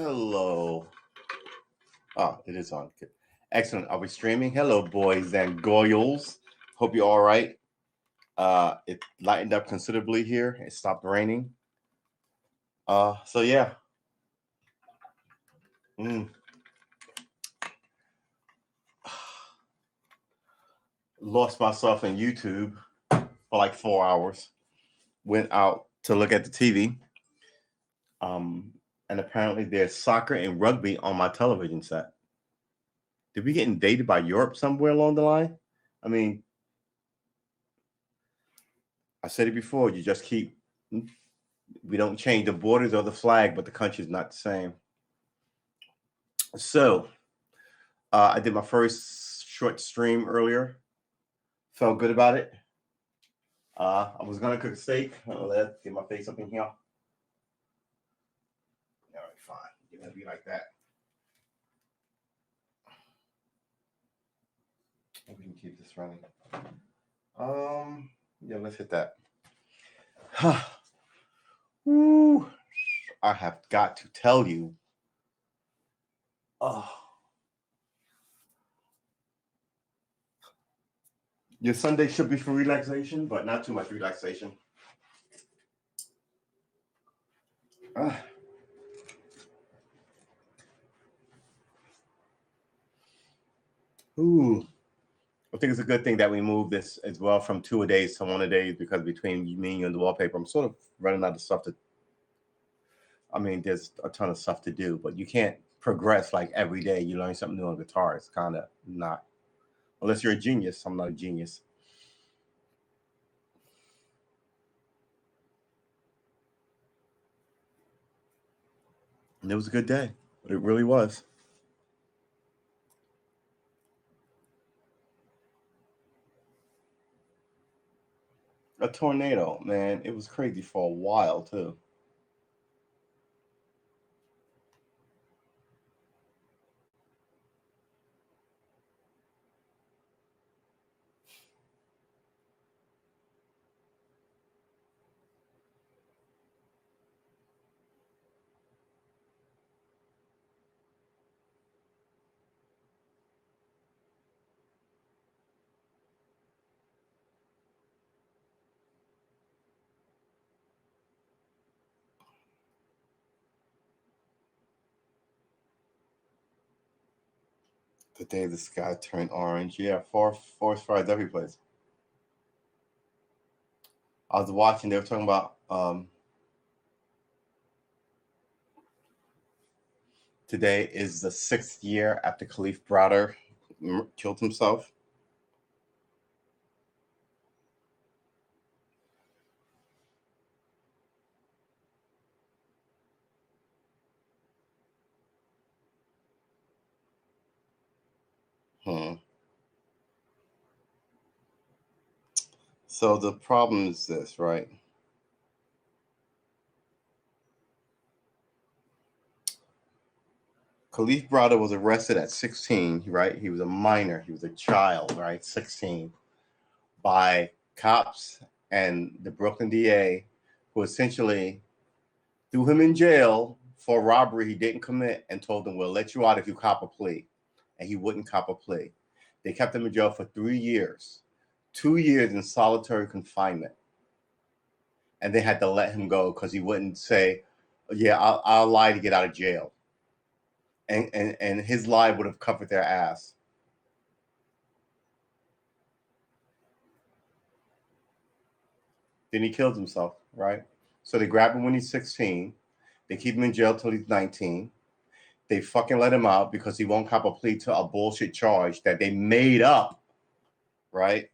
Hello. Oh, it is on. Good. Excellent. Are we streaming? Hello, boys and girls. Hope you're all right. It lightened up considerably here. It stopped raining. So yeah. Mm. Lost myself in YouTube for like 4 hours. Went out to look at the TV. And apparently there's soccer and rugby on my television set. Did we get invaded by Europe somewhere along the line? I mean, I said it before. You just keep. We don't change the borders or the flag, but the country's not the same. So I did my first short stream earlier. Felt good about it. I was gonna cook a steak. Let's get my face up in here. All right, fine. You're gonna be like that. We can keep this running. Yeah, let's hit that. Woo. I have got to tell you. Your Sunday should be for relaxation, but not too much relaxation. Ooh. I think it's a good thing that we moved this as well from 2-a-days to 1-a-days, because between me and you and the wallpaper, I'm sort of running out of stuff to. I mean, there's a ton of stuff to do, but you can't progress like every day. You learn something new on guitar. It's kind of not, unless you're a genius. I'm not a genius. And it was a good day. It really was. A tornado, man. It was crazy for a while too. The day the sky turned orange. Yeah, forest fires every place. I was watching. They were talking about today is the 6th year after Khalif Browder killed himself. So the problem is this, right? Khalif Browder was arrested at 16, right? He was a minor. He was a child, right? 16, by cops and the Brooklyn DA, who essentially threw him in jail for a robbery he didn't commit and told him, we'll let you out if you cop a plea. And he wouldn't cop a plea. They kept him in jail for 3 years, 2 years in solitary confinement. And they had to let him go because he wouldn't say, yeah, I'll lie to get out of jail. And his lie would have covered their ass. Then he kills himself, right? So they grab him when he's 16. They keep him in jail till he's 19. They fucking let him out because he won't cop a plea to a bullshit charge that they made up, right?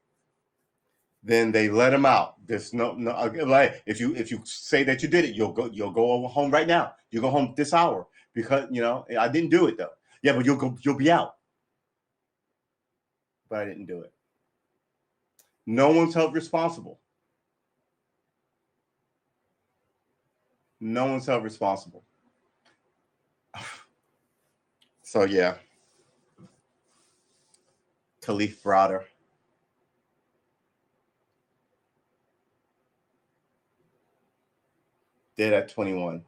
Then they let him out. There's no like if you say that you did it, you'll go home right now. You go home this hour because I didn't do it though. Yeah, but you'll be out. But I didn't do it. No one's held responsible. No one's held responsible. So yeah, Khalif Browder. Dead at 21.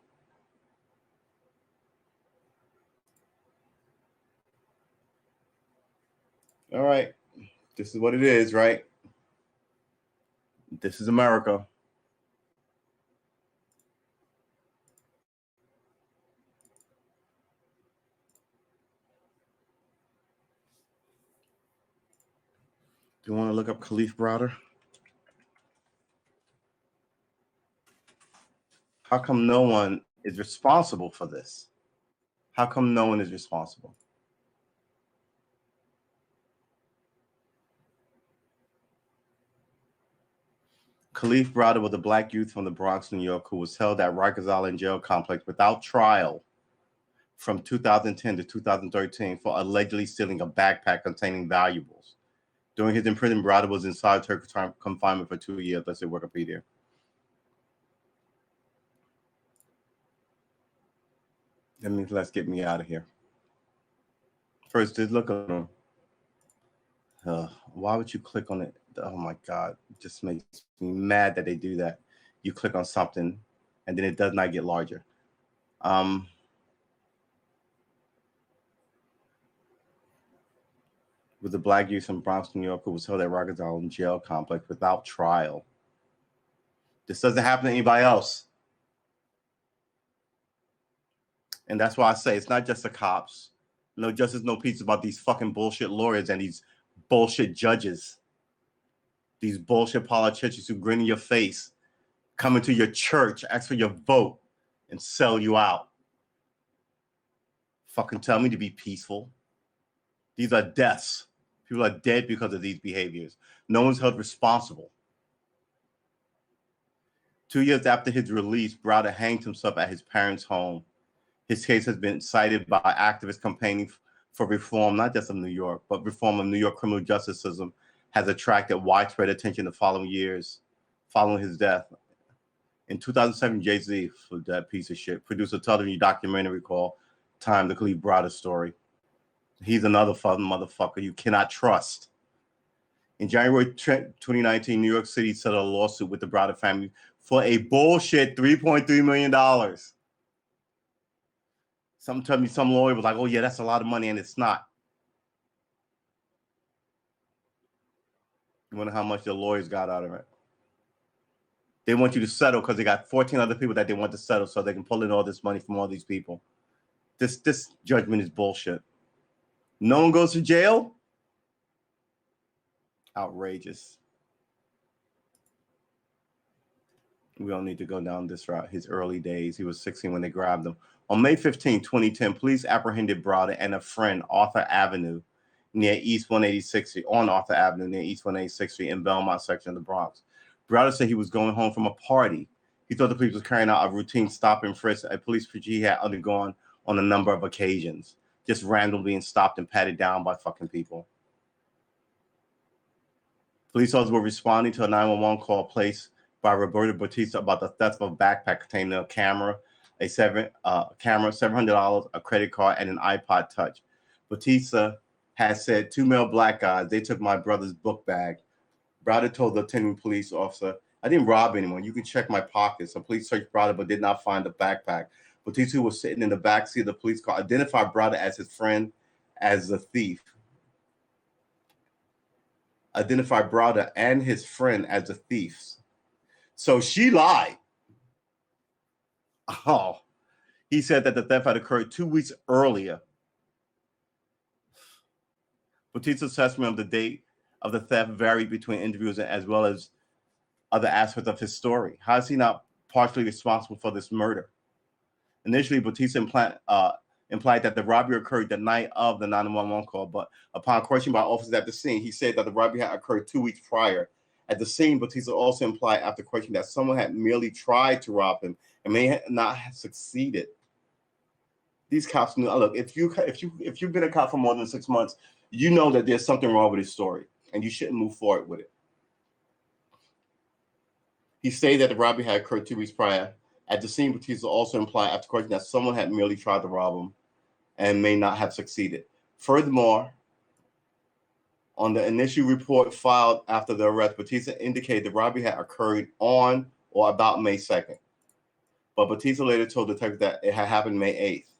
All right. This is what it is, right? This is America. Do you want to look up Kalief Browder? How come no one is responsible for this? How come no one is responsible? Kalief Browder was a black youth from the Bronx, New York, who was held at Rikers Island jail complex without trial from 2010 to 2013 for allegedly stealing a backpack containing valuables. During his imprisonment, Browder was in solitary confinement for 2 years. Let's say Wikipedia. That means let's get me out of here. First, just look at him. Why would you click on it? Oh my God, it just makes me mad that they do that. You click on something and then it does not get larger. With the black youth from Bronx, New York, who was held at Rikers Island jail complex without trial. This doesn't happen to anybody else. And that's why I say it's not just the cops. No justice, no peace about these fucking bullshit lawyers and these bullshit judges. These bullshit politicians who grin in your face, come into your church, ask for your vote, and sell you out. Fucking tell me to be peaceful. These are deaths. People are dead because of these behaviors. No one's held responsible. 2 years after his release, Browder hanged himself at his parents' home. His case has been cited by activists campaigning for reform, not just of New York, but reform of New York criminal justice system has attracted widespread attention the following years following his death. In 2007, Jay-Z, for that piece of shit, produced a television documentary called Time, the Kalief Browder Story. He's another fucking motherfucker you cannot trust. In January 2019, New York City settled a lawsuit with the Browder family for a bullshit $3.3 million. Some tell me some lawyer was like, oh yeah, that's a lot of money, and it's not. You wonder how much the lawyers got out of it. They want you to settle because they got 14 other people that they want to settle so they can pull in all this money from all these people. This judgment is bullshit. No one goes to jail? Outrageous. We don't need to go down this route. His early days. He was 16 when they grabbed him. On May 15, 2010, police apprehended Browder and a friend, Arthur Avenue, near East 186th Street, on Arthur Avenue near East 186th Street in Belmont section of the Bronx. Browder said he was going home from a party. He thought the police was carrying out a routine stop and frisk, a police procedure he had undergone on a number of occasions, just randomly being stopped and patted down by fucking people. Police officers were responding to a 911 call placed by Roberto Batista about the theft of a backpack containing a camera, $700, a credit card, and an iPod Touch. Batista had said, 2 male black guys, they took my brother's book bag. Browder told the attending police officer, I didn't rob anyone. You can check my pockets. So police searched Browder but did not find the backpack. Batista, who was sitting in the backseat of the police car, identified Browder as his friend as the thief. Identified Browder and his friend as the thieves. So she lied. Oh, he said that the theft had occurred 2 weeks earlier. Batista's assessment of the date of the theft varied between interviews as well as other aspects of his story. How is he not partially responsible for this murder? Initially, Batista implied that the robbery occurred the night of the 911 call, but upon questioning by officers at the scene, he said that the robbery had occurred 2 weeks prior. At the scene, Batista also implied after questioning that someone had merely tried to rob him and may not have succeeded. These cops knew. Look, if you've been a cop for more than 6 months, you know that there's something wrong with his story, and you shouldn't move forward with it. He stated that the robbery had occurred 2 weeks prior. At the scene, Batista also implied after questioning that someone had merely tried to rob him and may not have succeeded. Furthermore, on the initial report filed after the arrest, Batista indicated the robbery had occurred on or about May 2nd. But Batista later told detectives that it had happened May 8th.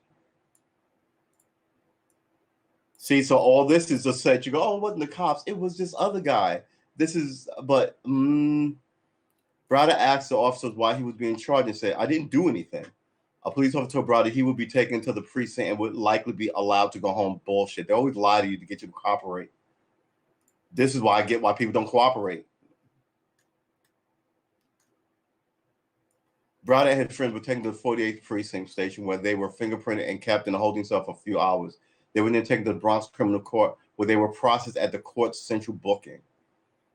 See, so all this is just said. You go, oh, it wasn't the cops. It was this other guy. But Browder asked the officers why he was being charged and said, I didn't do anything. A police officer told Browder he would be taken to the precinct and would likely be allowed to go home. Bullshit. They always lie to you to get you to cooperate. This is why I get why people don't cooperate. Browder and his friends were taken to the 48th precinct station where they were fingerprinted and kept in a holding cell for a few hours. They were then taken to the Bronx Criminal Court where they were processed at the court's central booking.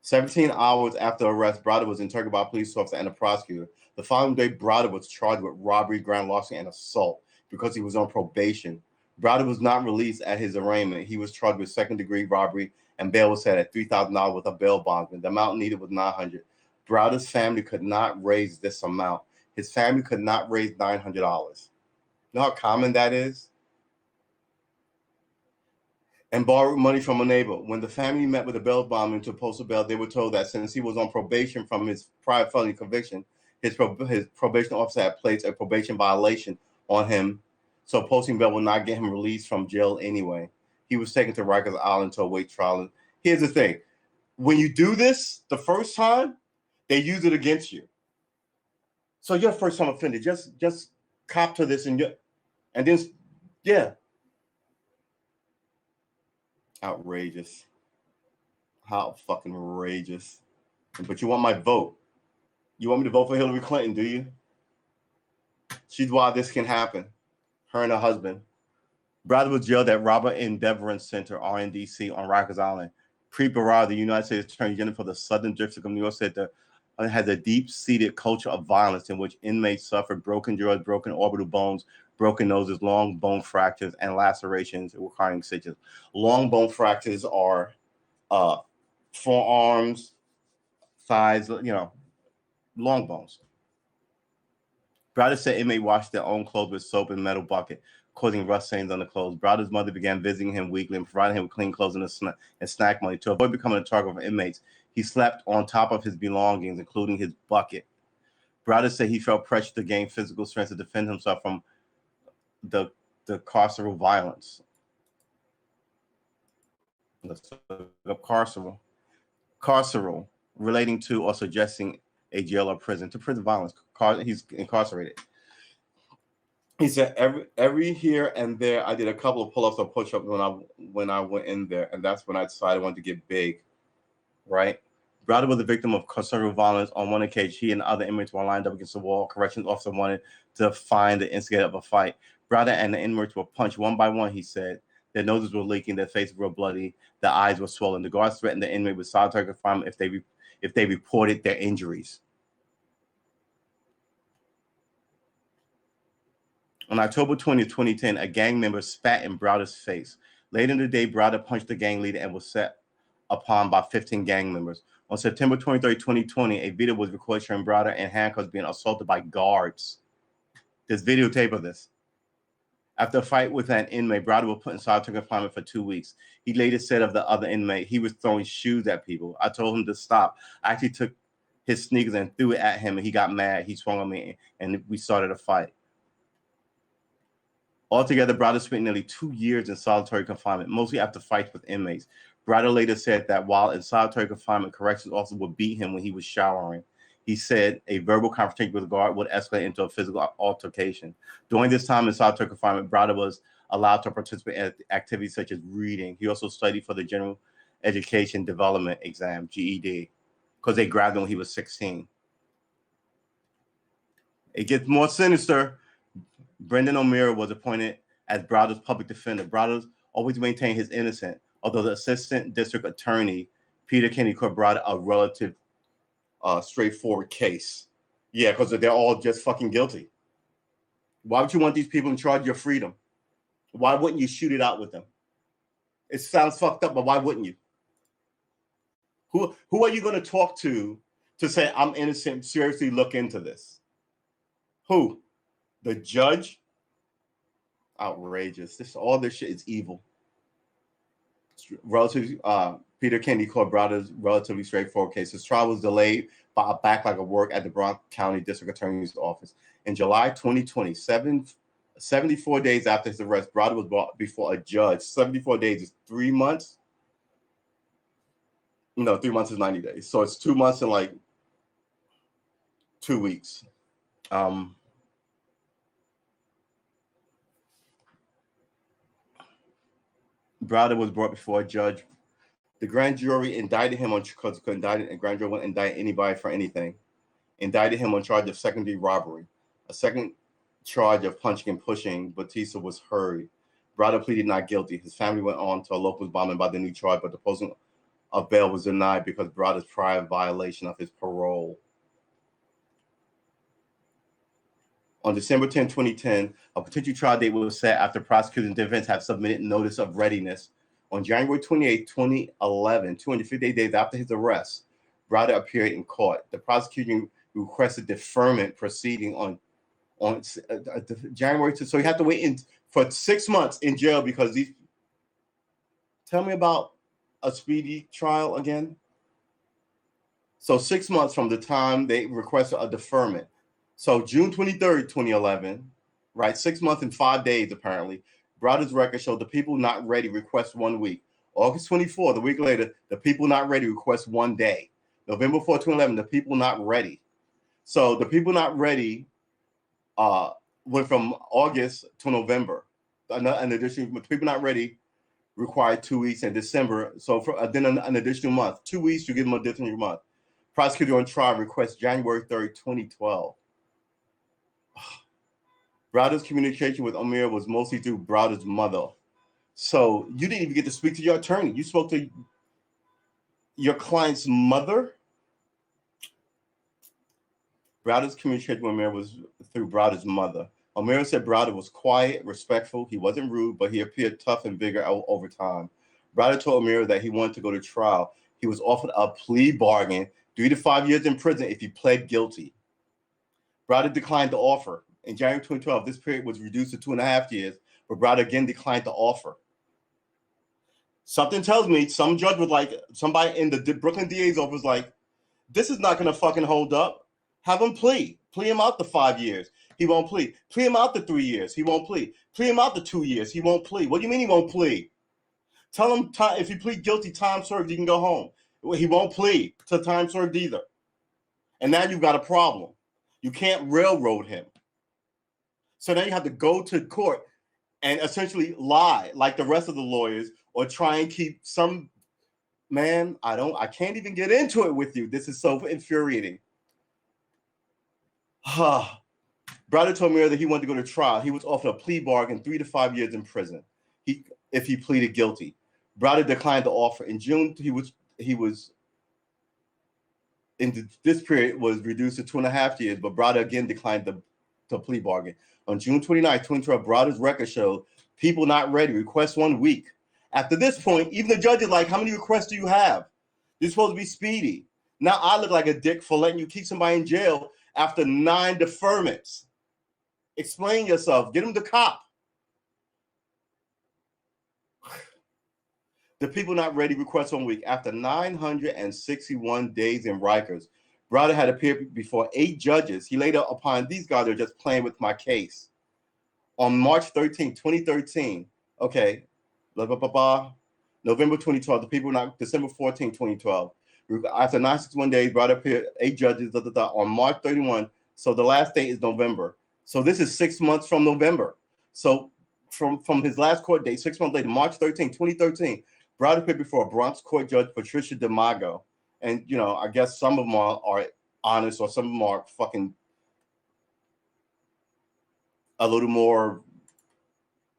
17 hours after arrest, Browder was interrogated by a police officer and a prosecutor. The following day, Browder was charged with robbery, grand larceny, and assault because he was on probation. Browder was not released at his arraignment. He was charged with second-degree robbery, and bail was set at $3,000 with a bail bondsman. The amount needed was $900. Browder's family could not raise this amount. His family could not raise $900. You know how common that is? And borrowed money from a neighbor. When the family met with the bail bondsman to post a bail, they were told that since he was on probation from his prior felony conviction, his probation officer had placed a probation violation on him, so posting bail will not get him released from jail anyway. He was taken to Rikers Island to await trial. Here's the thing. When you do this the first time, they use it against you. So you're a first-time offender. Just cop to this and then, yeah. Outrageous. How fucking outrageous. But you want my vote. You want me to vote for Hillary Clinton, do you? She's why this can happen. Her and her husband. Browder was jailed at Robert N. Devereaux Center, RNDC, on Rikers Island. Preet Bharara, the United States Attorney General for the Southern District of New York, said that it has a deep-seated culture of violence in which inmates suffer broken jaws, broken orbital bones, broken noses, long bone fractures, and lacerations requiring stitches. Long bone fractures are forearms, thighs, long bones. Browder said inmates washed their own clothes with soap and metal bucket, causing rust stains on the clothes. Browder's mother began visiting him weekly and providing him with clean clothes and snack money. To avoid becoming a target of inmates, he slept on top of his belongings, including his bucket. Browder said he felt pressure to gain physical strength to defend himself from the carceral violence. Carceral, relating to or suggesting a jail or prison, to prison violence. He's incarcerated. He said every here and there I did a couple of pull-ups or push-ups when I went in there, and that's when I decided I wanted to get big. Right? Browder was a victim of carceral violence. On one occasion, he and other inmates were lined up against the wall. Corrections officer wanted to find the instigator of a fight. Browder and the inmates were punched one by one, he said. Their noses were leaking, their faces were bloody, their eyes were swollen. The guards threatened the inmate with solitary confinement if they reported their injuries. On October 20, 2010, a gang member spat in Browder's face. Later in the day, Browder punched the gang leader and was set upon by 15 gang members. On September 23, 2020, a video was recorded showing Browder in handcuffs being assaulted by guards. There's videotape of this. After a fight with an inmate, Browder was put in solitary confinement for 2 weeks. He later said of the other inmate, he was throwing shoes at people. I told him to stop. I actually took his sneakers and threw it at him, and he got mad. He swung on me, and we started a fight. Altogether, Browder spent nearly 2 years in solitary confinement, mostly after fights with inmates. Browder later said that while in solitary confinement, corrections officers would beat him when he was showering. He said a verbal confrontation with a guard would escalate into a physical altercation. During this time in solitary confinement, Browder was allowed to participate in activities such as reading. He also studied for the General Education Development Exam, GED, because they grabbed him when he was 16. It gets more sinister. Brendan O'Meara was appointed as Browder's public defender. Browder always maintained his innocence, although the assistant district attorney, Peter Kennedy, could brought a relative straightforward case. Yeah, because they're all just fucking guilty. Why would you want these people in charge of your freedom? Why wouldn't you shoot it out with them? It sounds fucked up, but why wouldn't you? Who are you going to talk to say, I'm innocent, seriously look into this? Who? The judge? Outrageous. All this shit is evil. Peter Kennedy called Browder's relatively straightforward case. His trial was delayed by a backlog of work at the Bronx County District Attorney's Office. In July 2020, 74 days after his arrest, Browder was brought before a judge. 74 days is 3 months. 3 months is 90 days. So it's 2 months and like 2 weeks. Browder was brought before a judge. The grand jury indicted him on because a grand jury won't indict anybody for anything. Indicted him on charge of second-degree robbery. A second charge of punching and pushing. Batista was heard. Browder pleaded not guilty. His family went on to a local bombing by the new charge, but the posting of bail was denied because Browder's prior violation of his parole. On December 10, 2010, a potential trial date was set after prosecutors and defense have submitted notice of readiness. On January 28, 2011, 258 days after his arrest, Browder appeared in court. The prosecution requested deferment proceeding on January 2. So you have to wait for 6 months in jail because these. Tell me about a speedy trial again. So 6 months from the time they requested a deferment. So June 23rd, 2011, right? 6 months and 5 days, apparently. Browder's record showed the people not ready request 1 week. August 24th, a week later, the people not ready request 1 day. November 4, 2011, the people not ready. So the people not ready went from August to November. In addition, the people not ready required 2 weeks in December. So then an additional month. 2 weeks, you give them an additional month. Prosecutor on trial requests January 3rd, 2012. Browder's communication with Amir was mostly through Browder's mother. So you didn't even get to speak to your attorney. You spoke to your client's mother? Browder's communication with Amir was through Browder's mother. Amir said Browder was quiet, respectful. He wasn't rude, but he appeared tough and bigger over time. Browder told Amir that he wanted to go to trial. He was offered a plea bargain, 3 to 5 years in prison if he pled guilty. Browder declined the offer. In January 2012, this period was reduced to 2.5 years, but Browder again declined the offer. Something tells me some judge was like, somebody in the Brooklyn DA's office was like, this is not going to fucking hold up. Have him plea. Plea him out to 5 years. He won't plea. Plea him out to 3 years. He won't plea. Plea him out to 2 years. He won't plea. What do you mean he won't plea? Tell him if you plead guilty, time served, you can go home. He won't plea to time served either. And now you've got a problem. You can't railroad him. So now you have to go to court and essentially lie like the rest of the lawyers or try and keep some, man, I can't even get into it with you. This is so infuriating. Browder told me that he wanted to go to trial. He was offered a plea bargain, 3 to 5 years in prison if he pleaded guilty. Browder declined the offer. In June, he was in this period was reduced to 2.5 years, but Browder again declined the plea bargain. On June 29, 2012, Browder's record showed people not ready, request 1 week. After this point, even the judge is like, how many requests do you have? You're supposed to be speedy. Now I look like a dick for letting you keep somebody in jail after 9 deferments. Explain yourself. Get him the cop. The people not ready request 1 week. After 961 days in Rikers, Browder had appeared before 8 judges. He later upon these guys are just playing with my case. On March 13, 2013, okay, blah, blah, blah, blah. November 2012, the people not December 14, 2012. After 961 days, Browder appeared 8 judges, on March 31. So the last date is November. So this is 6 months from November. So from his last court date, 6 months later, March 13, 2013, Browder appeared before a Bronx court judge, Patricia DeMago. And, I guess some of them are honest or some of them are fucking a little more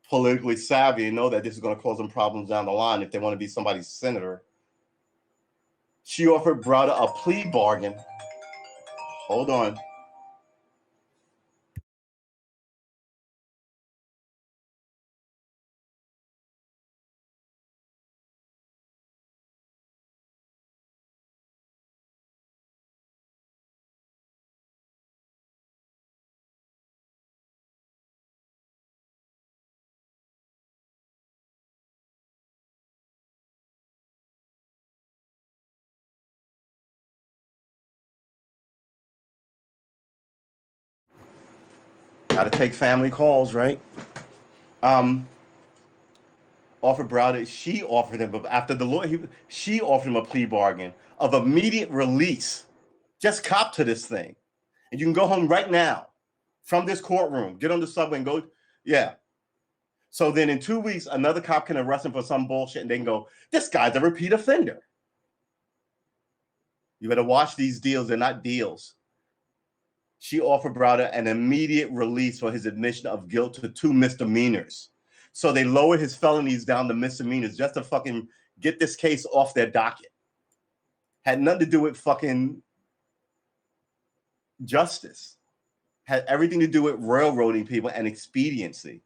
politically savvy and know that this is going to cause them problems down the line if they want to be somebody's senator. She offered Browder a plea bargain. Hold on. Got to take family calls, right? Offered Browder, she offered him, but after the lawyer, she offered him a plea bargain of immediate release. Just cop to this thing, and you can go home right now from this courtroom. Get on the subway and go. Yeah. So then in 2 weeks, another cop can arrest him for some bullshit, and they can go, this guy's a repeat offender. You better watch these deals. They're not deals. She offered Browder an immediate release for his admission of guilt to 2 misdemeanors. So they lowered his felonies down to misdemeanors just to fucking get this case off their docket. Had nothing to do with fucking justice. Had everything to do with railroading people and expediency.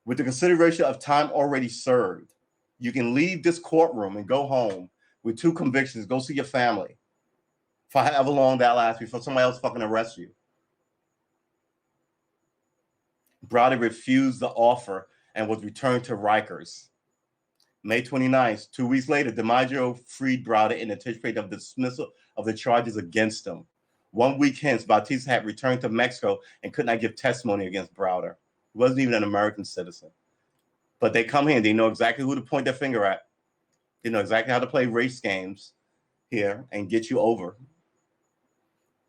With the consideration of time already served, you can leave this courtroom and go home with 2 convictions, go see your family for however long that lasts before somebody else fucking arrests you. Browder refused the offer and was returned to Rikers. May 29th, 2 weeks later, DiMaggio freed Browder in anticipation of dismissal of the charges against him. 1 week hence, Bautista had returned to Mexico and could not give testimony against Browder. He wasn't even an American citizen. But they come here and they know exactly who to point their finger at. They know exactly how to play race games here and get you over.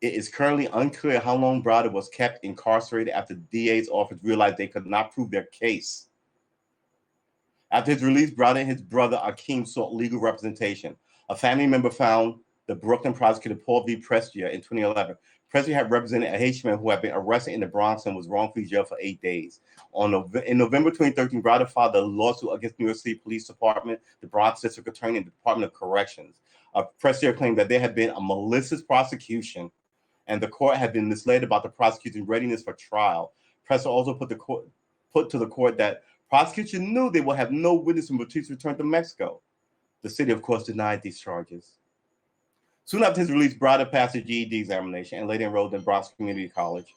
It is currently unclear how long Browder was kept incarcerated after the DA's office realized they could not prove their case. After his release, Browder and his brother Akeem sought legal representation. A family member found the Brooklyn prosecutor Paul V. Prestia in 2011. Prestia had represented a Haitian man who had been arrested in the Bronx and was wrongfully jailed for 8 days. In November 2013, Browder filed a lawsuit against New York City Police Department, the Bronx District Attorney, and the Department of Corrections. Prestia claimed that there had been a malicious prosecution and the court had been misled about the prosecution's readiness for trial. Prestia also put to the court that prosecution knew they would have no witness when Bautista returned to Mexico. The city, of course, denied these charges. Soon after his release, Browder passed his GED examination and later enrolled in Bronx Community College.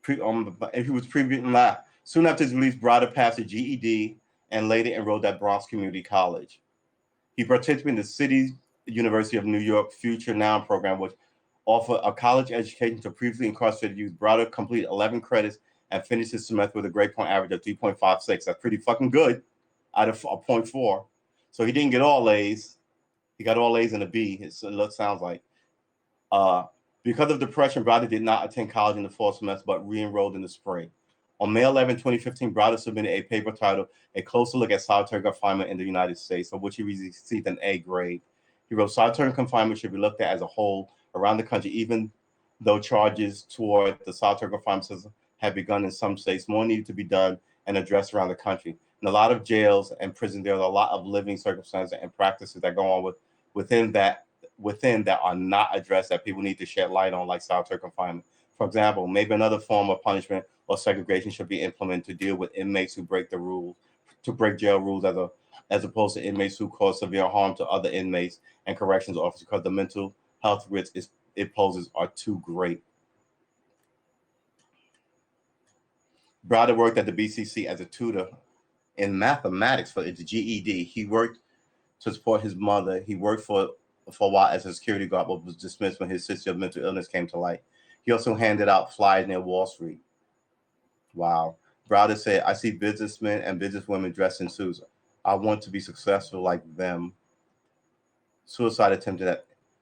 If he was previously last, soon after his release, Browder passed his GED and later enrolled at Bronx Community College. He participated in the city's University of New York Future Now program, which offered a college education to previously incarcerated youth. Browder completed 11 credits and finished his semester with a grade point average of 3.56. That's pretty fucking good out of a 0.4. So he didn't get all A's. He got all A's and a B, it sounds like. Because of depression, Browder did not attend college in the fall semester, but re-enrolled in the spring. On May 11, 2015, Browder submitted a paper titled A Closer Look at Solitary Confinement in the United States, for which he received an A grade. He wrote, solitary confinement should be looked at as a whole around the country, even though charges toward the solitary confinement system have begun in some states. More needed to be done and addressed around the country. In a lot of jails and prisons, there are a lot of living circumstances and practices that go on within that are not addressed that people need to shed light on, like solitary confinement. For example, maybe another form of punishment or segregation should be implemented to deal with inmates who break the rules, to break jail rules as opposed to inmates who cause severe harm to other inmates and corrections officers, because the mental health risks it poses are too great. Browder worked at the BCC as a tutor in mathematics for the GED. He worked to support his mother. He worked for a while as a security guard, but was dismissed when his history of mental illness came to light. He also handed out flyers near Wall Street. Wow. Browder said, I see businessmen and businesswomen dressed in suits. I want to be successful like them. Suicide attempt.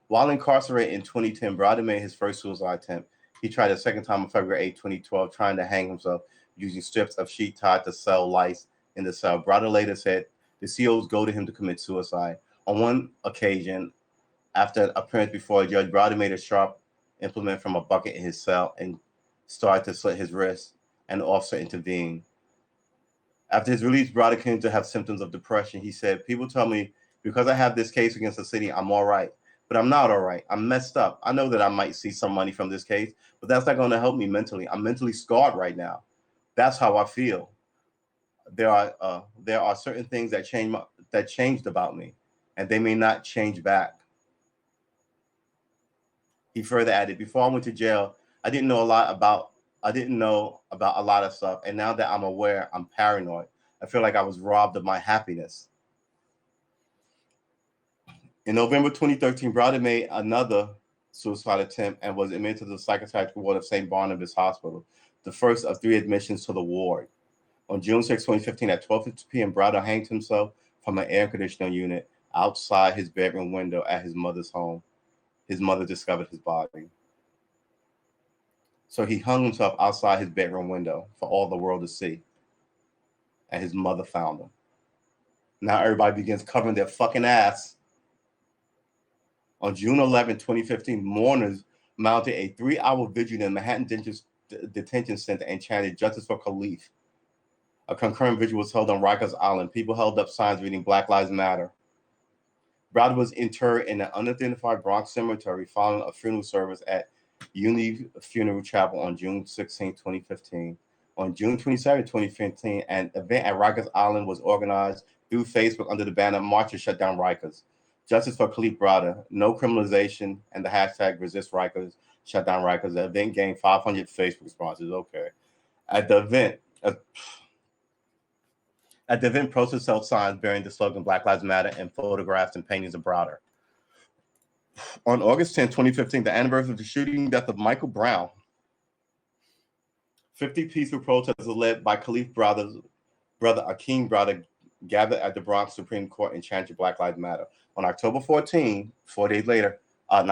While incarcerated in 2010, Browder made his first suicide attempt. He tried a second time on February 8, 2012, trying to hang himself using strips of sheet tied to cell lice in the cell. Browder later said the COs goaded him to commit suicide. On one occasion, after an appearance before a judge, Browder made a sharp implement from a bucket in his cell and started to slit his wrist, and the officer intervened. After his release, Browder came to have symptoms of depression. He said, people tell me because I have this case against the city, I'm all right. But I'm not all right. I'm messed up. I know that I might see some money from this case, but that's not going to help me mentally. I'm mentally scarred right now. That's how I feel. There are certain things that changed about me, and they may not change back. He further added, before I went to jail, I didn't know about a lot of stuff. And now that I'm aware, I'm paranoid. I feel like I was robbed of my happiness. In November 2013, Browder made another suicide attempt and was admitted to the psychiatric ward of St. Barnabas Hospital, the first of 3 admissions to the ward. On June 6, 2015, at 12:50 p.m., Browder hanged himself from an air conditioning unit outside his bedroom window at his mother's home. His mother discovered his body. So he hung himself outside his bedroom window for all the world to see. And his mother found him. Now everybody begins covering their fucking ass. On June 11, 2015, mourners mounted a 3-hour vigil in the Manhattan Detention Center and chanted "Justice for Khalif." A concurrent vigil was held on Rikers Island. People held up signs reading "Black Lives Matter." Browder was interred in an unidentified Bronx cemetery following a funeral service at Unity Funeral Chapel on June 16, 2015. On June 27, 2015, an event at Rikers Island was organized through Facebook under the banner "March to Shut Down Rikers." Justice for Khalif Browder, no criminalization, and the hashtag resist Rikers, shut down Rikers. The event gained 500 Facebook responses. Okay. At the event, protesters held signs bearing the slogan "Black Lives Matter" and photographs and paintings of Browder. On August 10, 2015, the anniversary of the shooting death of Michael Brown, 50 peaceful protesters led by Khalif Browder's brother Akeem Browder gathered at the Bronx Supreme Court and chanted "Black Lives Matter." On October 14, 4 days later, 4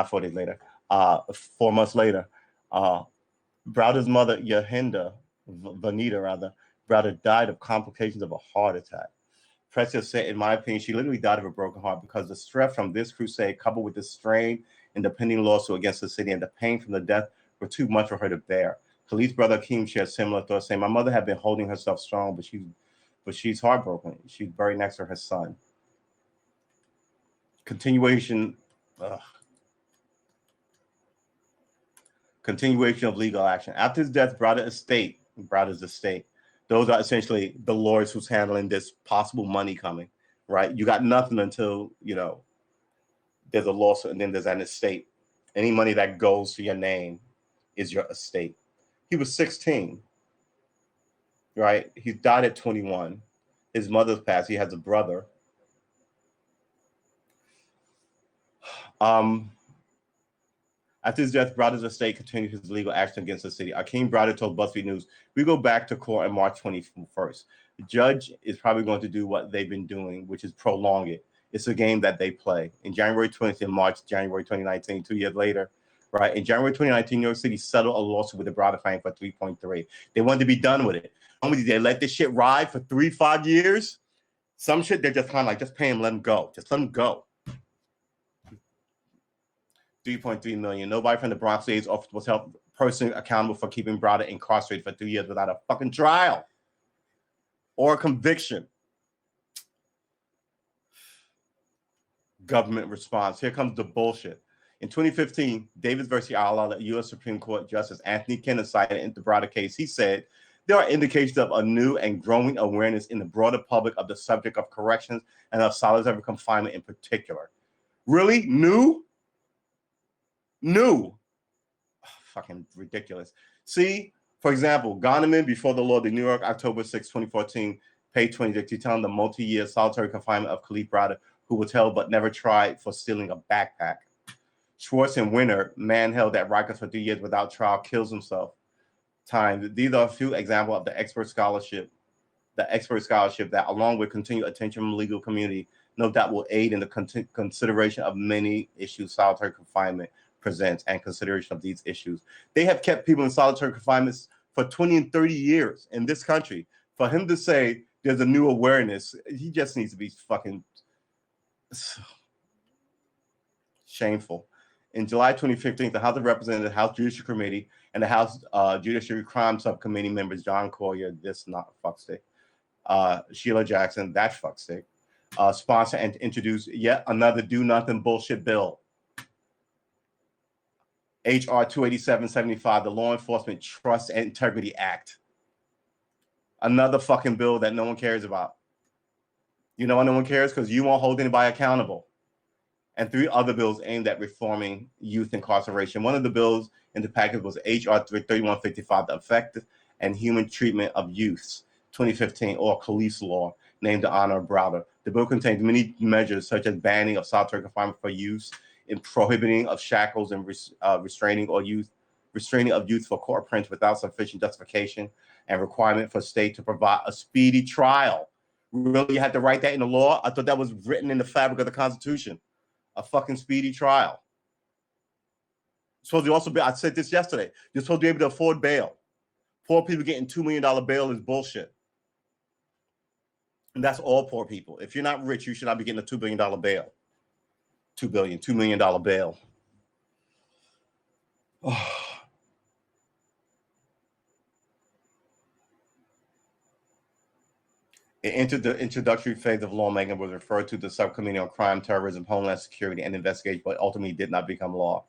months later, Browder's mother, Vanita Browder, died of complications of a heart attack. Precious said, "In my opinion, she literally died of a broken heart because the stress from this crusade, coupled with the strain and the pending lawsuit against the city and the pain from the death, were too much for her to bear." Khalif's brother Akeem shared similar thoughts, saying, "My mother had been holding herself strong, but she's heartbroken. She's buried next to her son." Continuation of legal action. After his death, Browder's estate, those are essentially the lawyers who's handling this possible money coming, right? You got nothing until, there's a lawsuit and then there's an estate. Any money that goes to your name is your estate. He was 16, right? He died at 21. His mother's passed. He has a brother. After his death, Browder's estate continued his legal action against the city. Akeem Browder told BuzzFeed News, "We go back to court on March 21st. The judge is probably going to do what they've been doing, which is prolong it. It's a game that they play." In January 20th and January 2019, 2 years later, right? In January 2019, New York City settled a lawsuit with the Browder family for 3.3. They wanted to be done with it. Only they let this shit ride for 3-5 years. Some shit, they're just kind of like, just pay him, let him go. Just let him go. 3.3 million. Nobody from the Bronx DA's office was held personally accountable for keeping Browder incarcerated for 3 years without a fucking trial or a conviction. Government response. Here comes the bullshit. In 2015, Davis versus Ayala, U.S. Supreme Court Justice Anthony Kennedy cited in the Browder case. He said, "There are indications of a new and growing awareness in the broader public of the subject of corrections and of solitary confinement in particular." Really? New? Fucking ridiculous. See, for example, Goneman before the law, the New York, October 6, 2014, page 26, detailing the multi-year solitary confinement of Khalif Browder, who was held but never tried for stealing a backpack. Schwartz and Winter, man held at Rikers for 3 years without trial, kills himself. These are a few examples of the expert scholarship that, along with continued attention from the legal community, no doubt will aid in the consideration of many issues solitary confinement presents and consideration of these issues. They have kept people in solitary confinement for 20 and 30 years in this country. For him to say there's a new awareness, he just needs to be fucking shameful. In July 2015, the House of Representatives, House Judiciary Committee, and the House Judiciary Crime Subcommittee members John Collier, this not fuckstick, Sheila Jackson, that fuckstick, sponsor and introduce yet another do-nothing bullshit bill. H.R. 287-75, the Law Enforcement Trust and Integrity Act. Another fucking bill that no one cares about. You know why no one cares? Because you won't hold anybody accountable. And 3 other bills aimed at reforming youth incarceration. One of the bills in the package was H.R. 3155, the Effective and Human Treatment of Youths, 2015, or Khalif's Law, named in honor of Browder. The bill contains many measures such as banning of solitary confinement for use, in prohibiting of shackles and restraining of youth for court appearance without sufficient justification, and requirement for state to provide a speedy trial. Really, you had to write that in the law? I thought that was written in the fabric of the Constitution. A fucking speedy trial. Supposed to also be, I said this yesterday, you're supposed to be able to afford bail. Poor people getting $2 million bail is bullshit. And that's all poor people. If you're not rich, you should not be getting a $2 billion bail. $2 million bail. Oh. It entered the introductory phase of lawmaking, was referred to the Subcommittee on Crime, Terrorism, Homeland Security, and Investigation, but ultimately did not become law.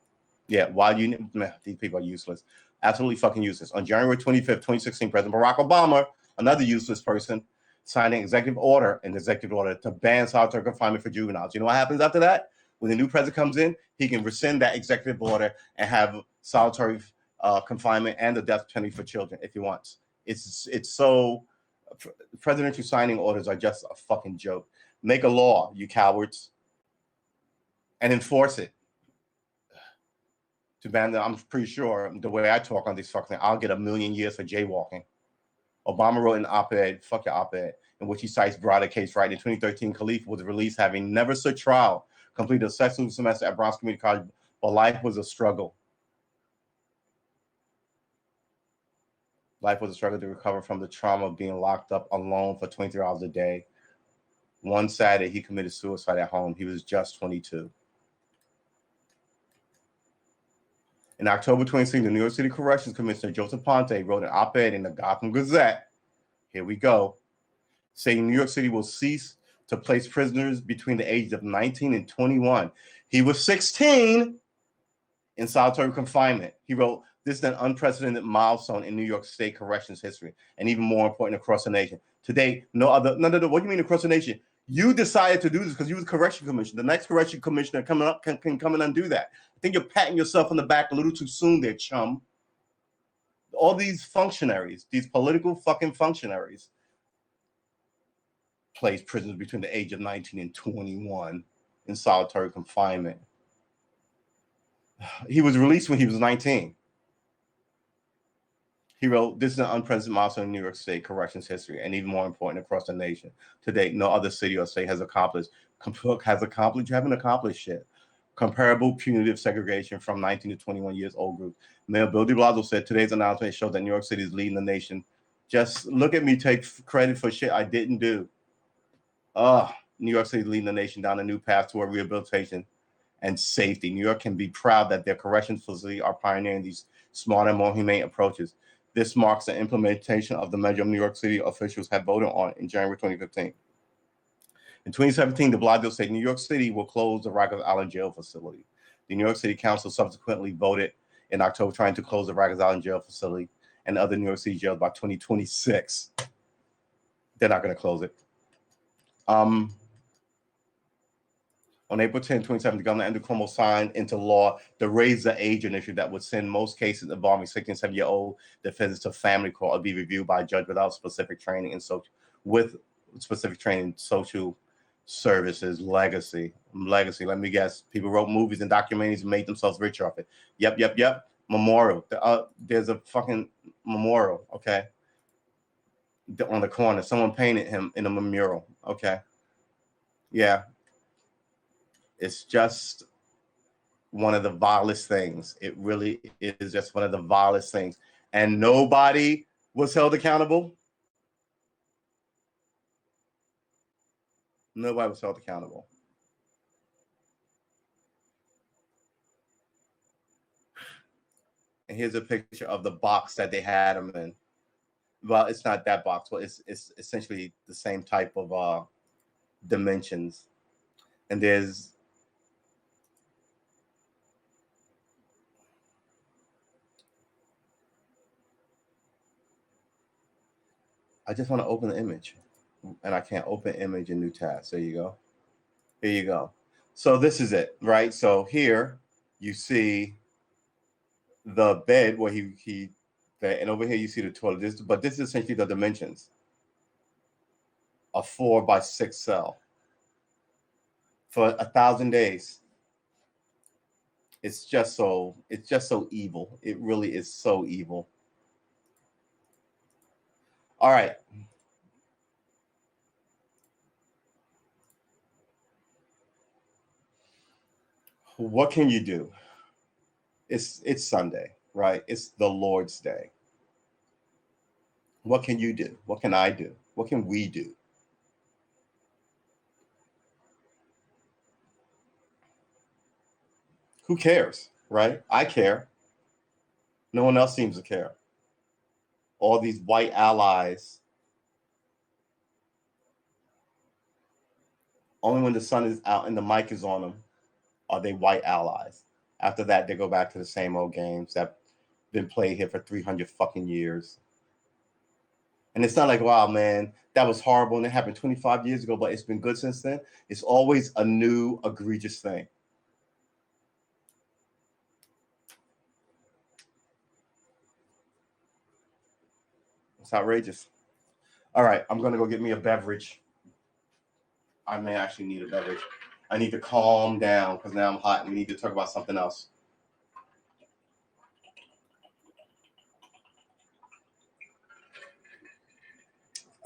Yeah, why do you? These people are useless. Absolutely fucking useless. On January 25th, 2016, President Barack Obama, another useless person, signed an executive order to ban solitary confinement for juveniles. You know what happens after that? When the new president comes in, he can rescind that executive order and have solitary confinement and the death penalty for children if he wants. It's so. Presidential signing orders are just a fucking joke. Make a law, you cowards, and enforce it. To ban them, I'm pretty sure the way I talk on these fucking things, I'll get 1 million years for jaywalking. Obama wrote an op-ed, fuck your op-ed, in which he cites broader case right. In 2013, Khalifa was released having never stood trial, completed a second semester at Bronx Community College, but life was a struggle. Life was a struggle to recover from the trauma of being locked up alone for 23 hours a day. One Saturday, he committed suicide at home. He was just 22. In October 2016, the New York City Corrections Commissioner Joseph Ponte wrote an op-ed in the Gotham Gazette, here we go, saying New York City will cease to place prisoners between the ages of 19 and 21. He was 16 in solitary confinement. He wrote, this is an unprecedented milestone in New York State corrections history, and even more important across the nation. Today, no, what do you mean across the nation? You decided to do this because you was correction commissioner. The next correction commissioner coming up can come in and do that. I think you're patting yourself on the back a little too soon there, chum. All these functionaries, these political fucking functionaries, place prisoners between the age of 19 and 21 in solitary confinement. He was released when he was 19. He wrote, this is an unprecedented milestone in New York State corrections history, and even more important across the nation. To date, no other city or state has accomplished, you haven't accomplished shit. Comparable punitive segregation from 19 to 21 years old group. Mayor Bill de Blasio said today's announcement shows that New York City is leading the nation. Just look at me take credit for shit I didn't do. New York City is leading the nation down a new path toward rehabilitation and safety. New York can be proud that their corrections facility are pioneering these smarter, more humane approaches. This marks the implementation of the measure New York City officials had voted on in January 2015. In 2017, de Blasio said New York City will close the Rikers Island jail facility. The New York City Council subsequently voted in October trying to close the Rikers Island jail facility and other New York City jails by 2026. They're not going to close it. On April 10, 2017, Governor Andrew Cuomo signed into law the Raise the Age initiative that would send most cases involving 16 and 17-year-old defendants to family court or be reviewed by a judge without specific training in social services. Legacy. Let me guess. People wrote movies and documentaries and made themselves rich off it. Yep. Memorial. There's a fucking memorial. Okay. On the corner, someone painted him in a mural. Okay. Yeah. It's just one of the vilest things. It really is just one of the vilest things. And nobody was held accountable. Nobody was held accountable. And here's a picture of the box that they had him in. Well, it's not that box, but it's essentially the same type of dimensions. And there's I just want to open the image, and I can't open image in new tab. There you go. Here you go. So this is it, right? So here you see the bed where he and over here you see the toilet. But this is essentially the dimensions. A 4 by 6 cell. for 1,000 days. It's just so evil. It really is so evil. All right. What can you do? It's Sunday, right? It's the Lord's Day. What can you do? What can I do? What can we do? Who cares, right? I care. No one else seems to care. All these white allies, only when the sun is out and the mic is on them are they white allies. After that, they go back to the same old games that been played here for 300 fucking years. And it's not like, wow, man, that was horrible and it happened 25 years ago, but it's been good since then. It's always a new egregious thing. It's outrageous. All right, I'm going to go get me a beverage. I may actually need a beverage. I need to calm down because now I'm hot and we need to talk about something else.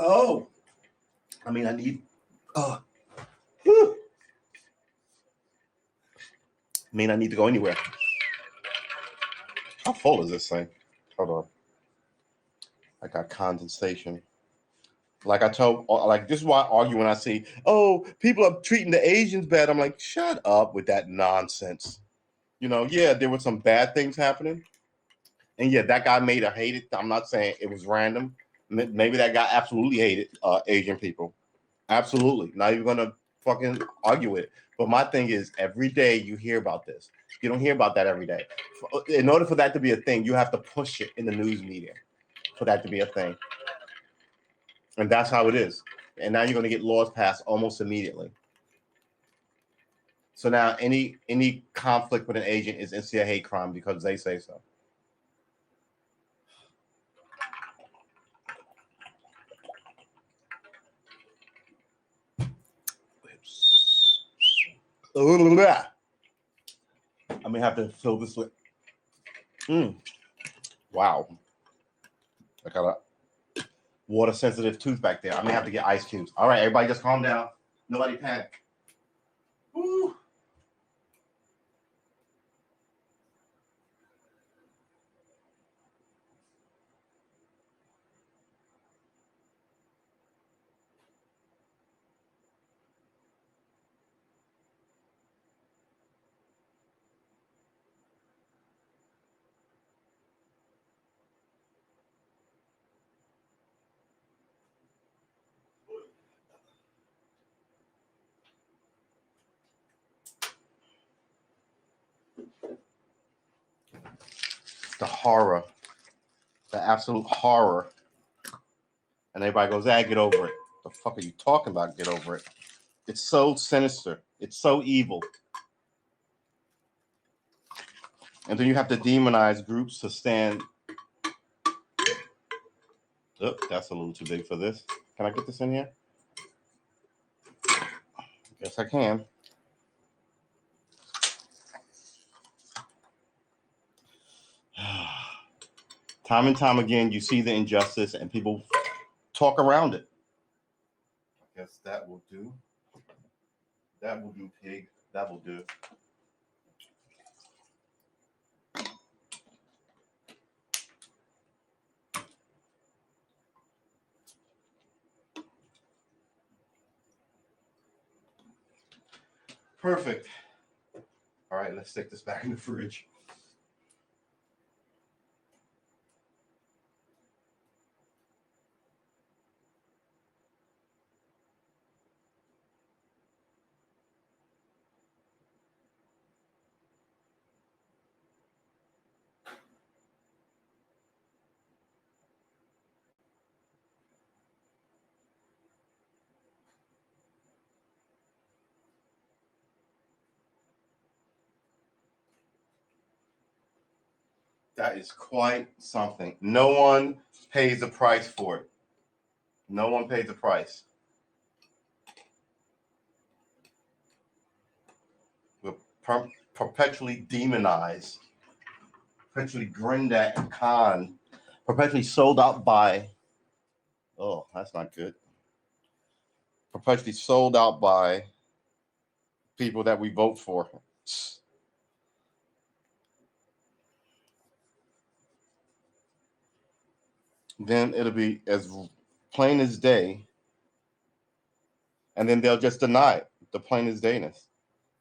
Oh, I mean, I need. I mean, I need to go anywhere. How full is this thing? Hold on. I got condensation. Like I told, like this is why I argue when I say, "Oh, people are treating the Asians bad." I'm like, shut up with that nonsense. You know, yeah, there were some bad things happening, and yeah, that guy made her hate it. I'm not saying it was random. Maybe that guy absolutely hated Asian people. Absolutely. Not even gonna fucking argue with it. But my thing is, every day you hear about this. You don't hear about that every day. In order for that to be a thing, you have to push it in the news media for that to be a thing. And that's how it is. And now you're going to get laws passed almost immediately. So now any conflict with an agent is instantly a hate crime because they say so. I may have to fill this with. Wow. I got a water sensitive tooth back there. I may have to get ice cubes. All right, everybody just calm down. Nobody panic. Woo. The horror, the absolute horror. And everybody goes, get over it. The fuck are you talking about? Get over it. It's so sinister. It's so evil. And then you have to demonize groups to stand. Oh, that's a little too big for this. Can I get this in here? Yes, I can. Time and time again, you see the injustice and people talk around it. I guess that will do. That will do, pig. That will do. Perfect. All right, let's stick this back in the fridge. That is quite something. No one pays the price for it. No one pays the price. perpetually demonized, perpetually grinned at and conned, perpetually sold out by, oh, that's not good, perpetually sold out by people that we vote for. Then it'll be as plain as day, and then they'll just deny it, the plain as dayness.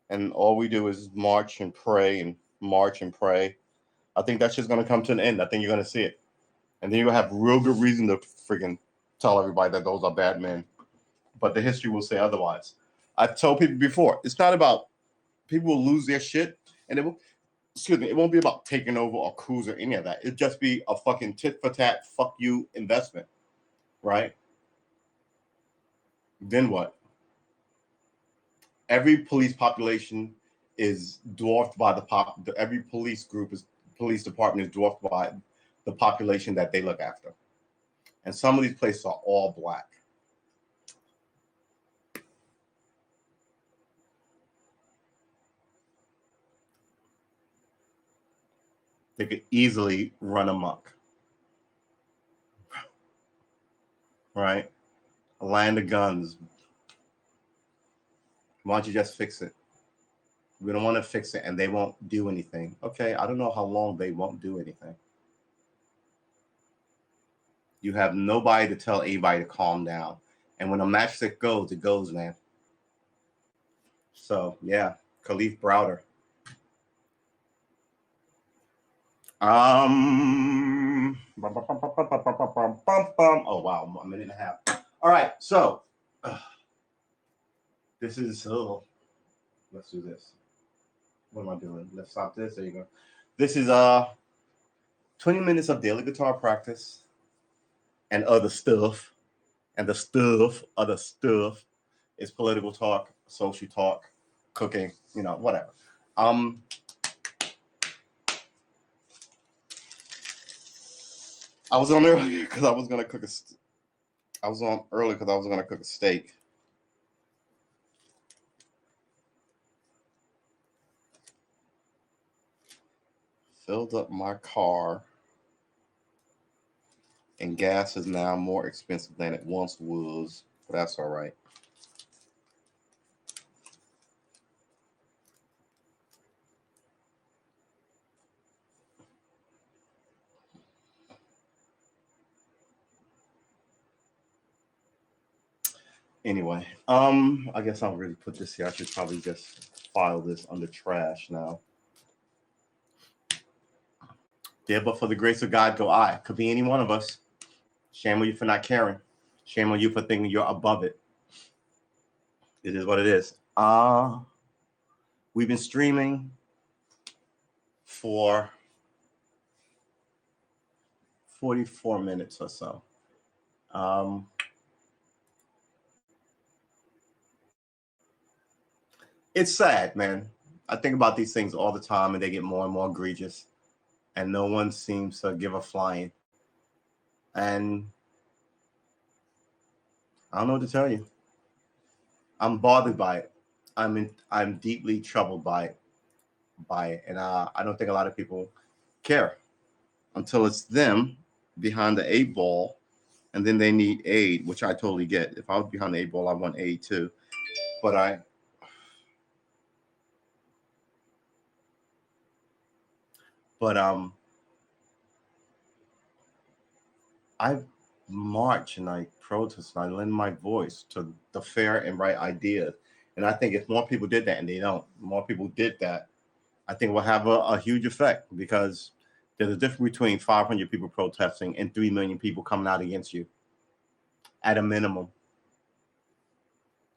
And all we do is march and pray and march and pray. I think that's just going to come to an end. I think you're going to see it. And then you'll have real good reason to freaking tell everybody that those are bad men. But the history will say otherwise. I've told people before, it's not about, people will lose their shit, and it won't be about taking over or coups or any of that. It'll just be a fucking tit for tat, fuck you investment, right? Then what? Every police population is dwarfed by every police department is dwarfed by the population that they look after. And some of these places are all black. They could easily run amok. Right? A land of guns. Why don't you just fix it? We don't want to fix it, and they won't do anything. Okay, I don't know how long they won't do anything. You have nobody to tell anybody to calm down. And when a matchstick goes, it goes, man. So, yeah, Khalif Browder. Oh, wow, a minute and a half. All right, so this is, let's do this. What am I doing? Let's stop this. There you go. This is 20 minutes of daily guitar practice and other stuff. And the other stuff is political talk, social talk, cooking, whatever. I was on earlier because I was gonna cook a steak. Filled up my car, and gas is now more expensive than it once was, but that's all right. Anyway, I guess I'll really put this here. I should probably just file this under trash now. Yeah, but for the grace of God go I. Could be any one of us. Shame on you for not caring. Shame on you for thinking you're above it. It is what it is. We've been streaming for 44 minutes or so. It's sad, man. I think about these things all the time, and they get more and more egregious, and no one seems to give a flying. And I don't know what to tell you. I'm bothered by it. I'm deeply troubled by it, and I don't think a lot of people care until it's them behind the 8-ball, and then they need aid, which I totally get. If I was behind the 8-ball, I want aid too, but I march and I protest and I lend my voice to the fair and right ideas. And I think if more people did that, and they don't, more people did that, I think we'll have a huge effect, because there's a difference between 500 people protesting and 3 million people coming out against you at a minimum.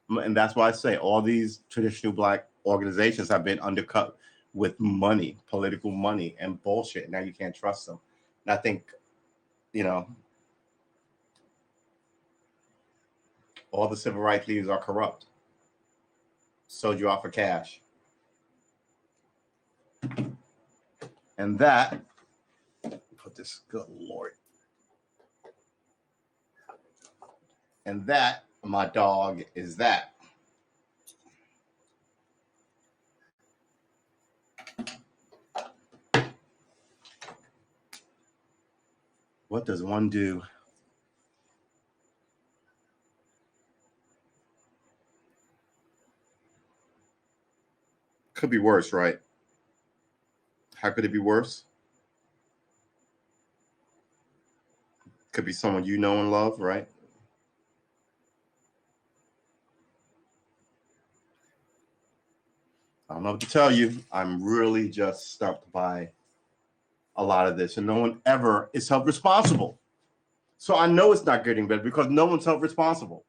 And that's why I say all these traditional black organizations have been undercut with money, political money, and bullshit. Now you can't trust them. And I think, all the civil rights leaders are corrupt. Sold you out for cash. And that, put this, good Lord. And that, my dog, is that. What does one do? Could be worse, right? How could it be worse? Could be someone you know and love, right? I don't know what to tell you. I'm really just stumped by a lot of this, and no one ever is held responsible. So I know it's not getting better because no one's held responsible.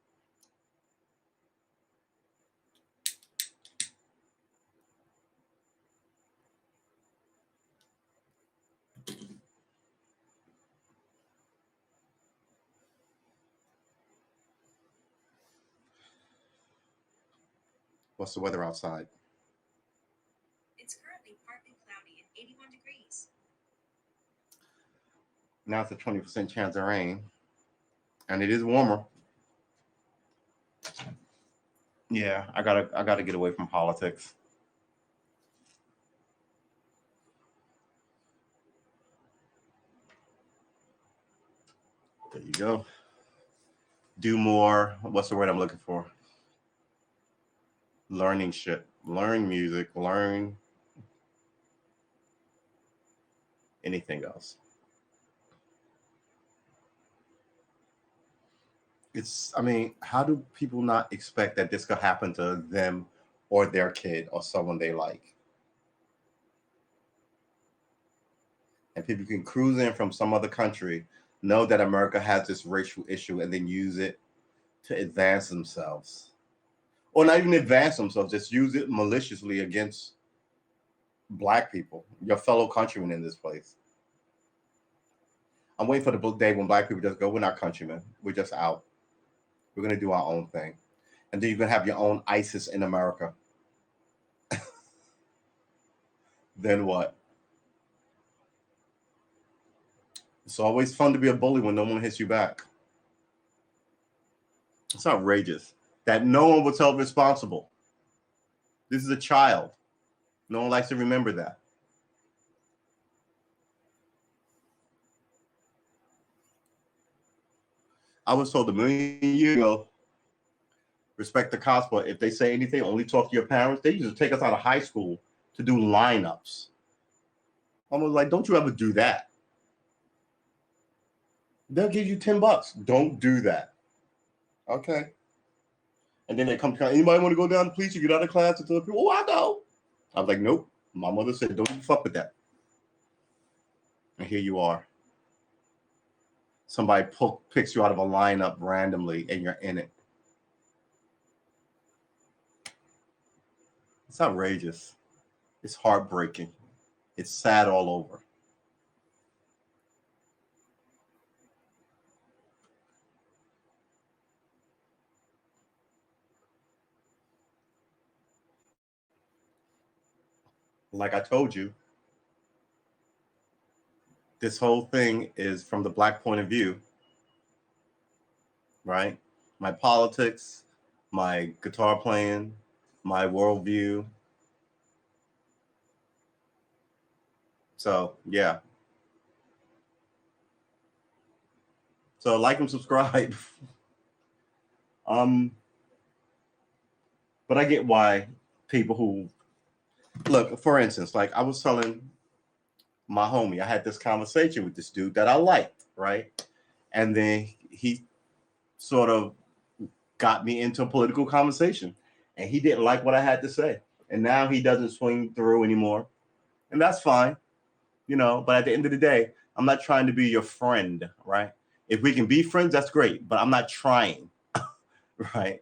What's the weather outside? It's currently partly cloudy and 81 degrees. Now it's a 20% chance of rain, and it is warmer. Yeah, I gotta get away from politics. There you go. Do more. What's the word I'm looking for? Learning shit. Learn music. Learn anything else. I mean, how do people not expect that this could happen to them or their kid or someone they like? And people can cruise in from some other country, know that America has this racial issue, and then use it to advance themselves. Or not even advance themselves, just use it maliciously against Black people, your fellow countrymen in this place. I'm waiting for the day when Black people just go, we're not countrymen, we're just out. We're going to do our own thing. And then you're going to have your own ISIS in America. Then what? It's always fun to be a bully when no one hits you back. It's outrageous that no one was held responsible. This is a child. No one likes to remember that. I was told a million years ago, respect the cops, but if they say anything, only talk to your parents. They used to take us out of high school to do lineups. I was like, don't you ever do that. They'll give you $10. Don't do that. Okay. And then they come, anybody want to go down to police? You get out of class and tell people, oh, I go. I was like, nope. My mother said, don't fuck with that. And here you are. Somebody picks you out of a lineup randomly and you're in it. It's outrageous. It's heartbreaking. It's sad all over. Like I told you, this whole thing is from the Black point of view, right? My politics, my guitar playing, my worldview. So, yeah. So, like and subscribe. But I get why people who look, for instance, like I was telling my homie, I had this conversation with this dude that I liked, right? And then he sort of got me into a political conversation, and he didn't like what I had to say. And now he doesn't swing through anymore. And that's fine, you know, but at the end of the day, I'm not trying to be your friend, right? If we can be friends, that's great, but I'm not trying, right?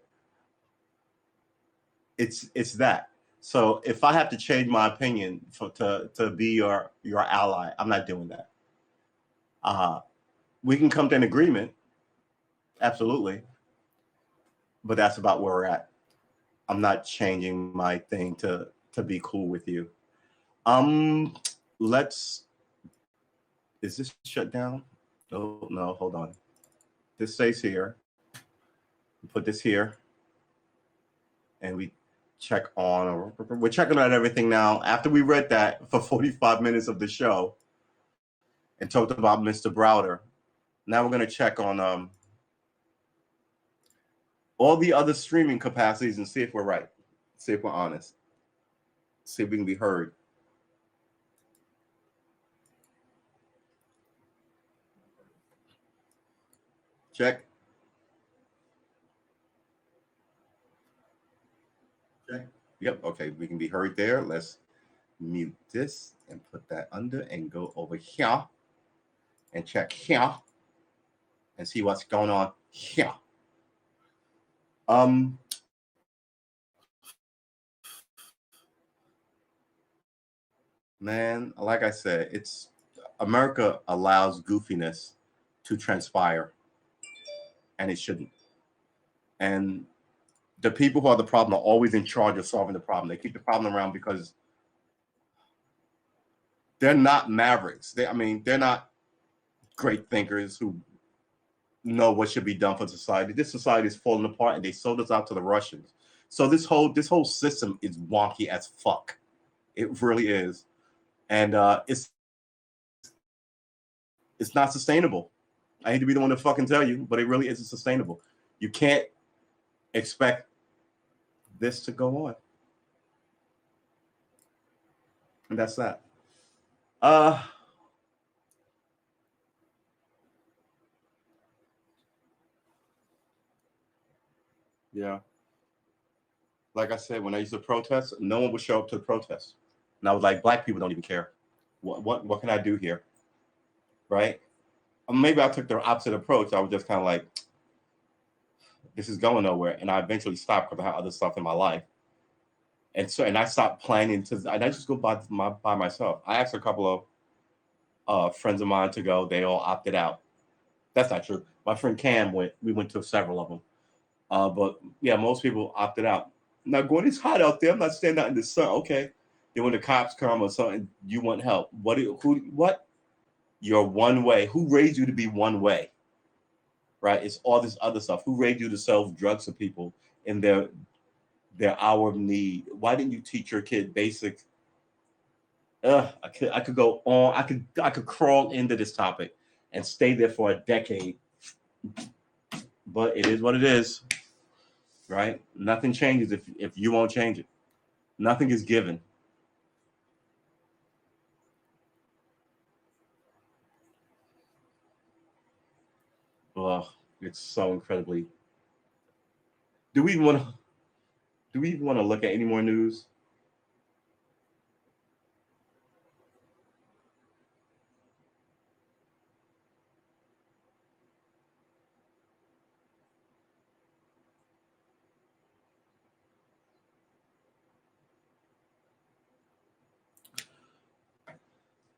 It's that. So if I have to change my opinion to be your ally, I'm not doing that. We can come to an agreement, absolutely, but that's about where we're at. I'm not changing my thing to be cool with you. Let's. Is this shut down? Oh no, hold on. This stays here. Put this here, and we check on. We're checking on everything now. After we read that for 45 minutes of the show and talked about Mr. Browder, Now we're going to check on all the other streaming capacities and see if we're right. See if we're honest. See if we can be heard. Check. Check. Yep. Okay. We can be heard there. Let's mute this and put that under and go over here and check here and see what's going on here. Man, like I said, it's America allows goofiness to transpire, and it shouldn't. And the people who are the problem are always in charge of solving the problem. They keep the problem around because they're not mavericks. They're not great thinkers who know what should be done for society. This society is falling apart, and they sold us out to the Russians. So this whole system is wonky as fuck. It really is, and it's not sustainable. I hate to be the one to fucking tell you, but it really isn't sustainable. You can't expect this to go on, and that's that. Yeah. Like I said, when I used to protest, no one would show up to the protest, and I was like, black people don't even care. What can I do here, right? Maybe I took the opposite approach. I was just kind of like, this is going nowhere, and I eventually stopped because I had other stuff in my life, and I stopped planning to. And I just go by myself. I asked a couple of friends of mine to go. They all opted out. That's not true. My friend Cam went. We went to several of them. But yeah, most people opted out. Now, Gordon, it's hot out there. I'm not standing out in the sun. Okay. Then when the cops come or something, you want help. What? You're one way. Who raised you to be one way? Right? It's all this other stuff. Who raised you to sell drugs to people in their hour of need? Why didn't you teach your kid basic? I could go on. I could crawl into this topic and stay there for a decade. But it is what it is, right? Nothing changes if you won't change it. Nothing is given. Oh, it's so incredibly. Do we even want to? Do we even want to look at any more news?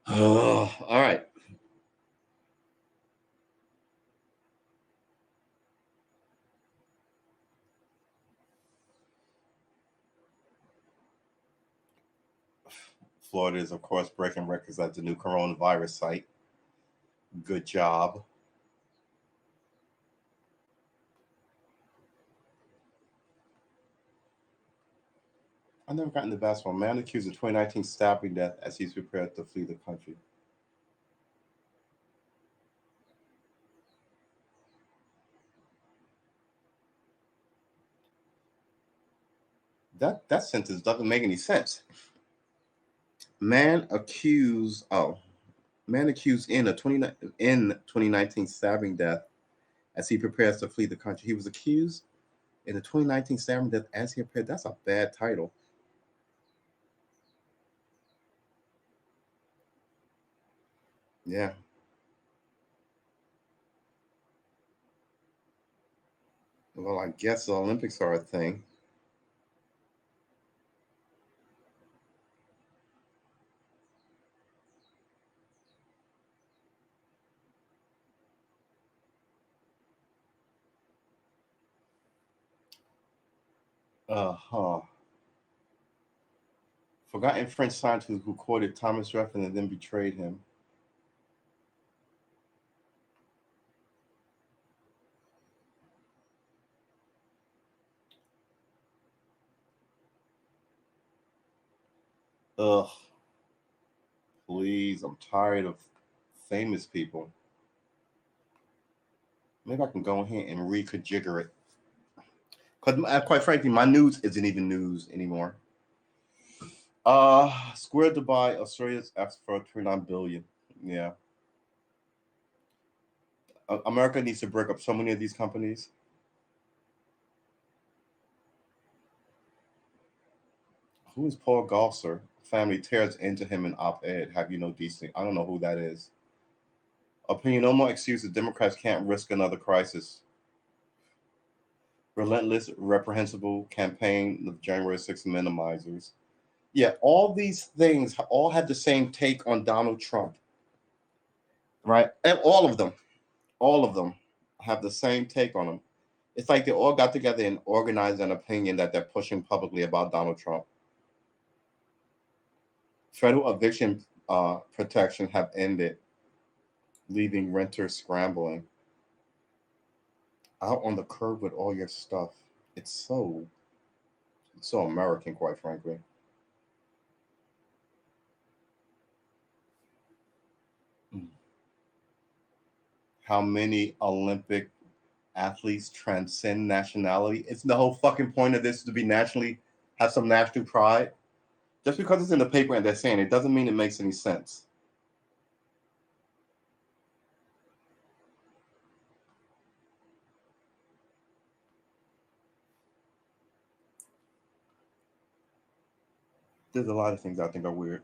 Oh, all right. Florida is, of course, breaking records at the new coronavirus site. Good job. I never got into basketball. Man accused of 2019 stabbing death as he's prepared to flee the country. That sentence doesn't make any sense. Man accused. Oh, man accused in 2019 stabbing death as he prepares to flee the country. He was accused in the 2019 stabbing death as he prepared. That's a bad title. Yeah. Well, I guess the Olympics are a thing. Uh-huh. Forgotten French scientist who quoted Thomas Jefferson and then betrayed him. Ugh, please. I'm tired of famous people. Maybe I can go ahead and reconfigure it. Because quite frankly, my news isn't even news anymore. Square Dubai, Australia's asks for 29 billion. Yeah. America needs to break up so many of these companies. Who is Paul Gosser? Family tears into him in op-ed. Have you no decency? I don't know who that is. Opinion, no more excuses. Democrats can't risk another crisis. Relentless, reprehensible campaign of January 6th minimizers. Yeah, all these things all have the same take on Donald Trump, right? And all of them have the same take on him. It's like they all got together and organized an opinion that they're pushing publicly about Donald Trump. Federal eviction protection have ended, leaving renters scrambling. Out on the curb with all your stuff. It's so American, quite frankly. Mm. How many Olympic athletes transcend nationality? It's the whole fucking point of this to be nationally have some national pride. Just because it's in the paper and they're saying it doesn't mean it makes any sense. There's a lot of things I think are weird.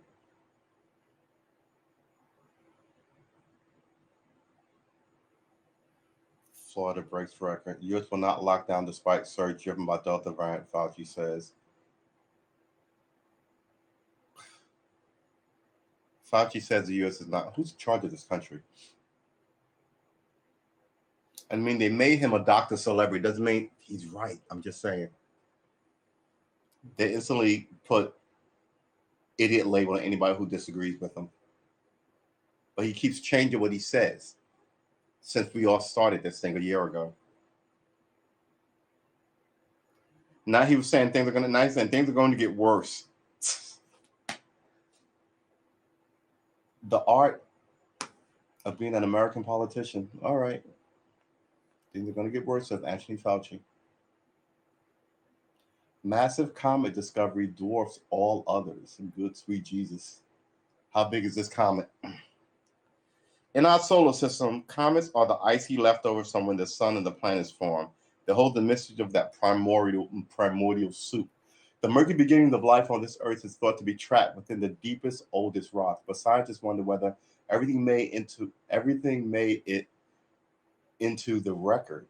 Florida breaks record. U.S. will not lock down despite surge driven by Delta variant, Fauci says. Fauci says the U.S. is not. Who's in charge of this country? I mean, they made him a doctor celebrity. Doesn't mean he's right. I'm just saying. They instantly put idiot label on anybody who disagrees with him. But he keeps changing what he says since we all started this thing a year ago. Now he was saying things are gonna. Now he's saying things are going to get worse. The art of being an American politician. All right, things are going to get worse, says Anthony Fauci. Massive comet discovery dwarfs all others. Good sweet Jesus. How big is this comet? In our solar system, comets are the icy leftovers from when the sun and the planets formed. They hold the mystery of that primordial soup. The murky beginning of life on this earth is thought to be trapped within the deepest, oldest rocks. But scientists wonder whether everything made it into the record.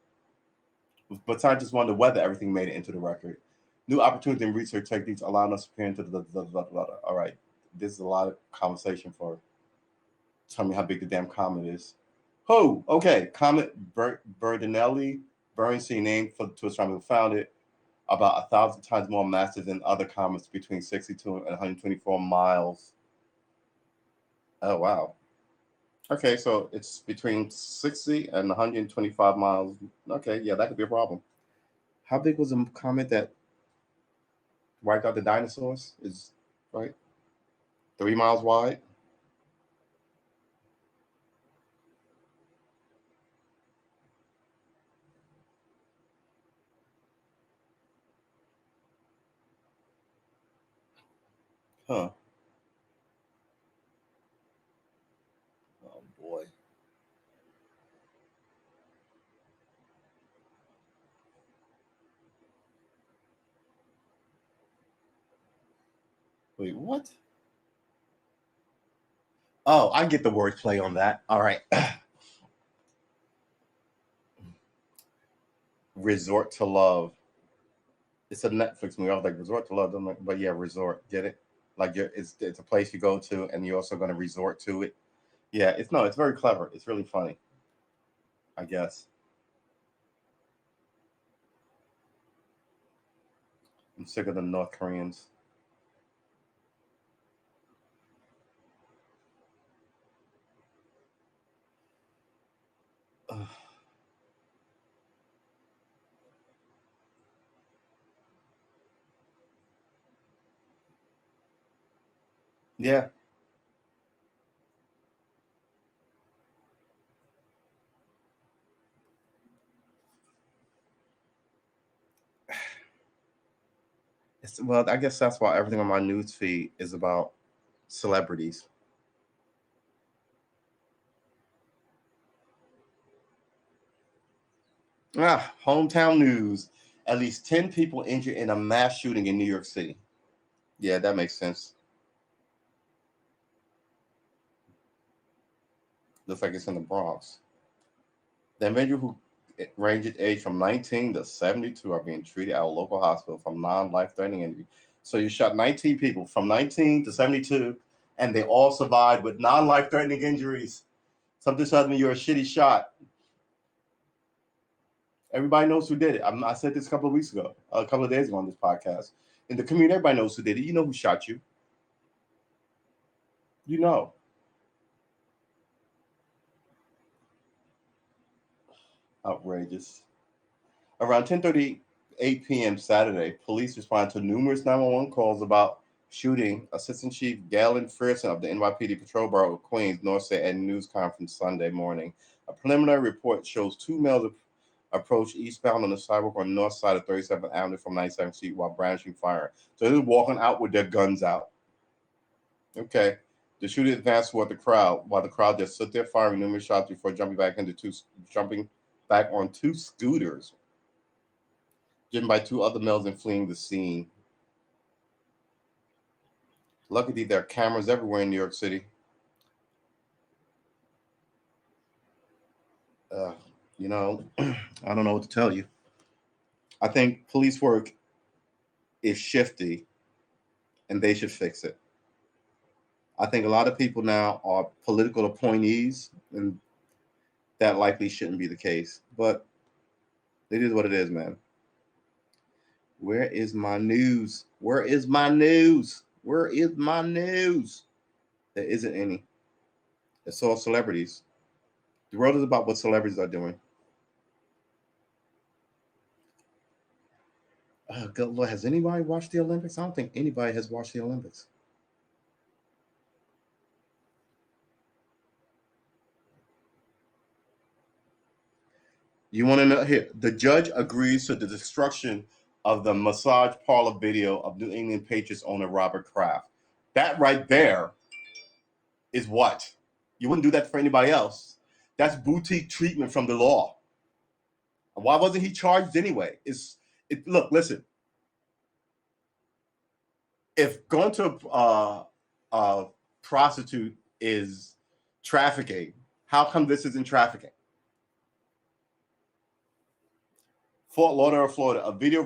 But scientists wonder whether everything made it into the record. New opportunity and research techniques allowing us to peer into the. All right, this is a lot of conversation for. Tell me how big the damn comet is. Oh, okay. Comet Bernoulli, Bernstein, named to astronomers who found it, about 1,000 times more massive than other comets between 62 and 124 miles. Oh, wow. Okay, so it's between 60 and 125 miles. Okay, yeah, that could be a problem. How big was a comet that wiped out the dinosaurs? Is right 3 miles wide. Huh. Oh boy. Wait, what? Oh, I get the wordplay on that. All right. Resort to Love. It's a Netflix movie. I was like, Resort to Love. I'm like, but yeah, resort. Get it? Like it's a place you go to, and you're also going to resort to it. Yeah, it's no, it's very clever. It's really funny. I guess. I'm sick of the North Koreans. Ugh. Yeah, Well, I guess that's why everything on my news feed is about celebrities. Hometown news. At least 10 people injured in a mass shooting in New York City. Yeah, that makes sense. Looks like it's in the Bronx. The individual who ranged age from 19 to 72 are being treated at a local hospital from non-life-threatening injury. So you shot 19 people from 19 to 72, and they all survived with non-life-threatening injuries. Something tells me you're a shitty shot. Everybody knows who did it. I said this a couple of weeks ago, a couple of days ago on this podcast. In the community, everybody knows who did it. You know who shot you. You know. Outrageous. Around 10:38 p.m. Saturday, police responded to numerous 911 calls about shooting. Assistant Chief Galen Frierson of the NYPD Patrol Bureau of Queens North said at a news conference Sunday morning. A preliminary report shows two males approached eastbound on the sidewalk on the north side of 37th Avenue from 97th Street while brandishing fire. So they're walking out with their guns out. Okay. The shooter advanced toward the crowd while the crowd just stood there firing numerous shots before jumping back on two scooters driven by two other males and fleeing the scene. Luckily, there are cameras everywhere in New York City. Uh, you know, I don't know what to tell you. I think police work is shifty and they should fix it. I think a lot of people now are political appointees, and that likely shouldn't be the case. But it is what it is, man. Where is my news? Where is my news? Where is my news? There isn't any. It's all celebrities. The world is about what celebrities are doing. Good Lord, has anybody watched the Olympics? I don't think anybody has watched the Olympics. You want to know here? The judge agrees to the destruction of the massage parlor video of New England Patriots owner Robert Kraft. That right there is what? You wouldn't do that for anybody else. That's boutique treatment from the law. Why wasn't he charged anyway? Look, listen. If going to a prostitute is trafficking, how come this isn't trafficking? Fort Lauderdale, Florida, a video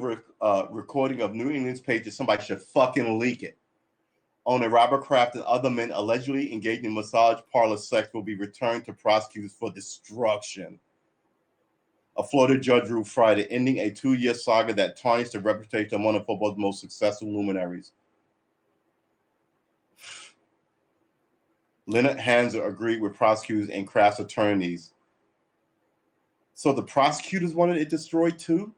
recording of New England's Patriots, somebody should fucking leak it. Owner Robert Kraft and other men allegedly engaged in massage parlor sex will be returned to prosecutors for destruction. A Florida judge ruled Friday, ending a 2-year saga that tarnished the reputation of one of football's most successful luminaries. Leonard Hanser agreed with prosecutors and Kraft's attorneys. So the prosecutors wanted it destroyed too?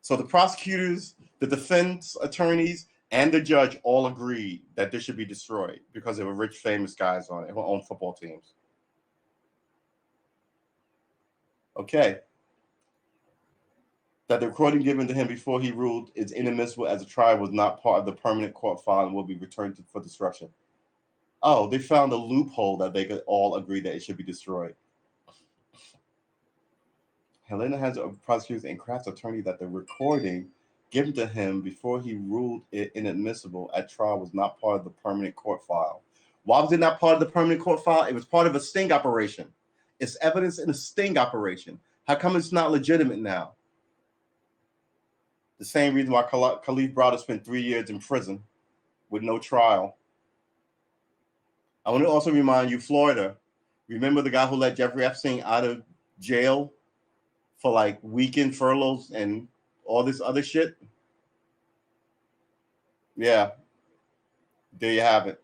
So the prosecutors, the defense attorneys, and the judge all agreed that this should be destroyed because there were rich, famous guys on it who own football teams. Okay. That the recording given to him before he ruled is inadmissible as the trial was not part of the permanent court file and will be returned for destruction. Oh, they found a loophole that they could all agree that it should be destroyed. Helena has prosecutors and Kraft's attorney that the recording given to him before he ruled it inadmissible at trial was not part of the permanent court file. Why was it not part of the permanent court file? It was part of a sting operation. It's evidence in a sting operation. How come it's not legitimate now? The same reason why Khalif Browder spent 3 years in prison with no trial. I want to also remind you, Florida, remember the guy who let Jeffrey Epstein out of jail for like weekend furloughs and all this other shit? Yeah, there you have it.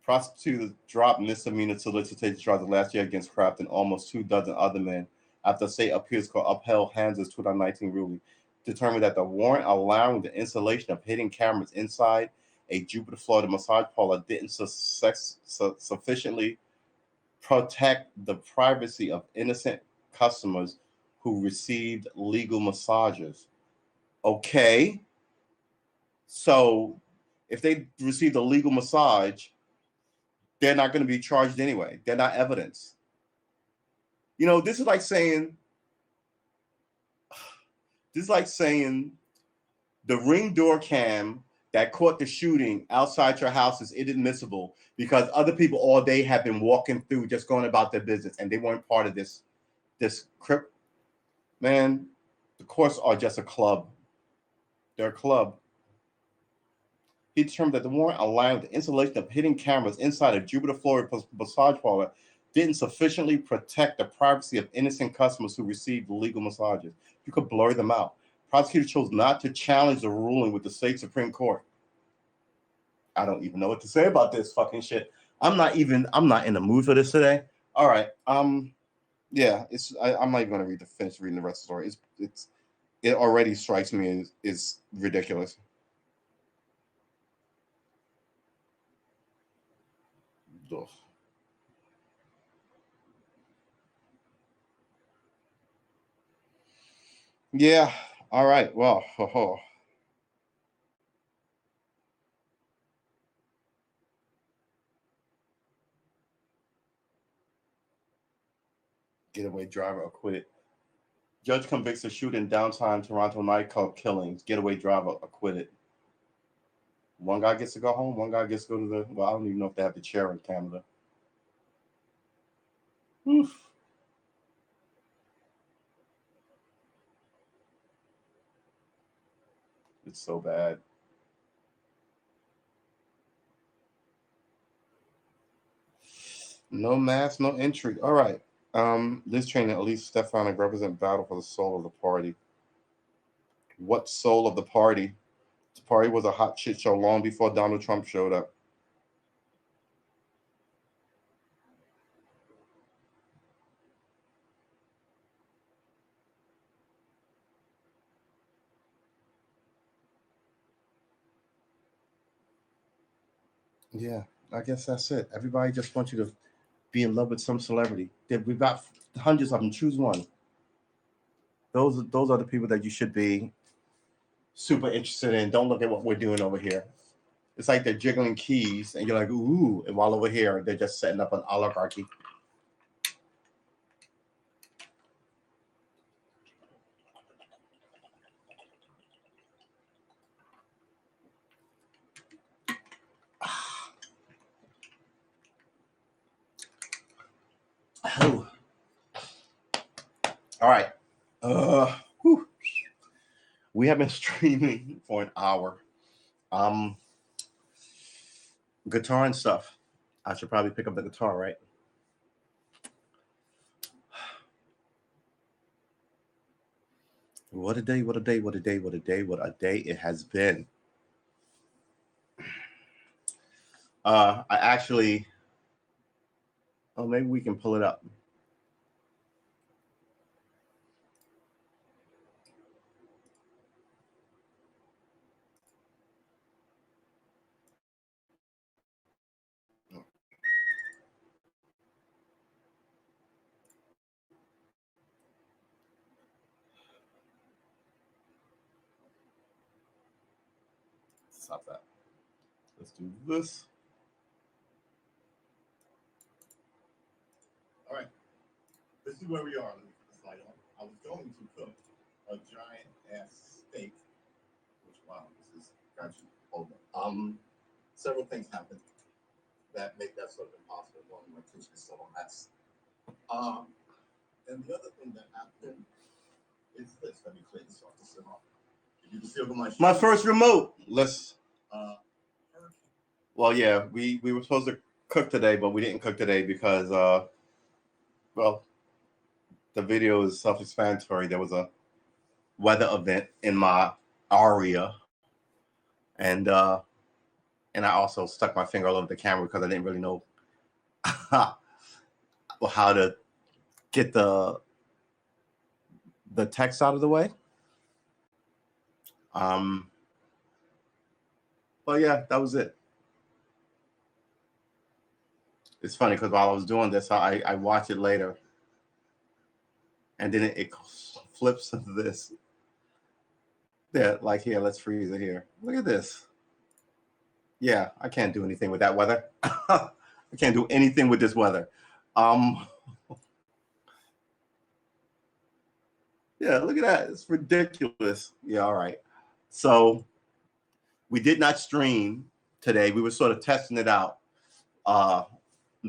Prosecutors dropped misdemeanor solicitation charges last year against Kraft and almost 24 other men after the state appeals court upheld Hanser's 2019 ruling, determined that the warrant allowing the installation of hidden cameras inside a Jupiter, Florida massage parlor didn't sufficiently protect the privacy of innocent customers who received legal massages. Okay. So if they received a legal massage, they're not going to be charged anyway. They're not evidence. This is like saying the Ring door cam that caught the shooting outside your house is inadmissible because other people all day have been walking through, just going about their business, and they weren't part of this crypt. Man, the courts are just a club. They're a club. He determined that the warrant allowing the installation of hidden cameras inside a Jupiter, Florida massage parlor didn't sufficiently protect the privacy of innocent customers who received legal massages. You could blur them out. Prosecutor chose not to challenge the ruling with the state Supreme Court. I don't even know what to say about this fucking shit. I'm not in the mood for this today. All right. Yeah, I'm not even gonna finish reading the rest of the story. It already strikes me as ridiculous. Ugh. Yeah. All right. Well, getaway driver acquitted. Judge convicts a shooter in downtown Toronto nightclub killings. Getaway driver acquitted. One guy gets to go home. One guy gets to go to I don't even know if they have the chair in Canada. Oof. It's so bad. No mask, no entry. All right. This training, at least Stefanik represent battle for the soul of the party. What soul of the party? The party was a hot shit show long before Donald Trump showed up. Yeah, I guess that's it. Everybody just wants you to be in love with some celebrity. We've got hundreds of them. Choose one. Those are the people that you should be super interested in. Don't look at what we're doing over here. It's like they're jiggling keys, and you're like, ooh, and while over here, they're just setting up an oligarchy. Oh. All right. Whew. We have been streaming for an hour. Guitar and stuff. I should probably pick up the guitar, right? What a day, what a day, what a day, what a day, what a day it has been. I actually, maybe we can pull it up. Stop that. Let's do this. All right. This is where we are. Let me put the slide on. I was going to cook a giant ass steak, which wow, this is actually hold on. Several things happened that make that sort of impossible. One, my kitchen is still a mess. And the other thing that happened is this. Let me clean this off. This off. You can feel my first remote. Let's. Well, yeah, we were supposed to cook today, but we didn't cook today because well, the video is self-explanatory. There was a weather event in my area, and I also stuck my finger all over the camera because I didn't really know how to get the text out of the way. But yeah, that was it. It's funny because while I was doing this, I watched it later, and then it flips of this. Yeah, like here, let's freeze it here. Look at this. Yeah, I can't do anything with that weather. I can't do anything with this weather. Yeah, look at that. It's ridiculous. Yeah, all right. So we did not stream today. We were sort of testing it out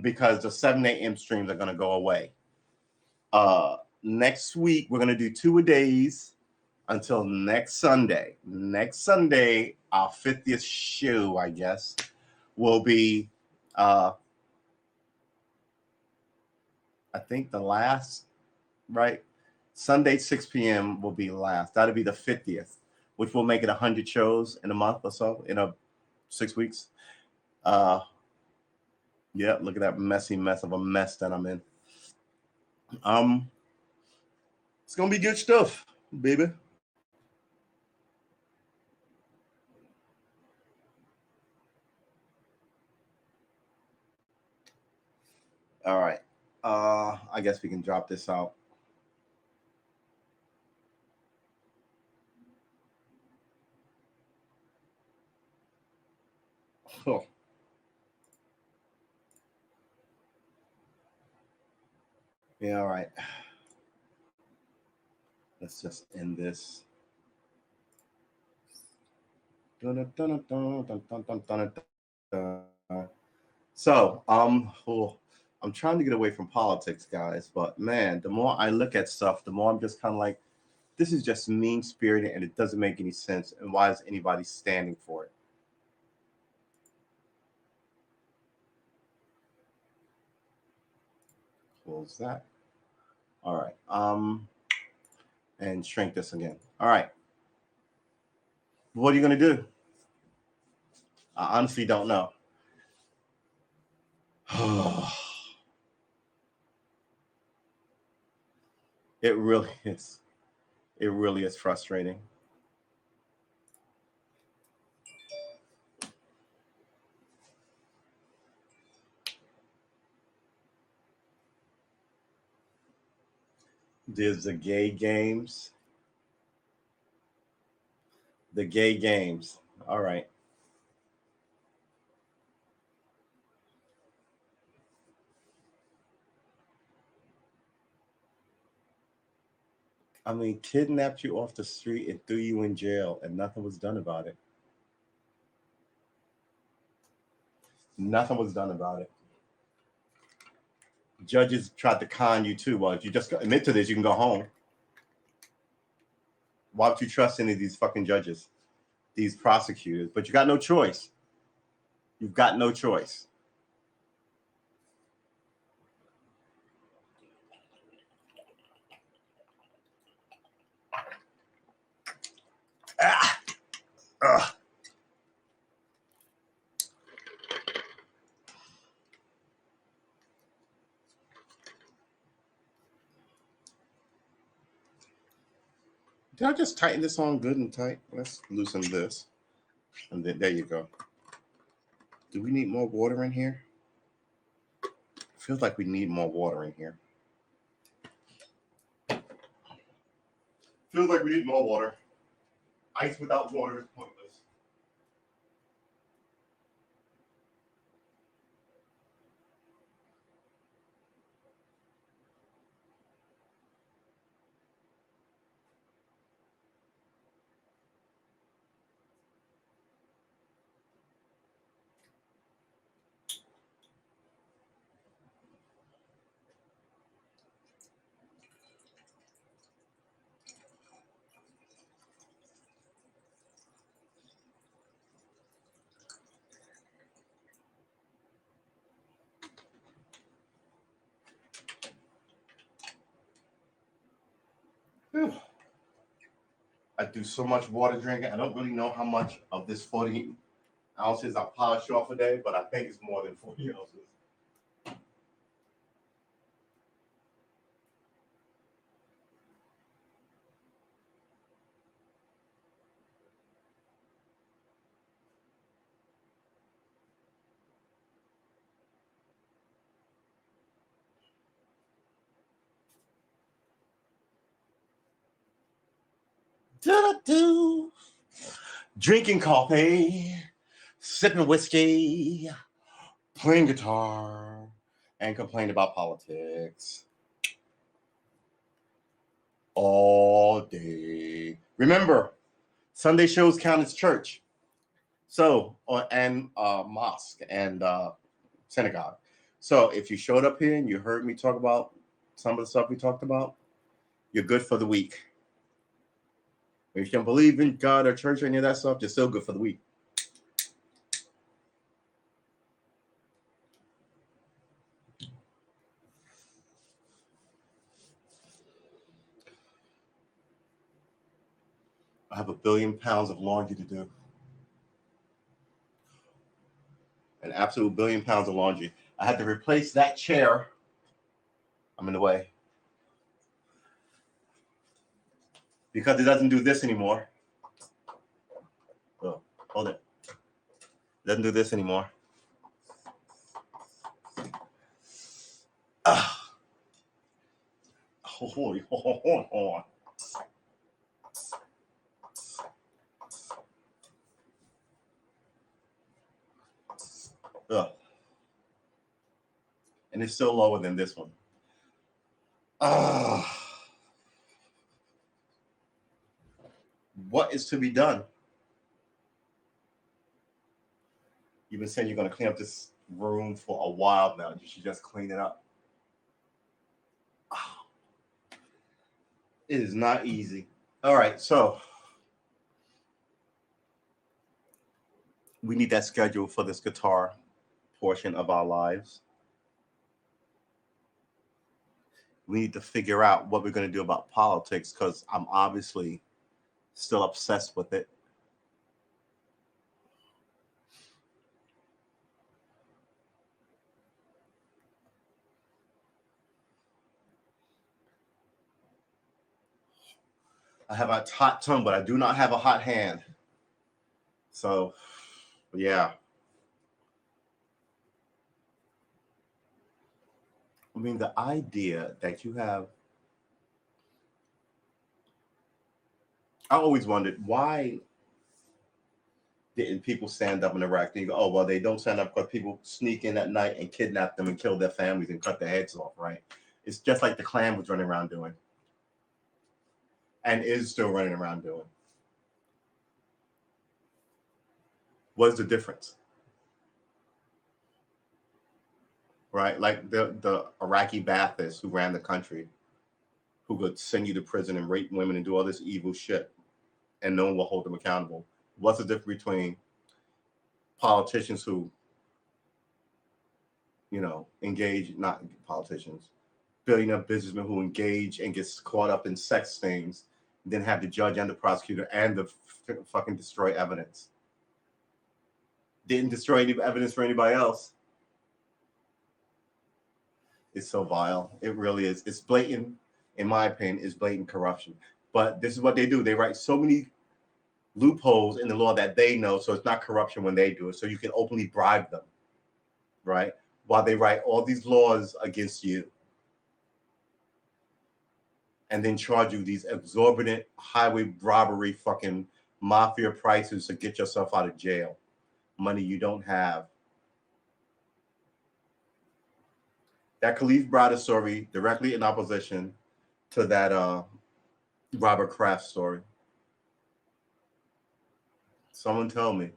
because the 7 a.m. streams are going to go away. Next week, we're going to do 2 a days until next Sunday. Next Sunday, our 50th show, I guess, will be, I think, the last, right? Sunday, 6 p.m. will be last. That'll be the 50th, which will make it 100 shows in a month or so, 6 weeks. Yeah, look at that messy mess of a mess that I'm in. It's gonna be good stuff, baby. All right. I guess we can drop this out. Oh. Yeah, all right. Let's just end this. So, I'm trying to get away from politics, guys, but man, the more I look at stuff, the more I'm just kind of like, this is just mean spirited and it doesn't make any sense. And why is anybody standing for it? Close that. All right. And shrink this again. All right. What are you going to do? I honestly don't know. It really is. It really is frustrating. There's the gay games. The gay games. All right. I mean, kidnapped you off the street and threw you in jail, and nothing was done about it. Nothing was done about it. Judges tried to con you too. Well, if you just admit to this, you can go home. Why would you trust any of these fucking judges, these prosecutors? But you got no choice. You've got no choice. Ah! Ugh. Did I just tighten this on good and tight? Let's loosen this. And then there you go. Do we need more water in here? Feels like we need more water in here. Feels like we need more water. Ice without water is pointless. Whew. I do so much water drinking. I don't really know how much of this 40 ounces I polish off a day, but I think it's more than 40 ounces. Do-do-do. Drinking coffee, sipping whiskey, playing guitar, and complaining about politics all day. Remember, Sunday shows count as church. So, and mosque and synagogue. So, if you showed up here and you heard me talk about some of the stuff we talked about, you're good for the week. If you can believe in God or church or any of that stuff, you're still good for the week. I have 1 billion pounds of laundry to do. An absolute 1 billion pounds of laundry. I had to replace that chair. I'm in the way. Because it doesn't do this anymore. Oh, hold it. It doesn't do this anymore. Hold on. Ugh. And it's still lower than this one. What is to be done? You've been saying you're going to clean up this room for a while now. You should just clean it up. It is not easy. All right, so we need that schedule for this guitar portion of our lives. We need to figure out what we're going to do about politics because I'm obviously still obsessed with it. I have a hot tongue, but I do not have a hot hand. So, yeah. I mean, the idea that you have, I always wondered why didn't people stand up in Iraq? And you go, oh, well, they don't stand up because people sneak in at night and kidnap them and kill their families and cut their heads off, right? It's just like the Klan was running around doing and is still running around doing. What's the difference? Right? Like the Iraqi Ba'athists who ran the country, who could send you to prison and rape women and do all this evil shit, and no one will hold them accountable. What's the difference between politicians who, engage, not politicians, billionaire businessmen who engage and gets caught up in sex things, then have the judge and the prosecutor and the fucking destroy evidence? Didn't destroy any evidence for anybody else. It's so vile. It really is. It's blatant, in my opinion, it's blatant corruption. But this is what they do. They write so many loopholes in the law that they know, so it's not corruption when they do it. So you can openly bribe them, right? While they write all these laws against you and then charge you these exorbitant highway robbery fucking mafia prices to get yourself out of jail. Money you don't have. That Khalif Browder story directly in opposition to that Robert Kraft story. Someone tell me.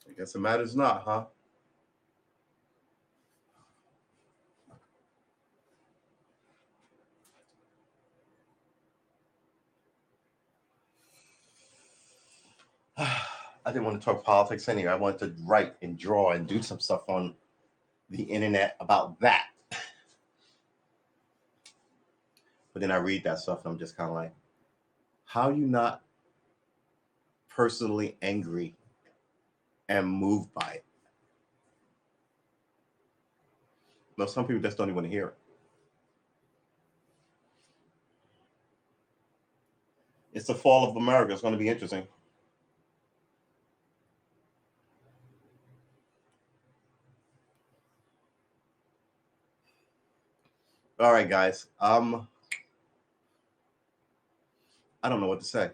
I guess it matters not, huh? I didn't want to talk politics anyway. I wanted to write and draw and do some stuff on the internet about that. But then I read that stuff and I'm just kind of like, how are you not personally angry and moved by it? No, some people just don't even want to hear it. It's the fall of America. It's going to be interesting. All right, guys. I don't know what to say.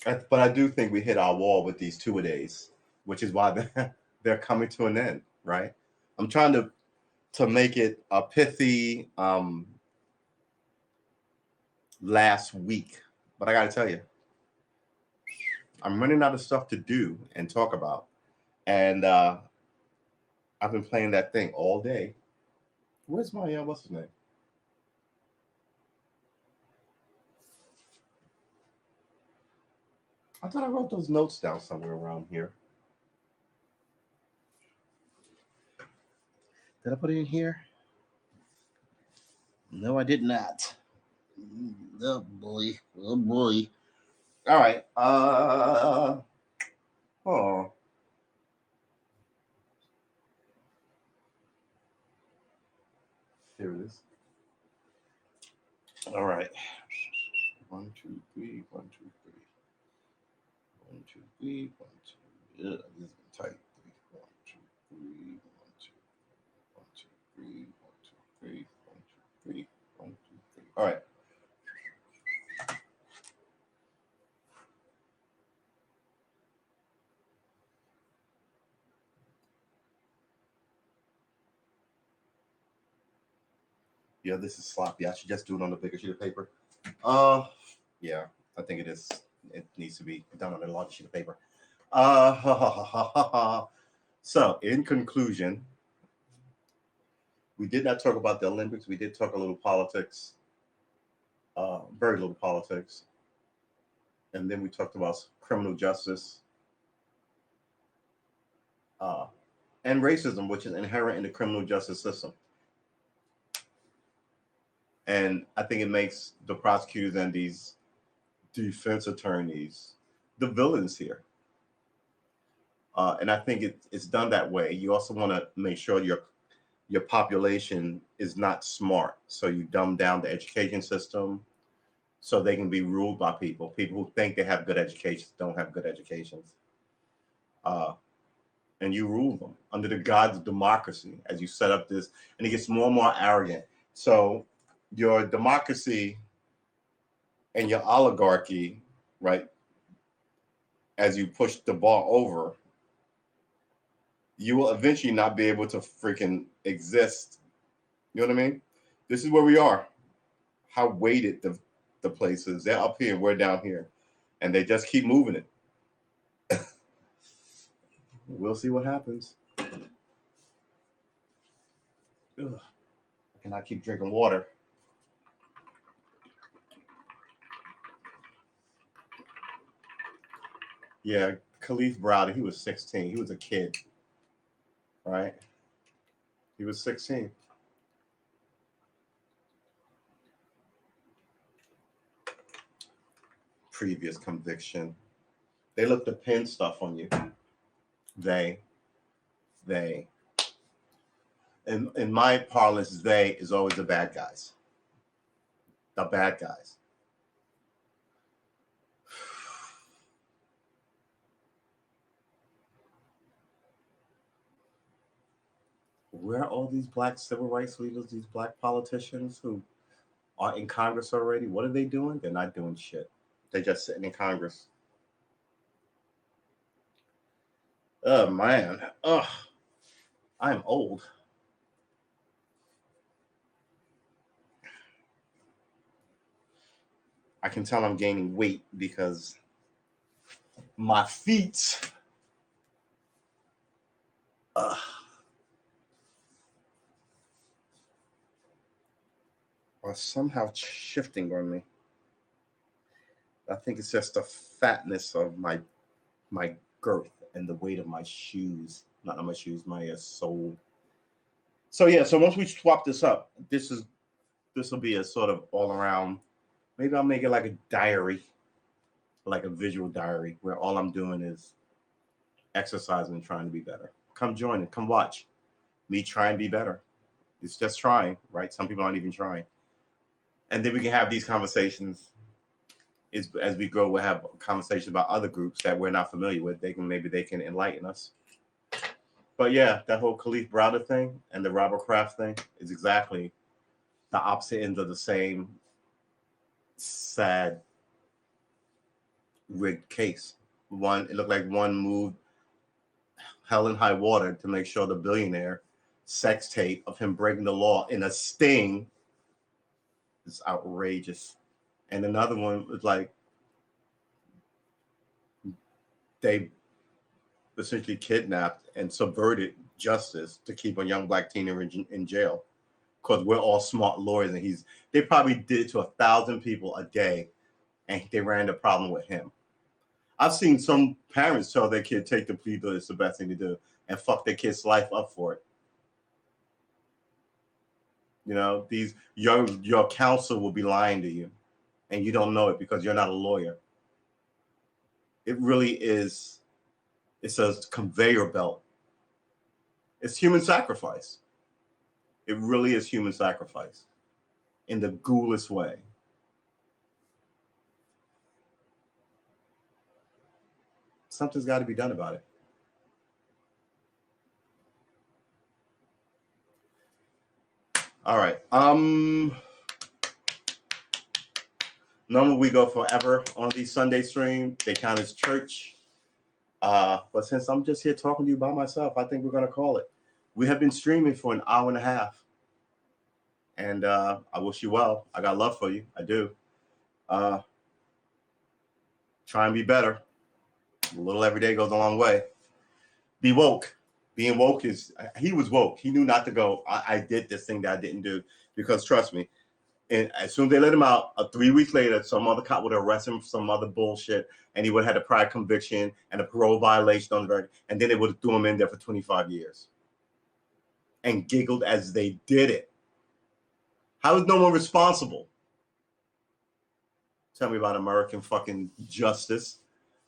But I do think we hit our wall with these two-a-days, which is why they're coming to an end, right? I'm trying to make it a pithy last week, but I got to tell you, I'm running out of stuff to do and talk about, and I've been playing that thing all day. Where's my what's his name? I thought I wrote those notes down somewhere around here. Did I put it in here? No, I did not. Oh boy. Oh boy. All right. Oh. Here it is. All right. 1, 2, 3. 1, 2, 3. 1, 2, 3. 1, 2. Yeah, this is tight. 1, 2, 3. 1, 2. 1, 2, 3. 1, 2, 3. 1, 2, 3. 1, 2, 3. All right. Yeah, this is sloppy. I should just do it on a bigger sheet of paper. Yeah, I think it is. It needs to be done on a larger sheet of paper. So, in conclusion, we did not talk about the Olympics. We did talk a little politics, very little politics, and then we talked about criminal justice and racism, which is inherent in the criminal justice system. And I think it makes the prosecutors and these defense attorneys the villains here. And I think it's done that way. You also want to make sure your population is not smart, so you dumb down the education system so they can be ruled by people. People who think they have good educations don't have good educations, and you rule them under the guise of democracy as you set up this, and it gets more and more arrogant. So your democracy and your oligarchy, right? As you push the ball over, you will eventually not be able to freaking exist. You know what I mean? This is where we are. How weighted the place is. They're up here, we're down here. And they just keep moving it. We'll see what happens. Ugh. I cannot keep drinking water. Yeah, Khalif Browder, he was 16. He was a kid, right? He was 16. Previous conviction. They look to pin stuff on you. They. In my parlance, they is always the bad guys. The bad guys. Where are all these black civil rights leaders, these black politicians who are in Congress already? What are they doing? They're not doing shit. They're just sitting in Congress. Oh man. Ugh. I'm old. I can tell I'm gaining weight because my feet are somehow shifting on me. I think it's just the fatness of my girth and the weight of my shoes. Not my shoes, my sole. So yeah, so once we swap this up, this will be a sort of all around. Maybe I'll make it like a diary, like a visual diary, where all I'm doing is exercising and trying to be better. Come join it. Come watch me try and be better. It's just trying, right? Some people aren't even trying. And then we can have these conversations. As we go, we'll have conversations about other groups that we're not familiar with. Maybe they can enlighten us. But yeah, that whole Khalif Browder thing and the Robert Kraft thing is exactly the opposite ends of the same sad, rigged case. One, it looked like one moved hell and high water to make sure the billionaire sex tape of him breaking the law in a sting is outrageous. And another one was like they essentially kidnapped and subverted justice to keep a young black teenager in jail because we're all smart lawyers, and they probably did it to 1,000 people a day, and they ran the problem with him. I've seen some parents tell their kid take the plea deal, it's the best thing to do, and fuck their kid's life up for it. You know, your counsel will be lying to you, and you don't know it because you're not a lawyer. It really is. It's a conveyor belt. It's human sacrifice. It really is human sacrifice in the ghoulish way. Something's got to be done about it. All right. Normally we go forever on these Sunday streams. They count as church. But since I'm just here talking to you by myself, I think we're going to call it. We have been streaming for an hour and a half. And I wish you well. I got love for you. I do. Try and be better. A little every day goes a long way. Be woke. Being woke he was woke. He knew not to go, I did this thing that I didn't do. Because trust me, and as soon as they let him out, 3 weeks later, some other cop would arrest him for some other bullshit, and he would have had a prior conviction and a parole violation on the record, and then they would have threw him in there for 25 years. And giggled as they did it. How is no one responsible? Tell me about American fucking justice.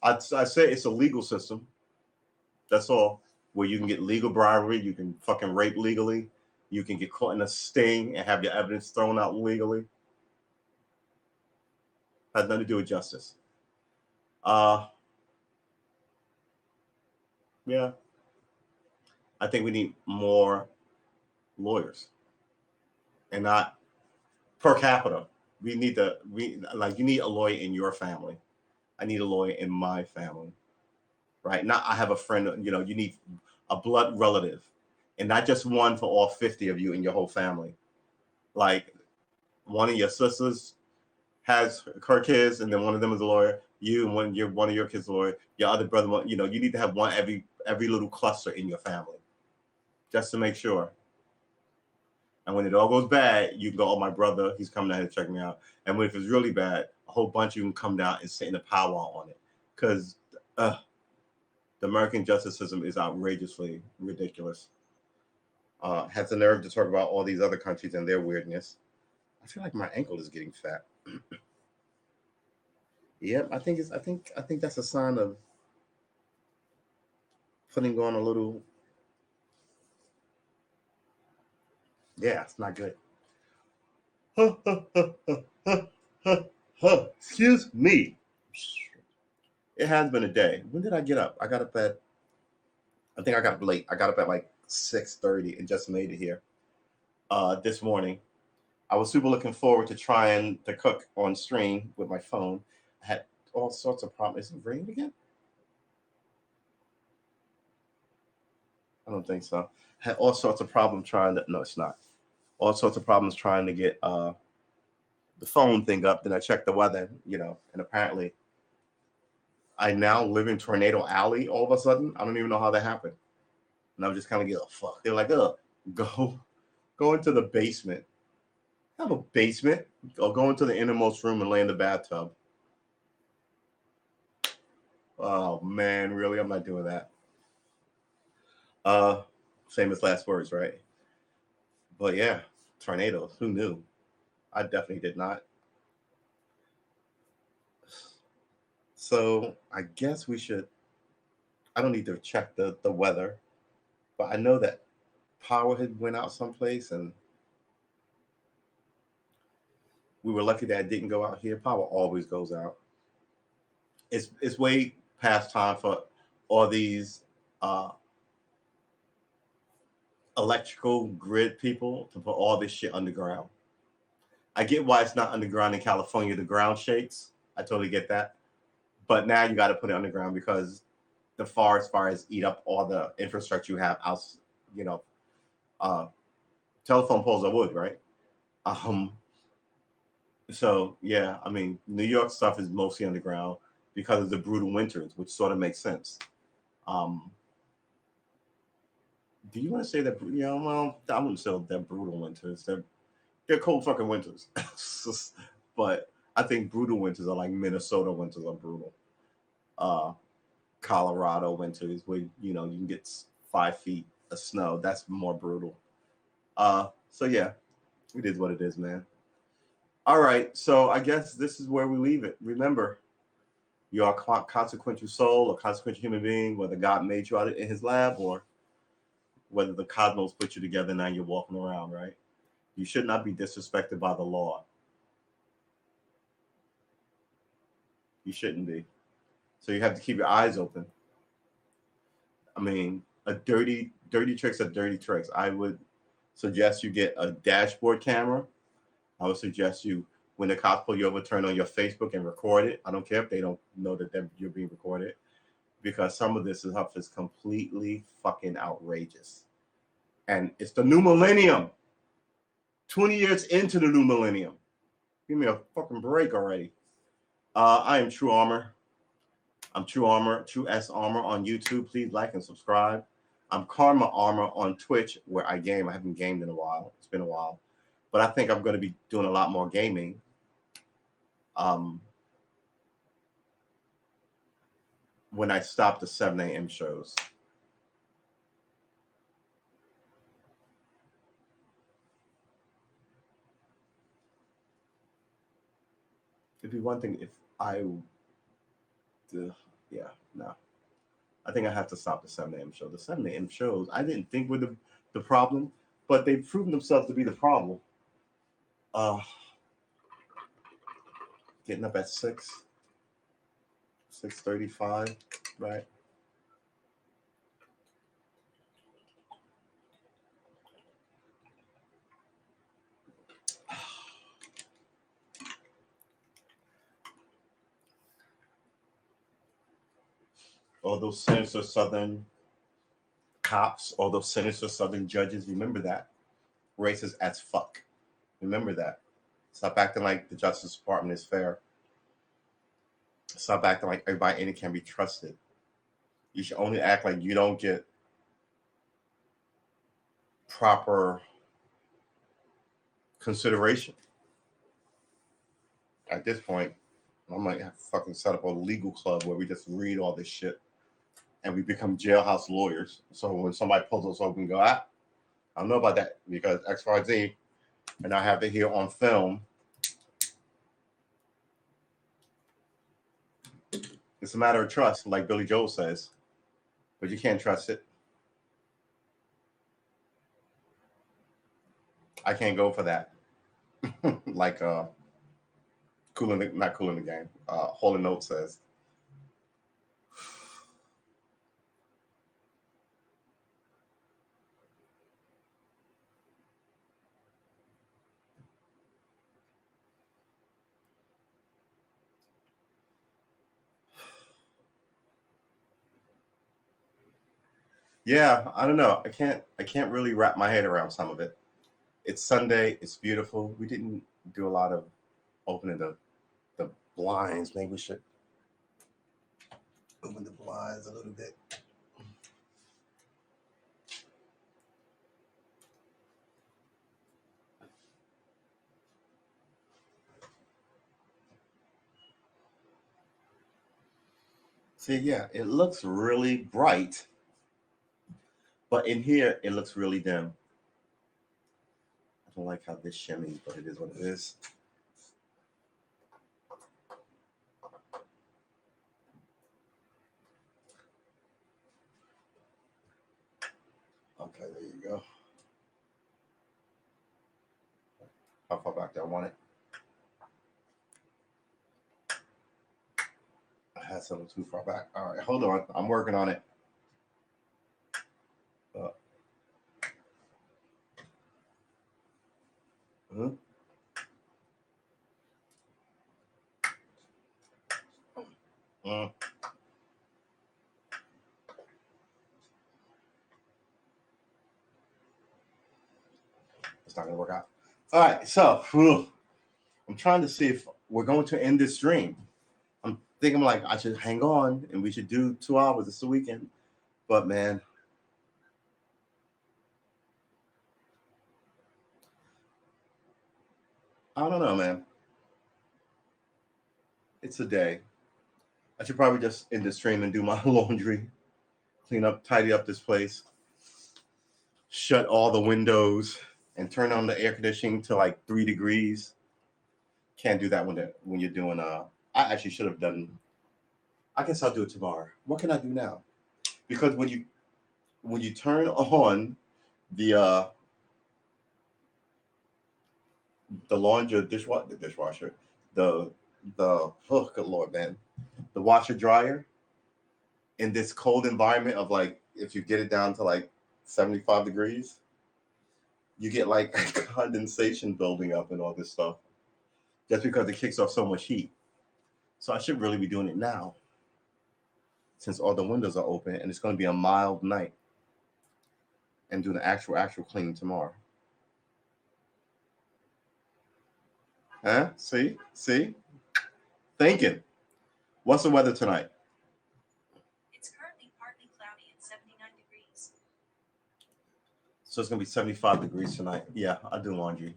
I'd say it's a legal system. That's all. Where you can get legal bribery, you can fucking rape legally, you can get caught in a sting and have your evidence thrown out legally. Has nothing to do with justice. Yeah. I think we need more lawyers. And not per capita. You need a lawyer in your family. I need a lawyer in my family. Right? Not I have a friend, you need a blood relative. And not just one for all 50 of you in your whole family. Like one of your sisters has her kids, and then one of them is a lawyer. You and one of your kids is a lawyer. Your other brother, you need to have one every little cluster in your family, just to make sure. And when it all goes bad, you can go, oh, my brother, he's coming down to check me out. And if it's really bad, a whole bunch of you can come down and sit in a powwow on it. Because the American justice system is outrageously ridiculous. Has the nerve to talk about all these other countries and their weirdness. I feel like my ankle is getting fat. Yep, I think that's a sign of putting on a little. Yeah, it's not good. Excuse me. It has been a day. When did I get up? I got up at. I think I got up late. I got up at like 6:30 and just made it here. This morning, I was super looking forward to trying to cook on stream with my phone. I had all sorts of problems. Is it raining again? I don't think so. I had all sorts of problems trying to. No, it's not. All sorts of problems trying to get the phone thing up. Then I checked the weather, and apparently I now live in Tornado Alley all of a sudden. I don't even know how that happened. And I'm just kind of get, oh, fuck. They're like, go into the basement. I have a basement. I'll go into the innermost room and lay in the bathtub. Oh, man, really? I'm not doing that. Famous last words, right? But yeah, tornadoes. Who knew? I definitely did not. So I guess we should. I don't need to check the weather, but I know that power had went out someplace, and we were lucky that it didn't go out here. Power always goes out. It's way past time for all these electrical grid people to put all this shit underground. I get why it's not underground in California. The ground shakes. I totally get that. But now you got to put it underground because the forest fires eat up all the infrastructure you have out. You know, uh, telephone poles are wood, right? Um, so yeah, I mean, New York stuff is mostly underground because of the brutal winters, which sort of makes sense. Um, do you want to say that? You know, well, I wouldn't say they're brutal winters. They're cold fucking winters. But I think brutal winters are like Minnesota winters are brutal. Uh, Colorado winters where you can get 5 feet of snow. That's more brutal. So yeah, it is what it is, man. All right, so I guess this is where we leave it. Remember, you are a consequential soul, a consequential human being, whether God made you out in His lab or whether the cosmos put you together. Now you're walking around, right? You should not be disrespected by the law. You shouldn't be. So you have to keep your eyes open. I mean, dirty tricks are dirty tricks. I would suggest you get a dashboard camera. I would suggest you, when the cops pull you over, turn on your Facebook and record it. I don't care if they don't know that you're being recorded, because some of this stuff is completely fucking outrageous. And it's the new millennium. 20 years into the new millennium. Give me a fucking break already. I am True Armor. I'm True Armor, True S Armor on YouTube. Please like and subscribe. I'm Karma Armor on Twitch, where I game. I haven't gamed in a while. It's been a while. But I think I'm going to be doing a lot more gaming. When I stop the 7 a.m. shows. It'd be one thing if I, yeah, no. I think I have to stop the 7 a.m. show. The 7 a.m. shows, I didn't think were the problem, but they've proven themselves to be the problem. Getting up at 6:35, right? All those sinister Southern cops, all those sinister Southern judges, remember that. Racist as fuck. Remember that. Stop acting like the Justice Department is fair. Stop acting like everybody in it can be trusted. You should only act like you don't get proper consideration. At this point, I might have to fucking set up a legal club where we just read all this shit and we become jailhouse lawyers. So when somebody pulls us over and go, I don't know about that because XYZ, and I have it here on film. It's a matter of trust, like Billy Joel says, but you can't trust it. I can't go for that. Like not Cool in the Game. Holy Note says. Yeah, I don't know. I can't really wrap my head around some of it. It's Sunday. It's beautiful. We didn't do a lot of opening the blinds. Maybe we should open the blinds a little bit. See, yeah, it looks really bright, but in here it looks really dim. I don't like how this shimmies, but it is what it is. Okay, there you go. How far back do I want it? I had something too far back. All right, hold on. I'm working on it. Mm, it's not gonna work out. All right, so I'm trying to see if we're going to end this stream. I'm thinking like I should hang on and we should do 2 hours. It's the weekend, but man, I don't know, man. It's a day. I should probably just end the stream and do my laundry, clean up, tidy up this place, shut all the windows, and turn on the air conditioning to like 3 degrees. Can't do that when you're doing. I actually should have done. I guess I'll do it tomorrow. What can I do now? Because when you turn on the uh the laundry dishwasher, the oh good lord man, the washer dryer in this cold environment of like if you get it down to like 75 degrees, you get like condensation building up and all this stuff just because it kicks off so much heat. So I should really be doing it now since all the windows are open and it's going to be a mild night and do the actual cleaning tomorrow. Huh? See, thinking. What's the weather tonight? It's currently partly cloudy and 79 degrees. So it's gonna be 75 degrees tonight. Yeah, I do laundry.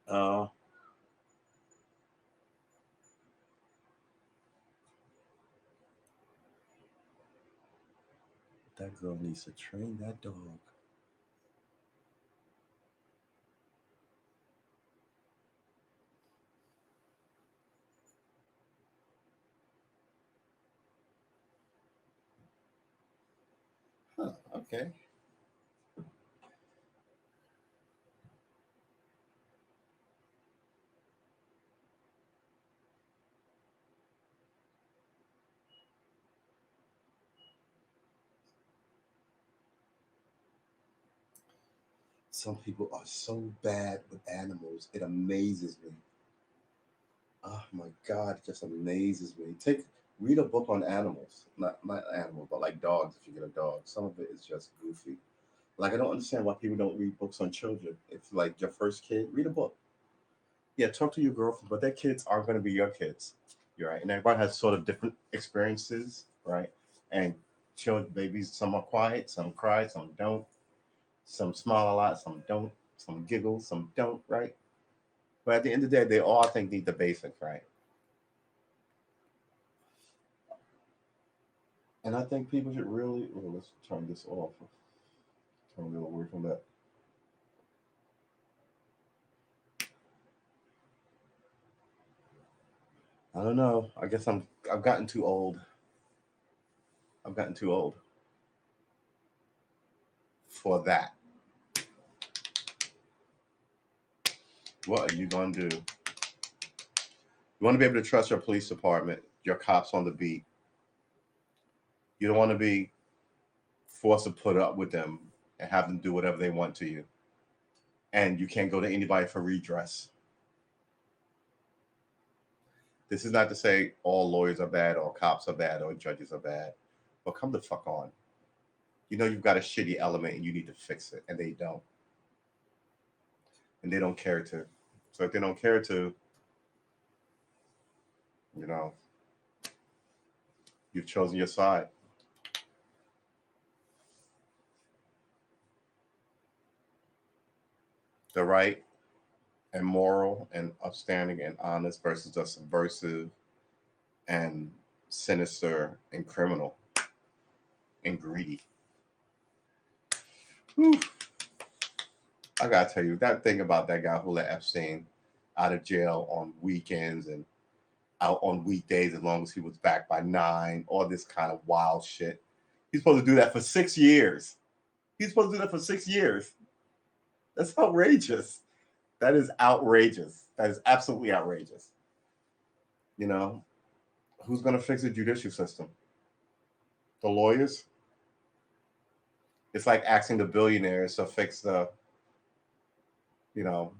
Uh, that girl needs to train that dog. Huh, okay. Some people are so bad with animals. It amazes me. Oh my God, it just amazes me. Read a book on animals. Not animals, but like dogs if you get a dog. Some of it is just goofy. Like I don't understand why people don't read books on children. If like your first kid, read a book. Yeah, talk to your girlfriend, but their kids aren't going to be your kids. You're right, and everybody has sort of different experiences, right? And children, babies, some are quiet, some cry, some don't. Some smile a lot, some don't. Some giggle, some don't, right? But at the end of the day, they all I think need the basics, right? And I think people should really. Well, let's turn this off. Turn it away from that. I don't know. I guess I've gotten too old. I've gotten too old for that. What are you gonna do? You want to be able to trust your police department, your cops on the beat. You don't want to be forced to put up with them and have them do whatever they want to you. And you can't go to anybody for redress. This is not to say all lawyers are bad or cops are bad or judges are bad, but come the fuck on. You know you've got a shitty element and you need to fix it, and they don't. And they don't care to. So if they don't care to, you know, you've chosen your side. The right and moral and upstanding and honest versus the subversive and sinister and criminal and greedy. Whew. I gotta tell you that thing about that guy who let Epstein out of jail on weekends and out on weekdays as long as he was back by 9, all this kind of wild shit. He's supposed to do that for 6 years. He's supposed to do that for 6 years. That's outrageous. That is outrageous. That is absolutely outrageous. You know, who's going to fix the judicial system? The lawyers? It's like asking the billionaires to fix you know,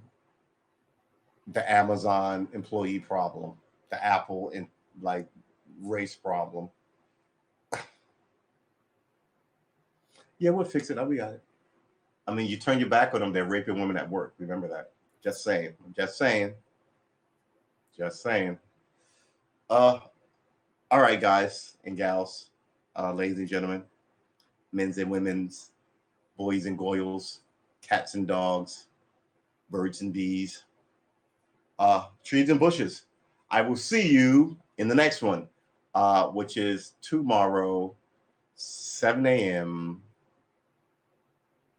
the Amazon employee problem, the Apple and like race problem. Yeah, we'll fix it. Oh, we got it. I mean, you turn your back on them, they're raping women at work. Remember that. Just saying. Just saying. Just saying. Uh, all right, guys and gals, ladies and gentlemen, men's and women's, boys and goyles, cats and dogs, birds and bees, trees and bushes. I will see you in the next one, which is tomorrow, 7 a.m.,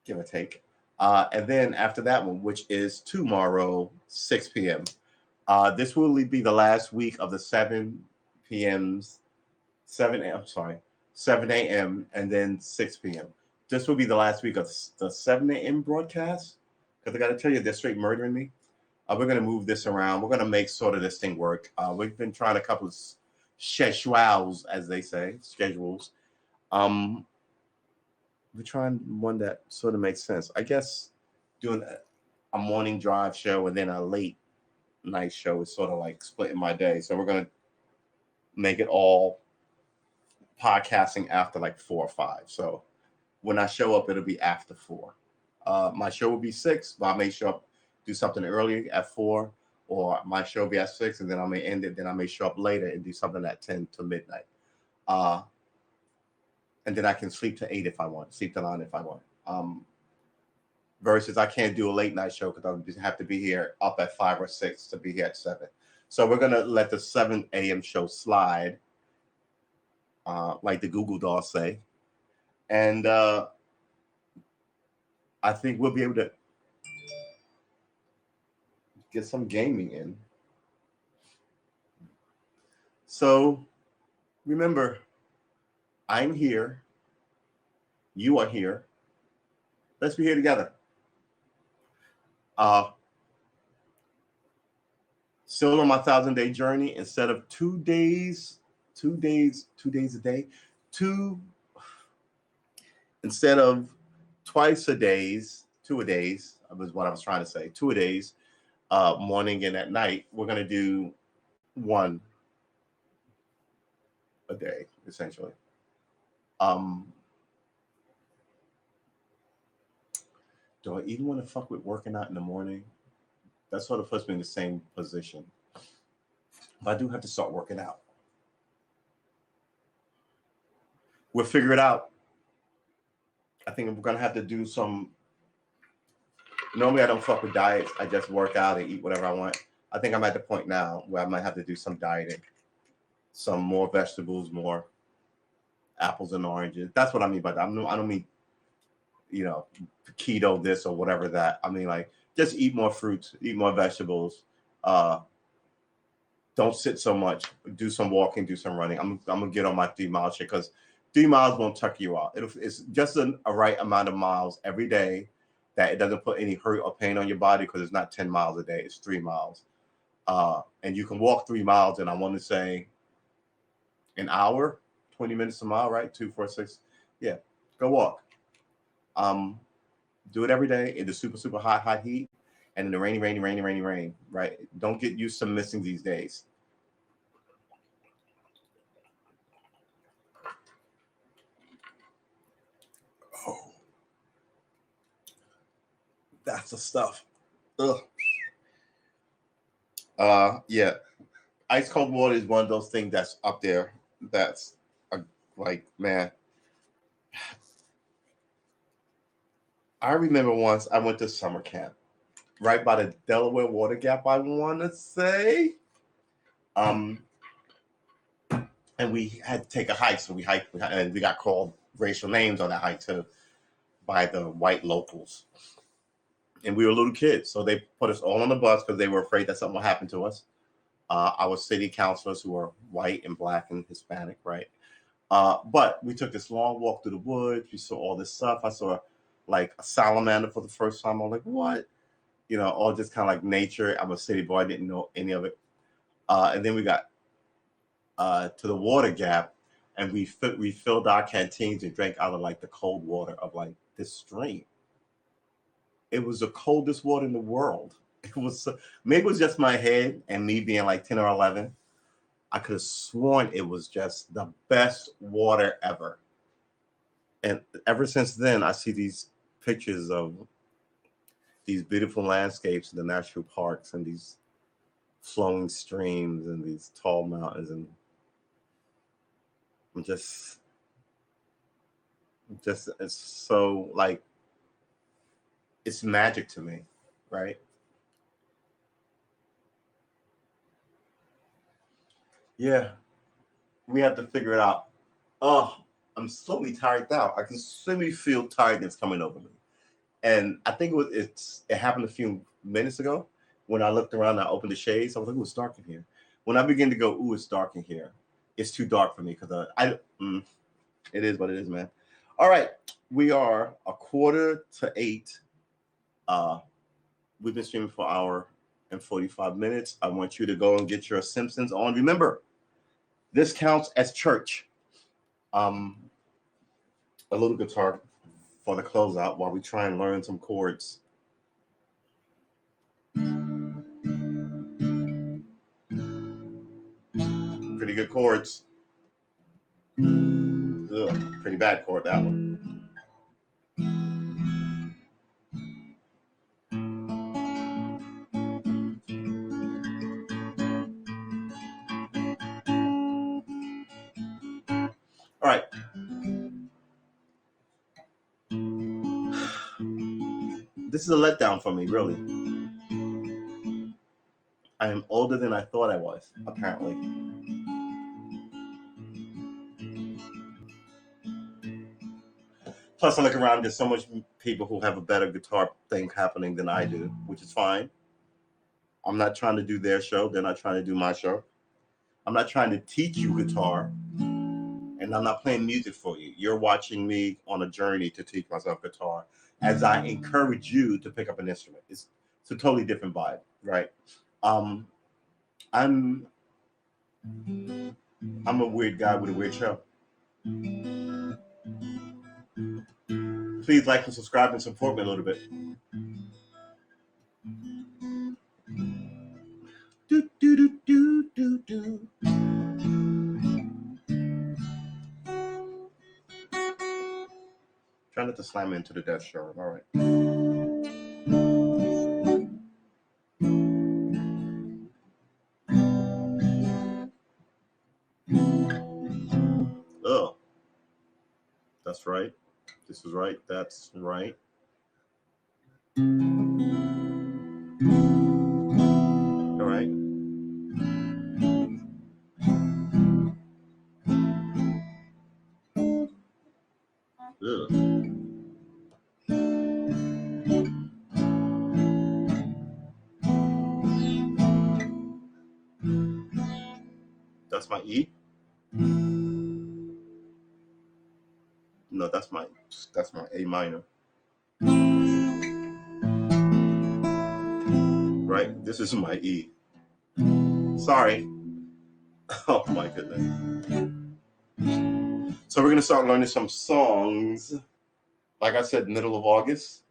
give or take. And then after that one, which is tomorrow, 6 p.m. This will be the last week of the 7 p.m.'s, 7 a.m. and then 6 p.m. This will be the last week of the 7 a.m. broadcast. Because I got to tell you, they're straight murdering me. We're going to move this around. We're going to make sort of this thing work. We've been trying a couple of schedules, as they say, schedules. We're trying one that sort of makes sense. I guess doing a morning drive show and then a late night show is sort of like splitting my day. So we're going to make it all podcasting after like 4 or 5. So when I show up, it'll be after 4. My show will be 6, but I may show up, do something early at 4, or my show will be at 6, and then I may end it. Then I may show up later and do something at 10 to midnight. And then I can sleep to 8 if I want, sleep to 9 if I want. Versus I can't do a late night show because I have to be here up at 5 or 6 to be here at 7. So we're going to let the 7 a.m. show slide, like the Google dolls say. And I think we'll be able to get some gaming in. So remember, I'm here. You are here. Let's be here together. Still on my 1,000-day journey. Instead of 2 days a day, instead of twice a days, 2 a days, was what I was trying to say, 2 a days, morning and at night, we're going to do 1 a day, essentially. Do I even want to fuck with working out in the morning? That sort of puts me in the same position. But I do have to start working out. We'll figure it out. I think we're going to have to do some. Normally, I don't fuck with diets. I just work out and eat whatever I want. I think I'm at the point now where I might have to do some dieting. Some more vegetables, more apples and oranges. That's what I mean by that. I don't mean, keto this or whatever that. I mean, like, just eat more fruits, eat more vegetables. Don't sit so much. Do some walking, do some running. I'm going to get on my 3-mile shit because 3 miles won't tuck you out. It's just a right amount of miles every day that it doesn't put any hurt or pain on your body because it's not 10 miles a day. It's 3 miles. And you can walk 3 miles in, I want to say, an hour, 20 minutes a mile, right? 2, 4, 6. Yeah, go walk. Do it every day in the super, super hot heat and in the rainy, right? Don't get used to missing these days. Oh, that's the stuff. Ugh. Yeah. Ice cold water is one of those things that's up there. That's like, man. I remember once I went to summer camp right by the Delaware Water Gap, I want to say. And we had to take a hike. So we hiked, and we got called racial names on that hike too by the white locals. And we were little kids. So they put us all on the bus because they were afraid that something would happen to us. Our city councilors who were white and black and Hispanic, right? But we took this long walk through the woods. We saw all this stuff. I saw like a salamander for the first time. I'm like, what? All just kind of like nature. I'm a city boy. I didn't know any of it. And then we got to the water gap, and we filled our canteens and drank out of like the cold water of like this stream. It was the coldest water in the world. It was maybe it was just my head and me being like 10 or 11. I could have sworn it was just the best water ever. And ever since then, I see these pictures of these beautiful landscapes in the national parks and these flowing streams and these tall mountains, and I'm just it's so like it's magic to me, right? Yeah, we have to figure it out. Oh, I'm slowly tired now. I can slowly feel tiredness coming over me. And I think it happened a few minutes ago when I looked around and I opened the shades. I was like, "Ooh, it's dark in here." When I begin to go, "Ooh, it's dark in here," it's too dark for me because it is what it is, man. All right, we are a quarter to 8. Uh, we've been streaming for an hour and 45 minutes. I want you to go and get your Simpsons on. Remember, this counts as church. Um, a little guitar for the closeout while we try and learn some chords. Pretty good chords. Ugh, pretty bad chord, that one. All right. This is a letdown for me, really. I am older than I thought I was, apparently. Plus, I look around, there's so much people who have a better guitar thing happening than I do, which is fine. I'm not trying to do their show. They're not trying to do my show. I'm not trying to teach you guitar, and I'm not playing music for you. You're watching me on a journey to teach myself guitar as I encourage you to pick up an instrument. It's a totally different vibe, right? Um, I'm I'm a weird guy with a weird show. Please like and subscribe and support me a little bit. Do, do, do, do, do, do. Try not to slam into the desk, Sharon. All right. Oh, that's right. This is right. That's right. All right. Ugh. That's my E. No, that's my A minor. Right. This is my E. Sorry. Oh my goodness. So we're gonna start learning some songs. Like I said, middle of August,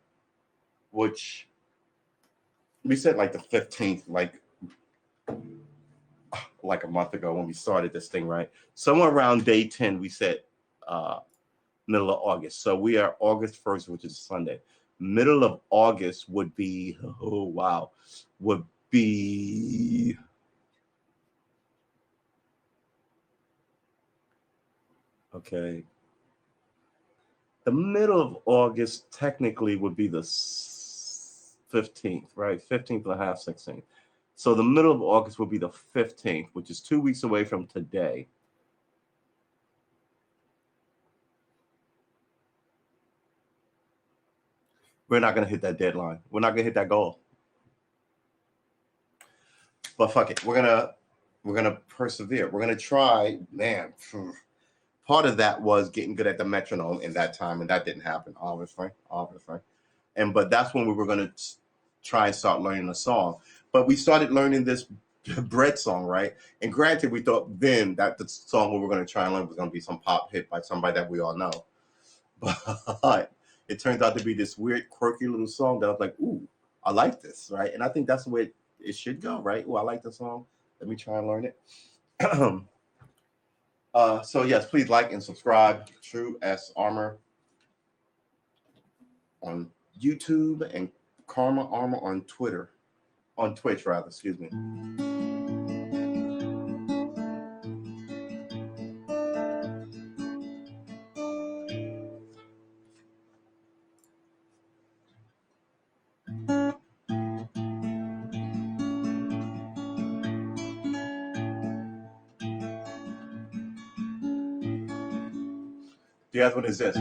which we said like the 15th, like a month ago when we started this thing, right? Somewhere around day 10, we said uh, middle of August. So we are August 1st, which is Sunday. Middle of August would be, oh wow, would be okay. The middle of August technically would be the 15th, right? 15th and a half, 16th. So the middle of August will be the 15th, which is 2 weeks away from today. We're not going to hit that deadline. We're not going to hit that goal. But fuck it. We're gonna persevere. We're gonna try, man. Part of that was getting good at the metronome in that time, and that didn't happen, obviously. But that's when we were gonna try and start learning a song. But we started learning this bread song, right? And granted, we thought then that the song we were gonna try and learn was gonna be some pop hit by somebody that we all know. But it turns out to be this weird, quirky little song that I was like, ooh, I like this, right? And I think that's the way it should go, right? Ooh, I like the song. Let me try and learn it. So yes, please like and subscribe. True S Armor on YouTube and Karma Armor on Twitter, on Twitch rather. Excuse me. The other one is this.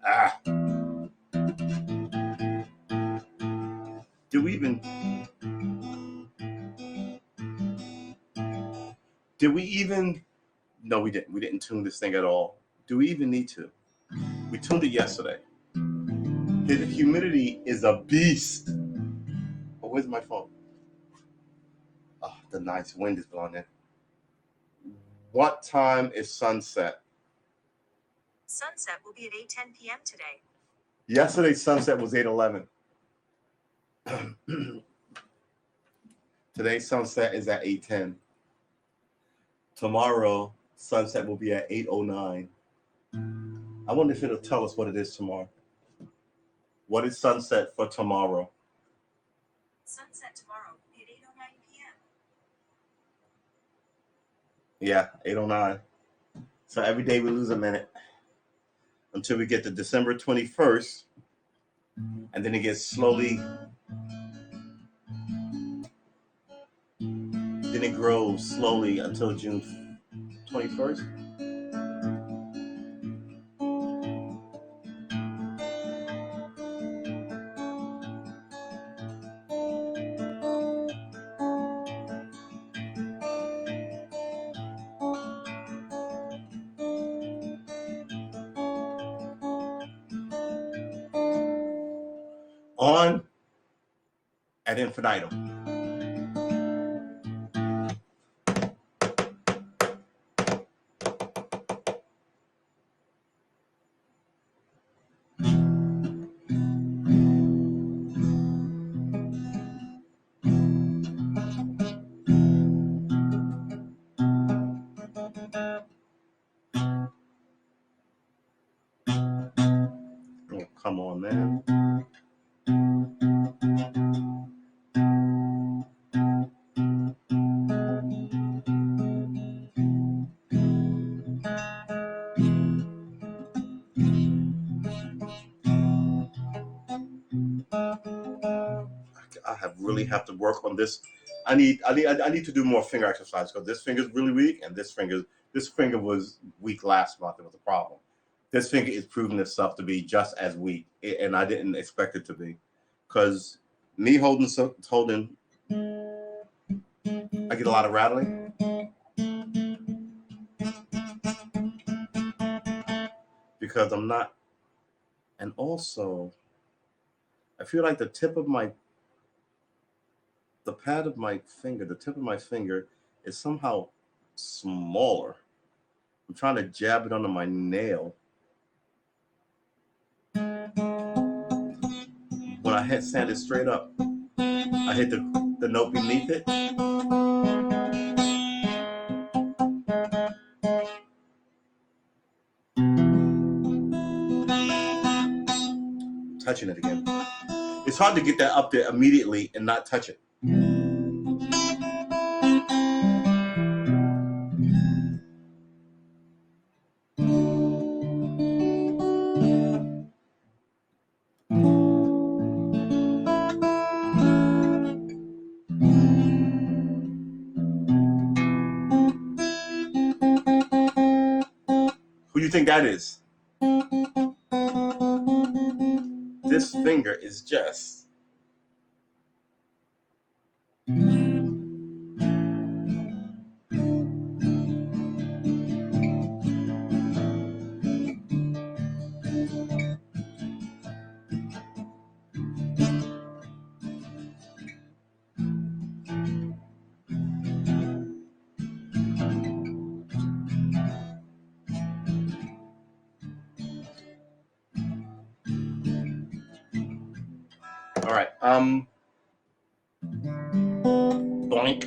Ah. Did we even no, we didn't. We didn't tune this thing at all. Do we even need to? We tuned it yesterday. The humidity is a beast. Oh, where's my phone? Oh, the nice wind is blowing in. What time is sunset? Sunset will be at 8:10 p.m. today. Yesterday's sunset was 8:11. Today's sunset is at 8:10. Tomorrow, sunset will be at 8:09. I wonder if it'll tell us what it is tomorrow. What is sunset for tomorrow? Sunset tomorrow will be at 8:09 p.m. Yeah, 8:09. So every day we lose a minute until we get to December 21st, and then it gets slowly, then it grows slowly until June 21st. On ad infinitum. Oh, come on, man. Really have to work on this. I need to do more finger exercise because this finger's really weak, and this finger was weak last month. It was a problem. This finger is proving itself to be just as weak, and I didn't expect it to be, because me holding, I get a lot of rattling because I'm not, and also I feel like the tip of my finger is somehow smaller. I'm trying to jab it onto my nail. When I hit sand it straight up, I hit the note beneath it. Touching it again. It's hard to get that up there immediately and not touch it. Who do you think that is? This finger is just All right. Blank.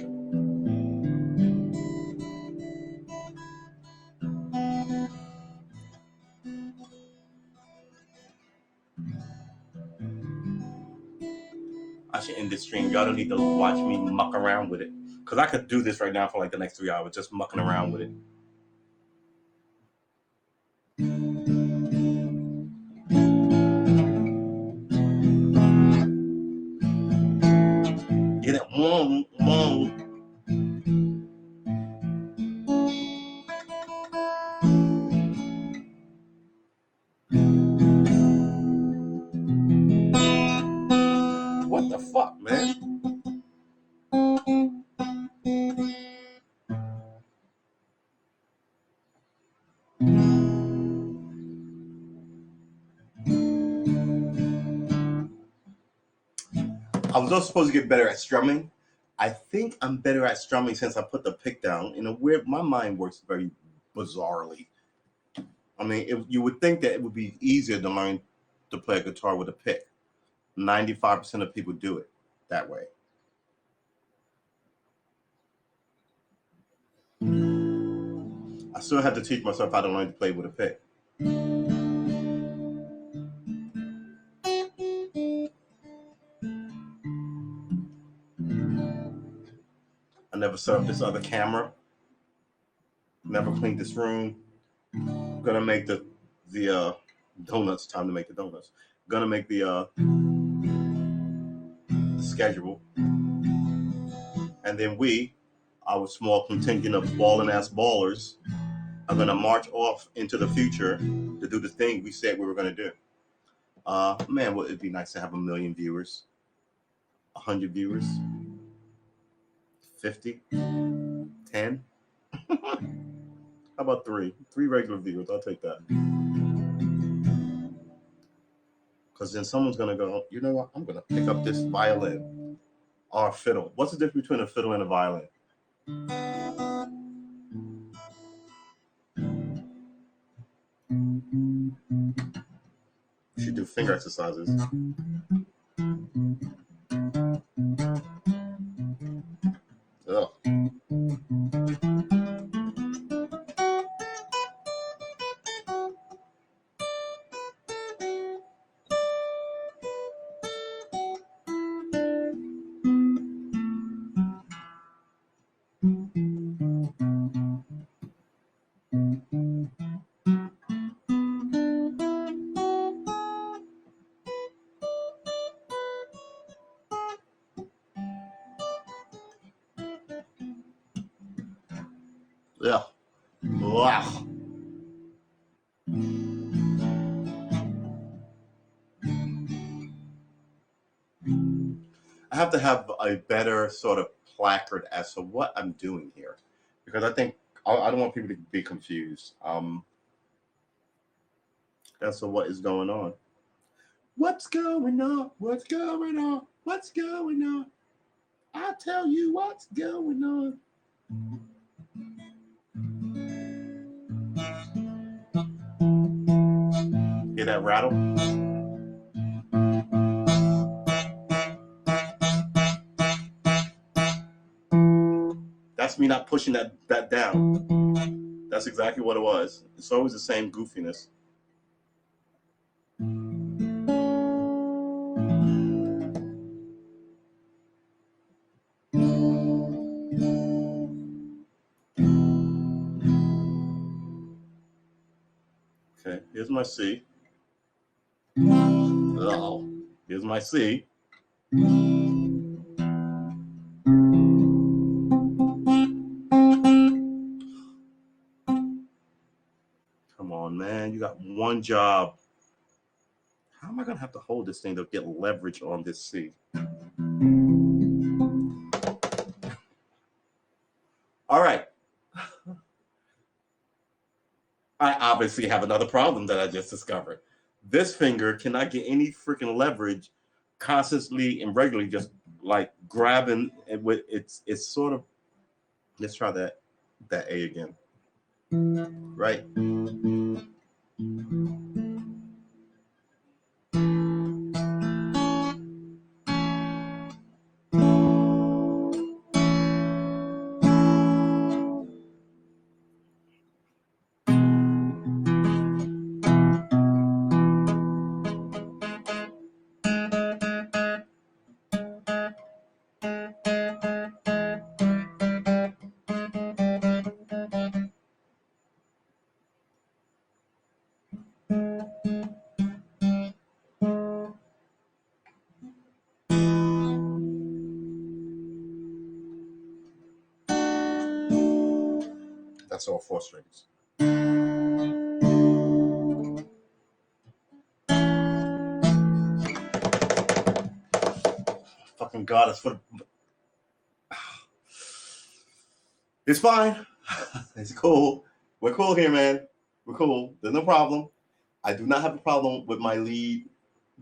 I should end this stream. Y'all don't need to watch me muck around with it. Because I could do this right now for like the next 3 hours, just mucking around with it. Get it? What the fuck, man? I was also supposed to get better at strumming. I think I'm better at strumming since I put the pick down. In a weird, my mind works very bizarrely. I mean, you would think that it would be easier to learn to play a guitar with a pick. 95% of people do it that way. I still have to teach myself how to learn to play with a pick. I never set up this other camera. Never cleaned this room. Gonna make the donuts. Time to make the donuts. Gonna make the schedule, and then our small contingent of balling ass ballers, are gonna march off into the future to do the thing we said we were gonna do. Man, well, it'd be nice to have 1 million viewers, 100 viewers, 50, 10. How about 3 regular viewers? I'll take that. Because then someone's gonna go, you know what? I'm gonna pick up this violin or fiddle. What's the difference between a fiddle and a violin? You should do finger exercises. Ugh. Yeah. Wow. I have to have a better sort of placard as to what I'm doing here, because I think I don't want people to be confused. As to what is going on. What's going on? What's going on? What's going on? I'll tell you what's going on. Hear that rattle? That's me not pushing that down. That's exactly what it was. It's always the same goofiness. Okay, here's my C. Oh, here's my C. Come on, man. You got one job. How am I going to have to hold this thing to get leverage on this C? All right. I obviously have another problem that I just discovered. This finger cannot get any freaking leverage constantly and regularly, just like grabbing it with it's sort of, let's try that A again. Right? That's all 4 strings. Fucking God, it's for the... It's fine. It's cool. We're cool here, man. We're cool. There's no problem. I do not have a problem with my lead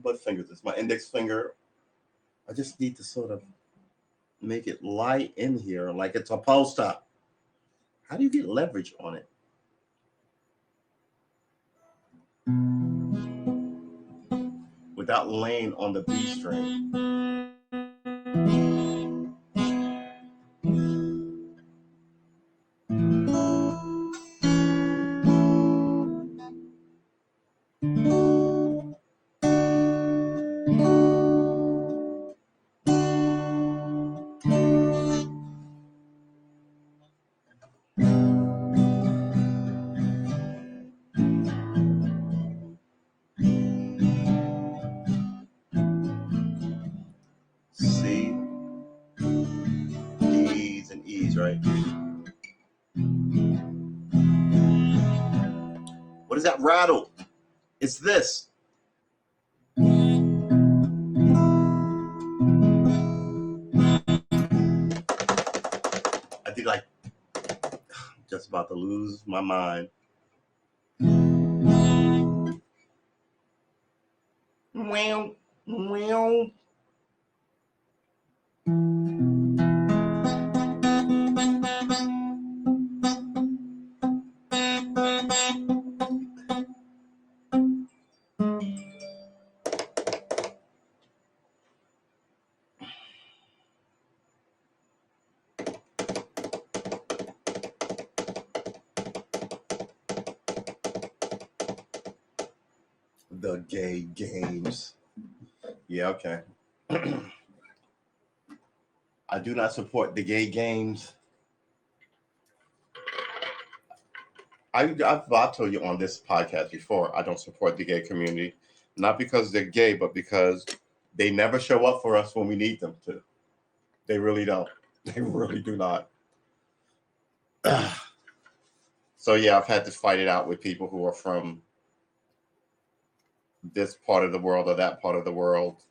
butt fingers. It's my index finger. I just need to sort of make it light in here like it's supposed to. How do you get leverage on it? Without laying on the B string. C, D's, and E's, right? What is that rattle? It's this. I think like just about to lose my mind. Meow, meow. The gay games. Yeah, okay. I do not support the gay games. I've told you on this podcast before, I don't support the gay community. Not because they're gay, but because they never show up for us when we need them to. They really don't. They really do not. So yeah, I've had to fight it out with people who are from this part of the world or that part of the world.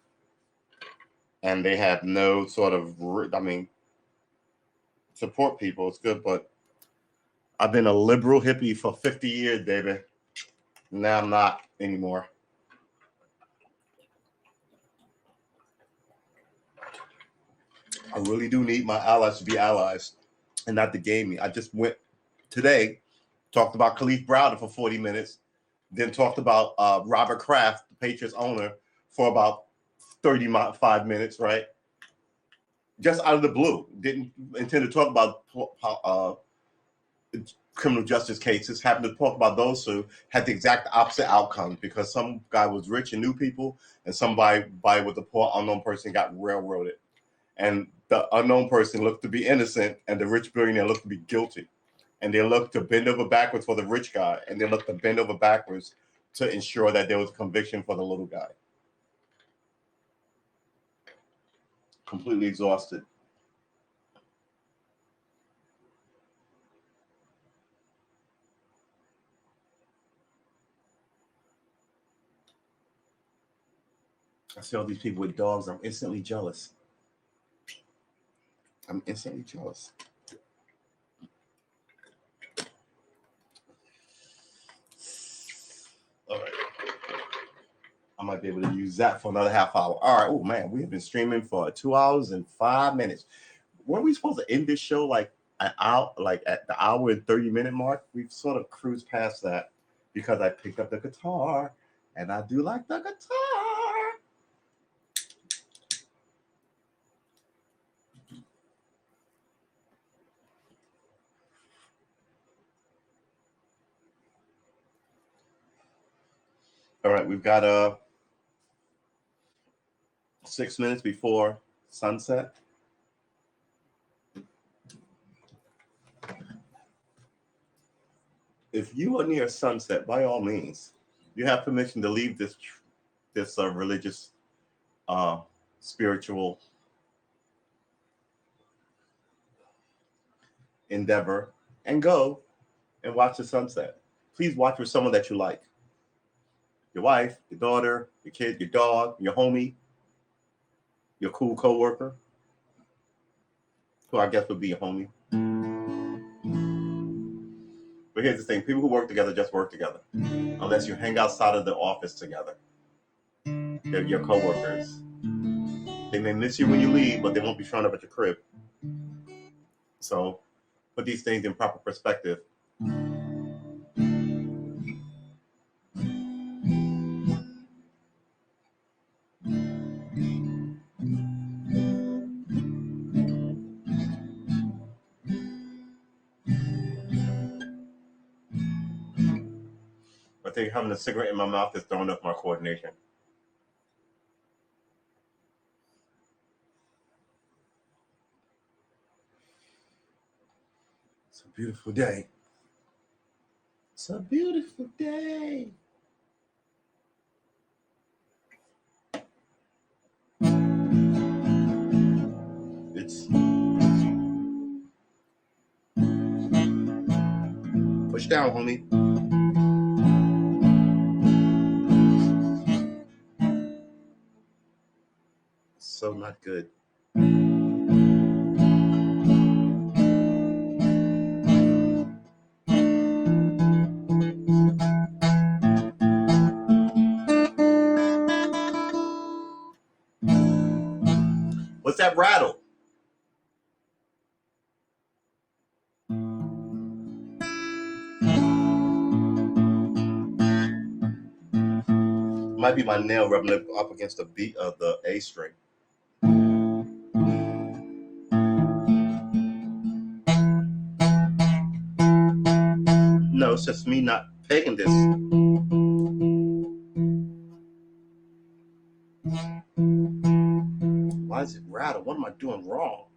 And they have no sort of, support people. It's good, but I've been a liberal hippie for 50 years, baby. Now I'm not anymore. I really do need my allies to be allies and not to game me. I just went today, talked about Khalif Browder for 40 minutes, then talked about Robert Kraft, the Patriots owner, for about 35 minutes, right? Just out of the blue. Didn't intend to talk about criminal justice cases. Happened to talk about those who had the exact opposite outcomes because some guy was rich and knew people, and somebody with a poor unknown person got railroaded. And the unknown person looked to be innocent, and the rich billionaire looked to be guilty. And they looked to bend over backwards for the rich guy, and they looked to bend over backwards to ensure that there was conviction for the little guy. Completely exhausted. I see all these people with dogs. I'm instantly jealous. I'm instantly jealous. All right. I might be able to use that for another half hour. All right. Oh, man. We have been streaming for 2 hours and 5 minutes. Weren't we supposed to end this show like an hour, like at the hour and 30-minute mark? We've sort of cruised past that because I picked up the guitar, and I do like the guitar. All right, we've got 6 minutes before sunset. If you are near sunset, by all means, You have permission to leave this religious, spiritual endeavor and go and watch the sunset. Please watch with someone that you like. Your wife, your daughter, your kid, your dog, your homie, your cool coworker, who I guess would be your homie. But here's the thing: people who work together just work together, unless you hang outside of the office together. They're your coworkers. They may miss you when you leave, but they won't be showing up at your crib. So put these things in proper perspective. I think having a cigarette in my mouth is throwing off my coordination. It's a beautiful day. It's a beautiful day. It's push down, homie. So not good. What's that rattle? Might be my nail rubbing up against the beat of the A string. No, it's just me not pegging this. Why does it rattle? What am I doing wrong?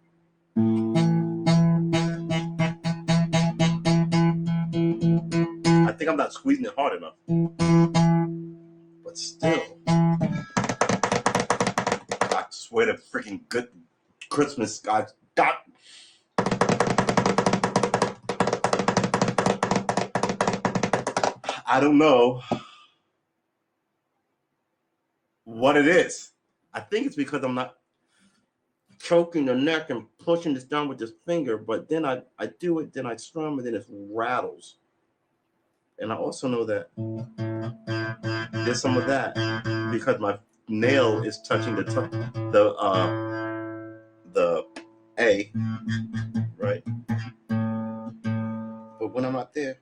I think I'm not squeezing it hard enough. But still, I swear to freaking good Christmas, God. I don't know what it is. I think it's because I'm not choking the neck and pushing this down with this finger, but then I do it, then I strum, and then it rattles. And I also know that there's some of that because my nail is touching the A, right? But when I'm not there,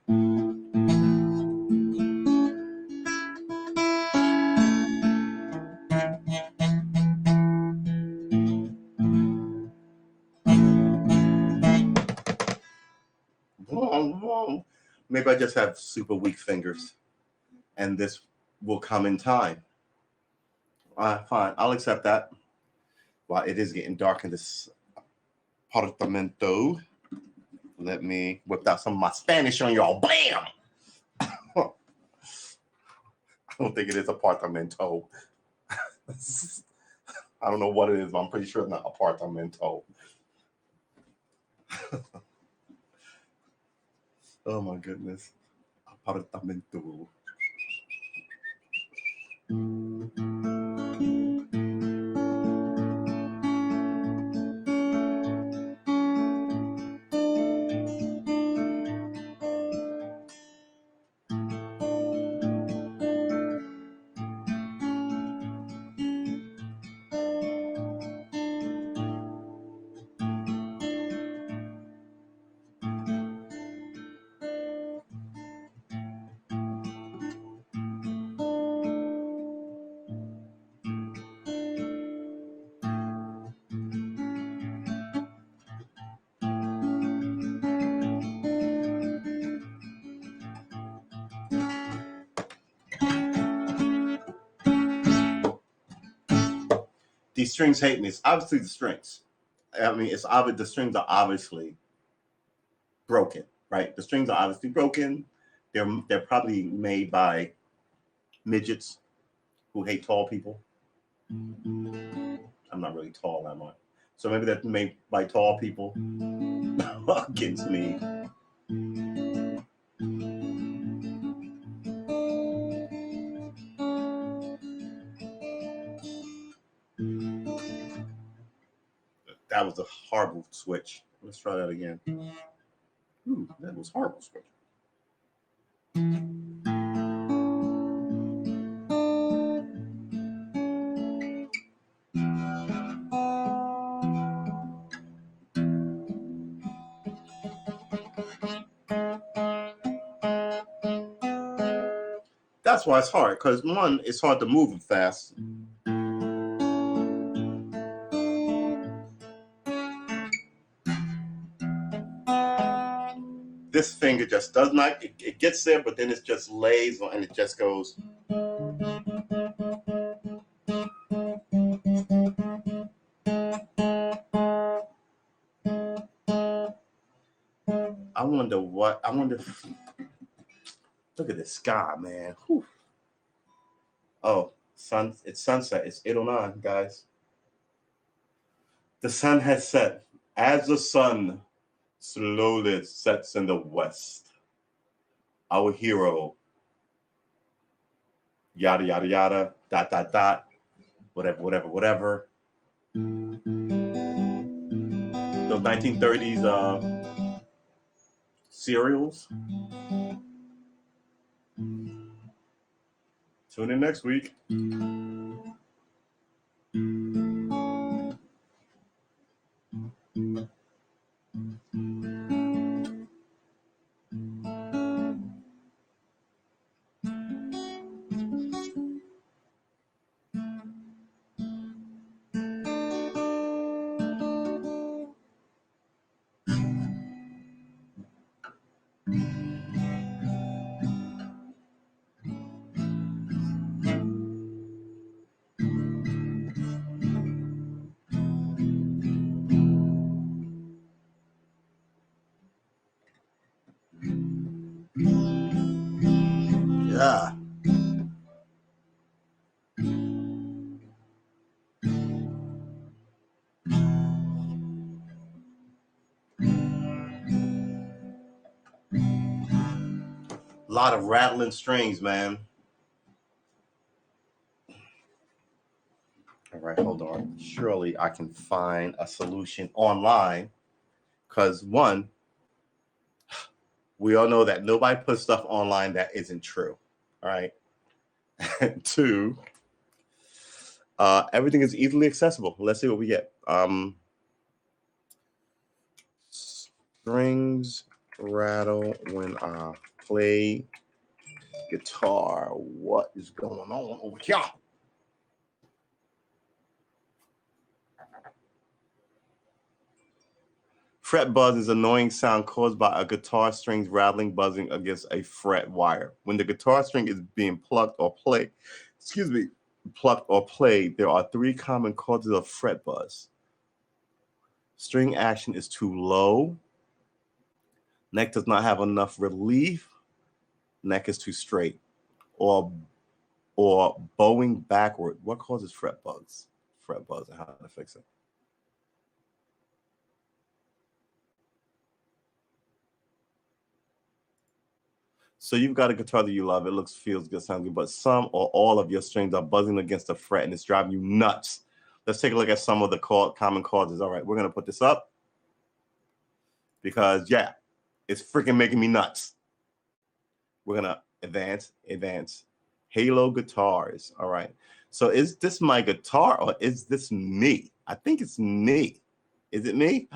maybe I just have super weak fingers, and this will come in time. Fine, I'll accept that. While it is getting dark in this apartamento, let me whip out some of my Spanish on y'all. Bam! I don't think it is apartamento. I don't know what it is, but I'm pretty sure it's not apartamento. Oh my goodness. Apartamento. These strings hate me. It's obviously the strings. I mean, it's obvious the strings are obviously broken, right? The strings are obviously broken. They're probably made by midgets who hate tall people. I'm not really tall that much. So maybe that's made by tall people against me. That was a horrible switch. Let's try that again. Ooh, that was horrible switch. That's why it's hard, because one, it's hard to move it fast. This finger just does not, it gets there, but then it just lays and it just goes. I wonder look at the sky, man. Whew. Oh, it's sunset. It's 8:09, guys. The sun has set. As the sun slowly sets in the west, our hero, yada, yada, yada, dot, dot, dot, whatever, whatever, whatever. Those 1930s serials. Tune in next week. Yeah. A lot of rattling strings, man. All right, hold on. Surely I can find a solution online. Because one, we all know that nobody puts stuff online that isn't true. All right. And two, everything is easily accessible. Let's see what we get. Strings rattle when I play guitar. What is going on over here? Fret buzz is an annoying sound caused by a guitar strings rattling, buzzing against a fret wire. When the guitar string is being plucked or played, there are three common causes of fret buzz. String action is too low. Neck does not have enough relief. Neck is too straight. Or bowing backward. What causes fret buzz? Fret buzz and how to fix it. So you've got a guitar that you love. It looks, feels good, sounds good, but some or all of your strings are buzzing against the fret and it's driving you nuts. Let's take a look at some of the common causes. All right, we're going to put this up because, yeah, it's freaking making me nuts. We're going to advance. Halo guitars. All right. So is this my guitar or is this me? I think it's me. Is it me?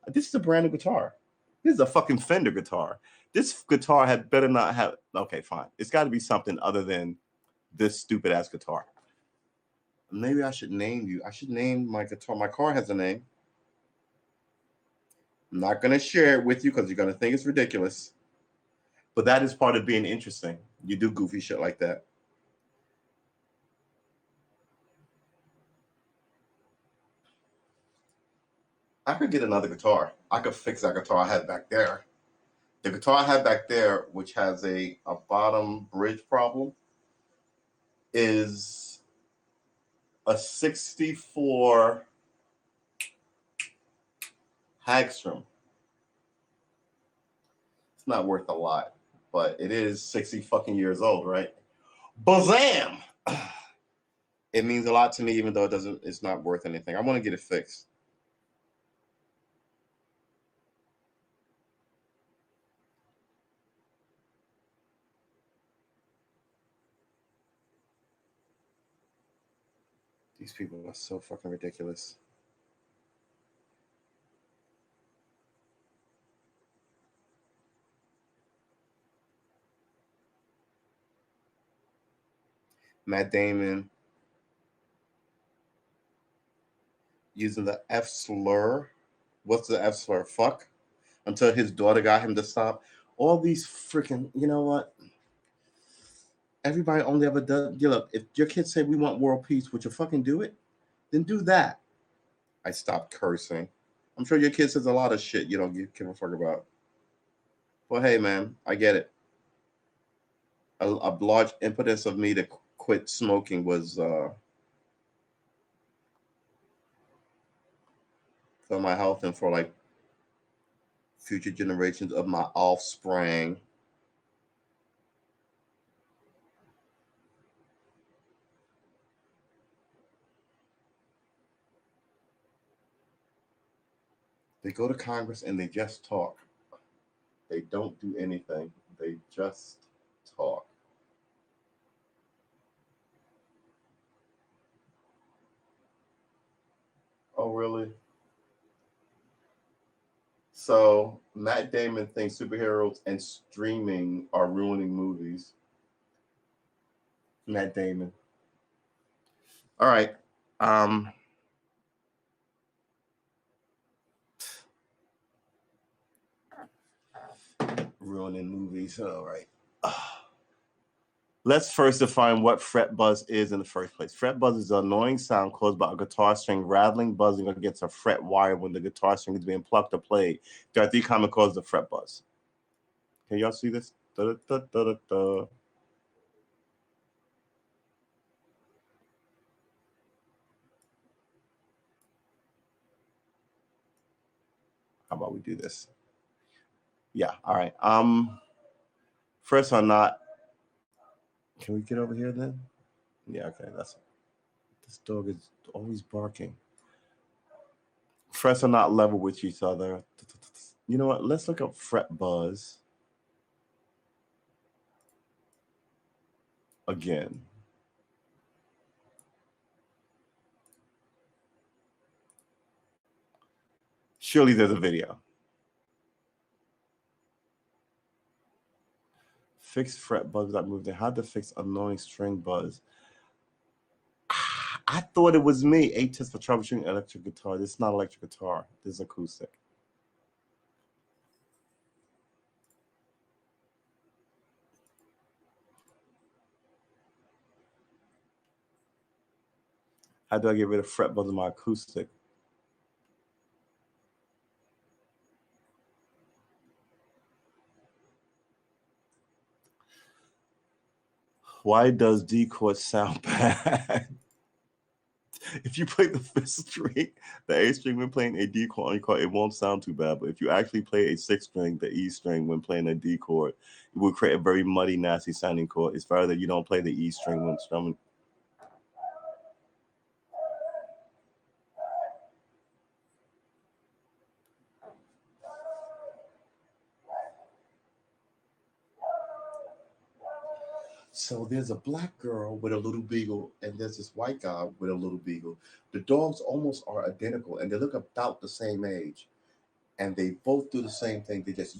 This is a brand new guitar. This is a fucking Fender guitar. This guitar had better not have, okay, fine. It's got to be something other than this stupid ass guitar. Maybe I should name you. I should name my guitar. My car has a name. I'm not going to share it with you because you're going to think it's ridiculous. But that is part of being interesting. You do goofy shit like that. I could get another guitar. I could fix that guitar I had back there. The guitar I had back there, which has a bottom bridge problem, is a 64 Hagstrom. It's not worth a lot, but it is 60 fucking years old, right? Bazam! It means a lot to me, even though it's not worth anything. I want to get it fixed. These people are so fucking ridiculous. Matt Damon using the F slur. What's the F slur? Fuck. Until his daughter got him to stop. All these freaking, you know what? Everybody only ever does. Look, if your kids say we want world peace, would you fucking do it? Then do that. I stopped cursing. I'm sure your kid says a lot of shit you don't give a fuck about. Well, hey, man, I get it. A large impetus of me to quit smoking was for my health and for like future generations of my offspring. They go to Congress and they just talk. They don't do anything. They just talk. Oh, really? So Matt Damon thinks superheroes and streaming are ruining movies. Matt Damon. All right. Ruining movies. All right. Let's first define what fret buzz is in the first place. Fret buzz is an annoying sound caused by a guitar string rattling, buzzing against a fret wire when the guitar string is being plucked or played. There are three common causes of fret buzz. Can y'all see this? Da, da, da, da, da. How about we do this? Yeah, all right. First or not, can we get over here then? Yeah, okay, that's this dog is always barking. Frets are not level with each other. You know what? Let's look up fret buzz again. Surely there's a video. Fix fret buzz without moving. How to fix annoying string buzz. I thought it was me. 8 tips for troubleshooting electric guitar. This is not electric guitar. This is acoustic. How do I get rid of fret buzz in my acoustic? Why does D chord sound bad? If you play the fifth string, the A string when playing a D chord on your chord, it won't sound too bad. But if you actually play a sixth string, the E string, when playing a D chord, it will create a very muddy, nasty sounding chord. It's better that you don't play the E string when strumming. So there's a black girl with a little beagle, and there's this white guy with a little beagle. The dogs almost are identical, and they look about the same age, and they both do the same thing. They just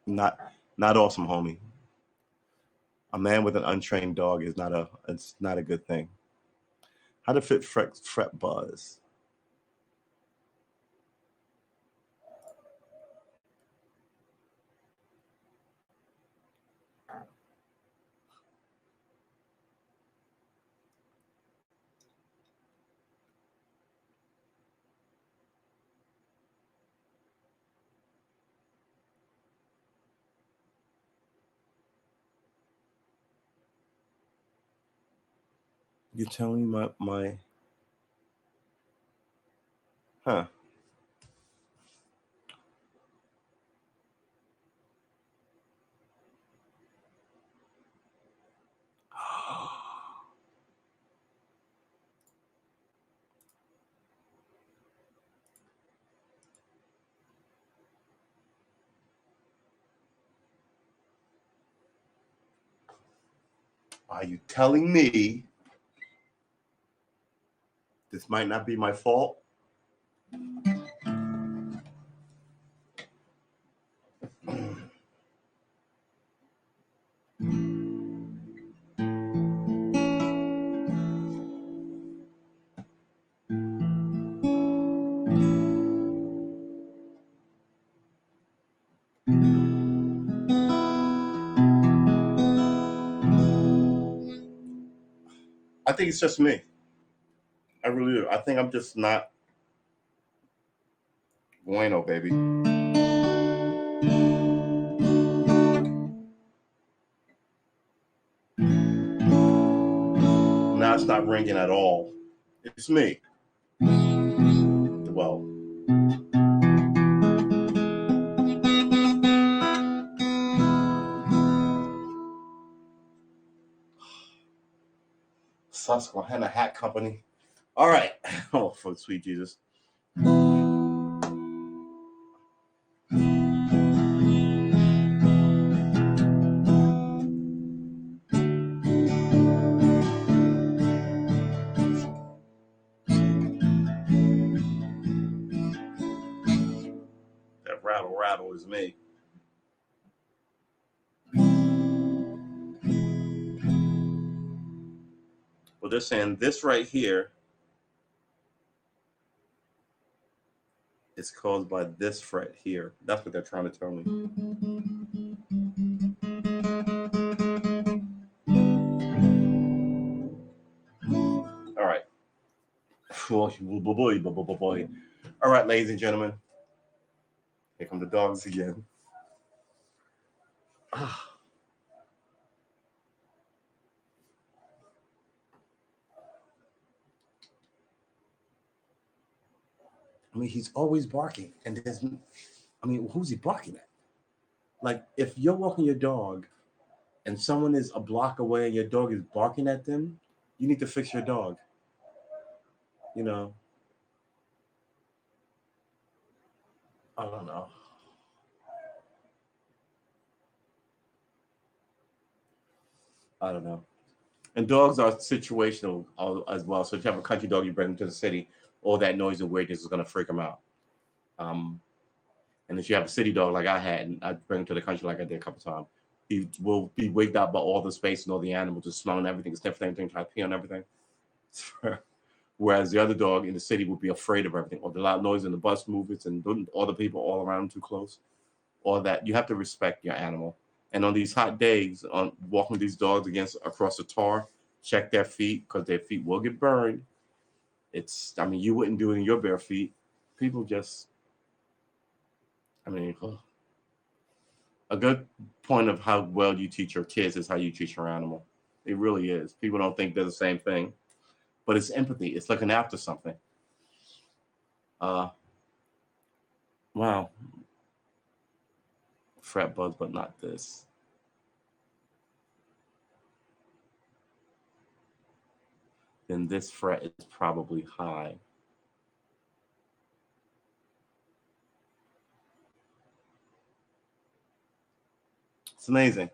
not not awesome, homie. A man with an untrained dog is not a good thing. How to fit fret buzz? You're telling me my huh? Are you telling me this might not be my fault? I think it's just me. I really do. I think I'm just not bueno, baby. Now it's not ringing at all. It's me. Well, Susquehanna Hat Company. All right. Oh, for sweet Jesus. That rattle rattle is me. Well, they're saying this right here is caused by this fret here. That's what they're trying to tell me. All right. Boy. All right, ladies and gentlemen. Here come the dogs again. I mean, he's always barking, and there's, I mean, who's he barking at? Like, if you're walking your dog, and someone is a block away, and your dog is barking at them, you need to fix your dog. You know, I don't know. I don't know. And dogs are situational as well. So if you have a country dog, you bring them to the city, all that noise and weirdness is going to freak them out. Um, and if you have a city dog like I had, and I bring him to the country like I did a couple times, he will be wigged out by all the space and all the animals, just smelling everything, sniffing everything, trying to pee on everything. Whereas the other dog in the city would be afraid of everything, or the loud noise in the bus movements and all the people all around too close. All that you have to respect your animal. And on these hot days, on walking these dogs against across the tar, check their feet because their feet will get burned. It's, I mean, you wouldn't do it in your bare feet. People just, I mean, a good point of how well you teach your kids is how you teach your animal. It really is. People don't think they're the same thing, but it's empathy. It's looking after something. Uh, wow. Fret buzz, but not this. Then this fret is probably high. It's amazing.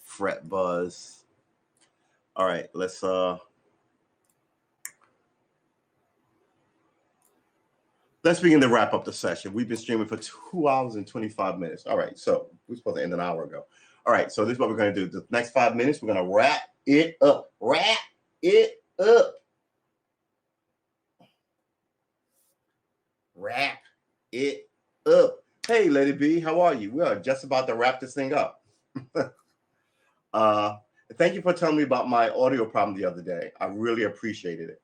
Fret buzz. All right, let's begin to wrap up the session. We've been streaming for 2 hours and 25 minutes. All right, so we're supposed to end an hour ago. All right, so this is what we're going to do. The next 5 minutes, we're going to wrap it up. Wrap it up. Wrap it up. Hey, Lady B, how are you? We are just about to wrap this thing up. Thank you for telling me about my audio problem the other day. I really appreciated it.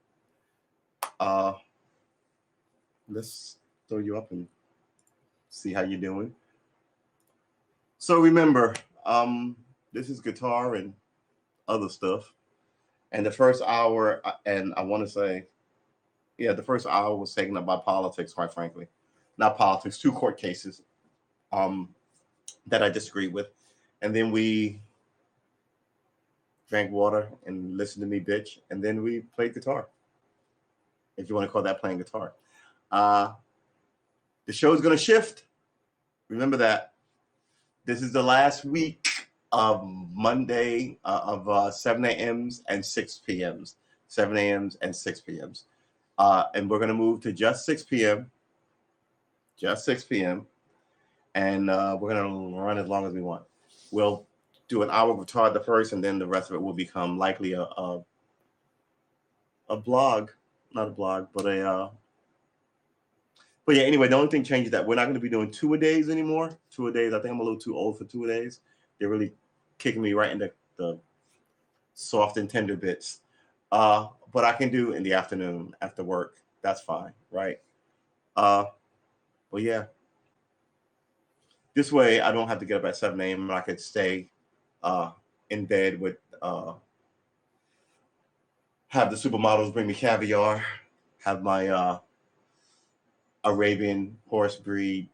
Let's throw you up and see how you're doing. So remember, this is guitar and other stuff. And the first hour, and I want to say, yeah, the first hour was taken up by politics, quite frankly. Not politics, two court cases um, that I disagreed with. And then we drank water and listened to me bitch. And then we played guitar, if you want to call that playing guitar. Uh, the show's going to shift. Remember that. This is the last week of Monday of 7 a.m.s and 6 p.m.s. 7 a.m.s and 6 p.m.s. And we're going to move to just 6 p.m. Just 6 p.m. And we're going to run as long as we want. We'll do an hour of guitar the first, and then the rest of it will become likely a blog. Not a blog, but a... But yeah, anyway, the only thing changes that we're not going to be doing two-a-days anymore. Two-a-days, I think I'm a little too old for two-a-days. They're really kicking me right into the soft and tender bits. But I can do in the afternoon after work. That's fine, right? But yeah, this way I don't have to get up at 7 a.m. and I could stay in bed with, have the supermodels bring me caviar, have my Arabian horse breed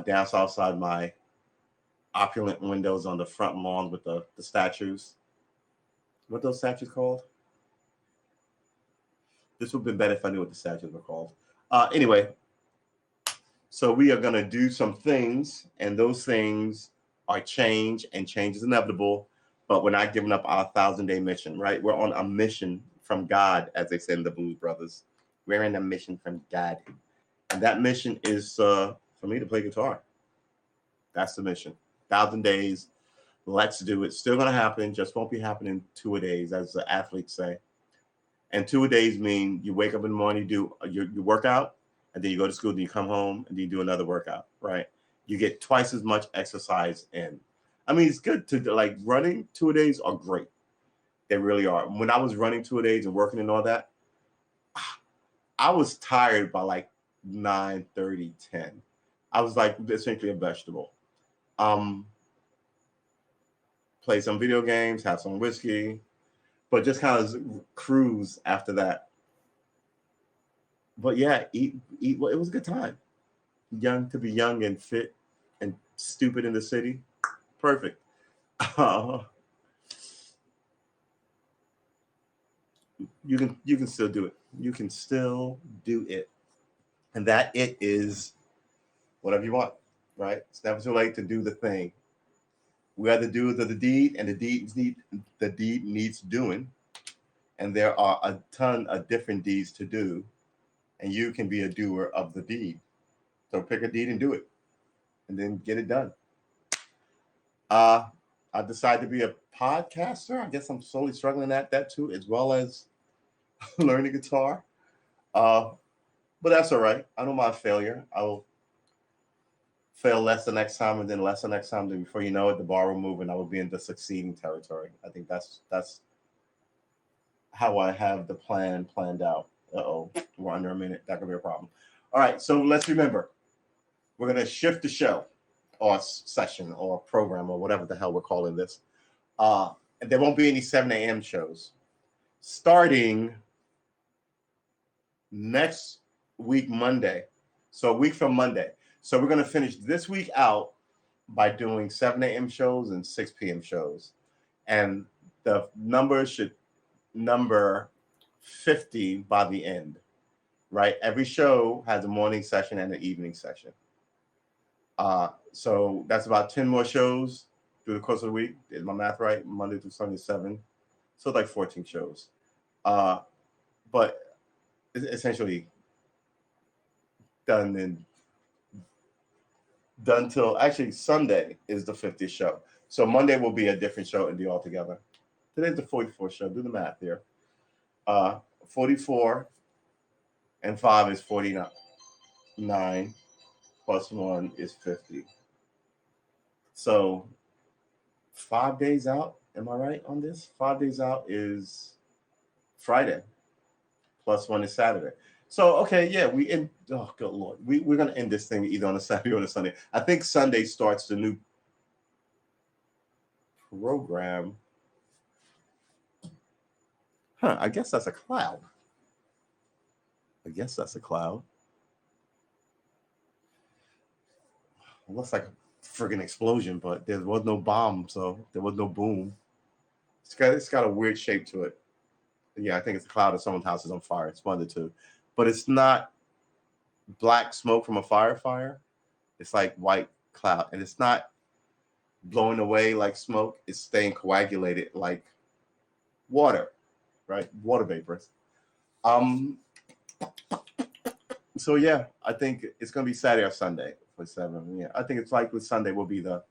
dance outside my opulent windows on the front lawn with the statues. What those statues called? This would have been better if I knew what the statues were called. Anyway, so we are going to do some things, and those things are change, and change is inevitable, but we're not giving up our 1,000-day mission, right? We're on a mission from God, as they say in the Blues Brothers. We're in a mission from God. And that mission is for me to play guitar. That's the mission. 1,000 days. Let's do it. Still going to happen. Just won't be happening two-a-days, as the athletes say. And two-a-days mean you wake up in the morning, you do your workout, and then you go to school, then you come home, and then you do another workout, right? You get twice as much exercise in. I mean, it's good to, like, running two-a-days are great. They really are. When I was running two-a-days and working and all that, I was tired by like 9:30, 10. I was like essentially a vegetable. Play some video games, have some whiskey, but just kind of cruise after that. But yeah, eat. Well, it was a good time. Young to be young and fit and stupid in the city. Perfect. You can still do it. You can still do it. And that it is whatever you want, right? It's never too late to do the thing. We are the doers of the deed, and the deed needs doing. And there are a ton of different deeds to do, and you can be a doer of the deed. So pick a deed and do it, and then get it done. I decided to be a podcaster. I guess I'm slowly struggling at that too, as well as learning guitar. But that's all right. I don't mind failure. I will fail less the next time, and then less the next time. Then before you know it, the bar will move, and I will be in the succeeding territory. I think that's how I have the plan planned out. We're under a minute. That could be a problem. All right, so let's remember, we're going to shift the show or session or program or whatever the hell we're calling this. And there won't be any 7 a.m. shows. Starting next week, Monday. So a week from Monday. So we're going to finish this week out by doing 7 a.m. shows and 6 p.m. shows. And the numbers should number 50 by the end, right? Every show has a morning session and an evening session. So that's about 10 more shows through the course of the week. Is my math right? Monday through Sunday, 7. So like 14 shows. But it's essentially done till actually Sunday is the 50th show. So Monday will be a different show and be all together. Today's the 44th show. Do the math here. 44 and 5 is 49. Plus 1 is 50. So 5 days out. Am I right on this? 5 days out is Friday. Plus 1 is Saturday. So, okay, yeah, oh, good Lord. We're going to end this thing either on a Saturday or a Sunday. I think Sunday starts the new program. I guess that's a cloud. I guess that's a cloud. It looks like a friggin' explosion, but there was no bomb, so there was no boom. It's got a weird shape to it. Yeah, I think it's a cloud or someone's house is on fire. It's one of the two. But it's not black smoke from a fire. It's like white cloud. And it's not blowing away like smoke. It's staying coagulated like water, right? Water vapors. Um, so yeah, I think it's gonna be Saturday or Sunday for 7. Yeah, I think it's likely Sunday will be the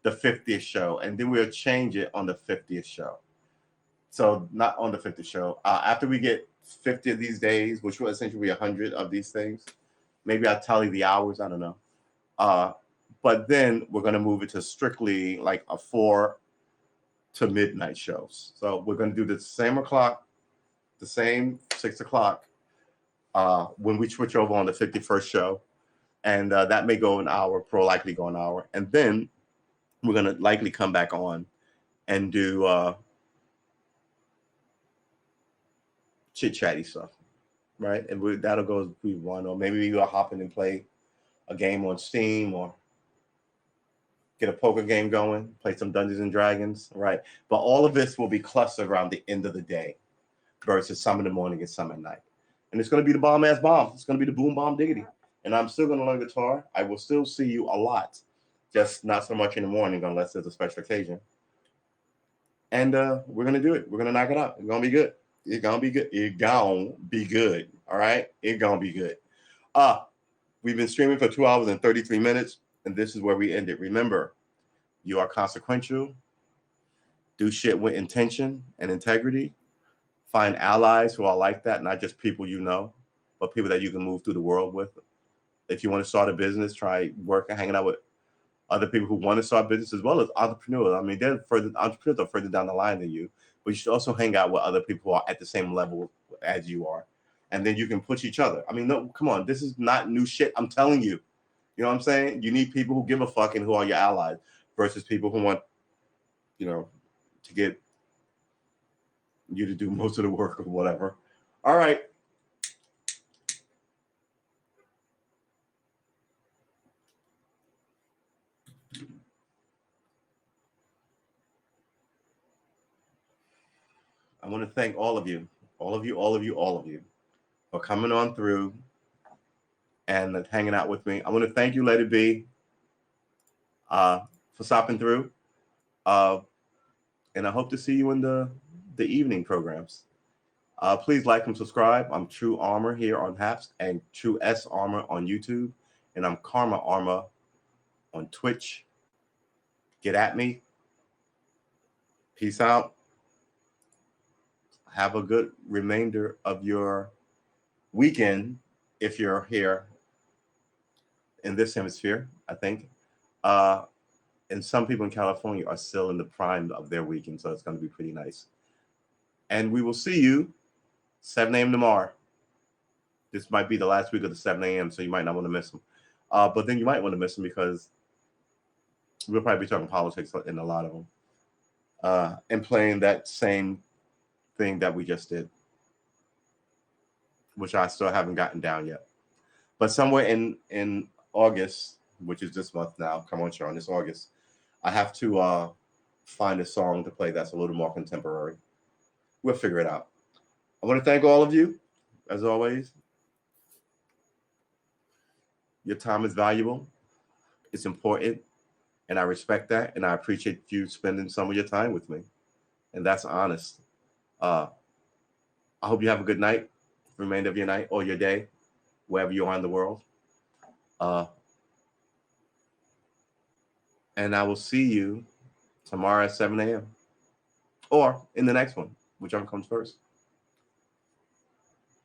50th show, and then we'll change it on the 50th show. So not on the 50th show. After we get 50 of these days, which will essentially be 100 of these things, maybe I'll tally the hours. I don't know. But then we're gonna move it to strictly like a 4 to midnight shows. So we're gonna do the same o'clock, the same 6 o'clock when we switch over on the 51st show. And that may go an hour, likely go an hour. And then we're going to likely come back on and do chit-chatty stuff, right? And that'll go as we want. Or maybe we'll hop in and play a game on Steam or get a poker game going, play some Dungeons and Dragons, right? But all of this will be clustered around the end of the day versus some in the morning and some at night. And it's going to be the bomb-ass bomb. It's going to be the boom bomb diggity. And I'm still going to learn guitar. I will still see you a lot, just not so much in the morning unless there's a special occasion. And we're going to do it. We're going to knock it out. It's going to be good. It's going to be good. It's going to be good. All right? It's going to be good. We've been streaming for 2 hours and 33 minutes, and this is where we end it. Remember, you are consequential. Do shit with intention and integrity. Find allies who are like that, not just people you know, but people that you can move through the world with. If you want to start a business, try working, hanging out with other people who want to start business as well as entrepreneurs. I mean, entrepreneurs are further down the line than you, but you should also hang out with other people who are at the same level as you are. And then you can push each other. I mean, no, come on. This is not new shit. I'm telling you. You know what I'm saying? You need people who give a fuck and who are your allies versus people who want, to get you to do most of the work or whatever. All right. I want to thank all of you for coming on through and hanging out with me. I want to thank you, Let It Be, for stopping through. And I hope to see you in the evening programs. Please like and subscribe. I'm True Armor here on Haps and True S Armor on YouTube. And I'm Karma Armor on Twitch. Get at me. Peace out. Have a good remainder of your weekend if you're here in this hemisphere, I think. And some people in California are still in the prime of their weekend, so it's going to be pretty nice. And we will see you 7 a.m. tomorrow. This might be the last week of the 7 a.m., so you might not want to miss them. But then you might want to miss them because we'll probably be talking politics in a lot of them. And playing that same thing that we just did, which I still haven't gotten down yet. But somewhere in August, which is this month now, come on, Sean, it's August, I have to find a song to play that's a little more contemporary. We'll figure it out. I want to thank all of you, as always. Your time is valuable. It's important. And I respect that. And I appreciate you spending some of your time with me. And that's honest. I hope you have a good night, remainder of your night or your day, wherever you are in the world. And I will see you tomorrow at 7 a.m. or in the next one, whichever comes first.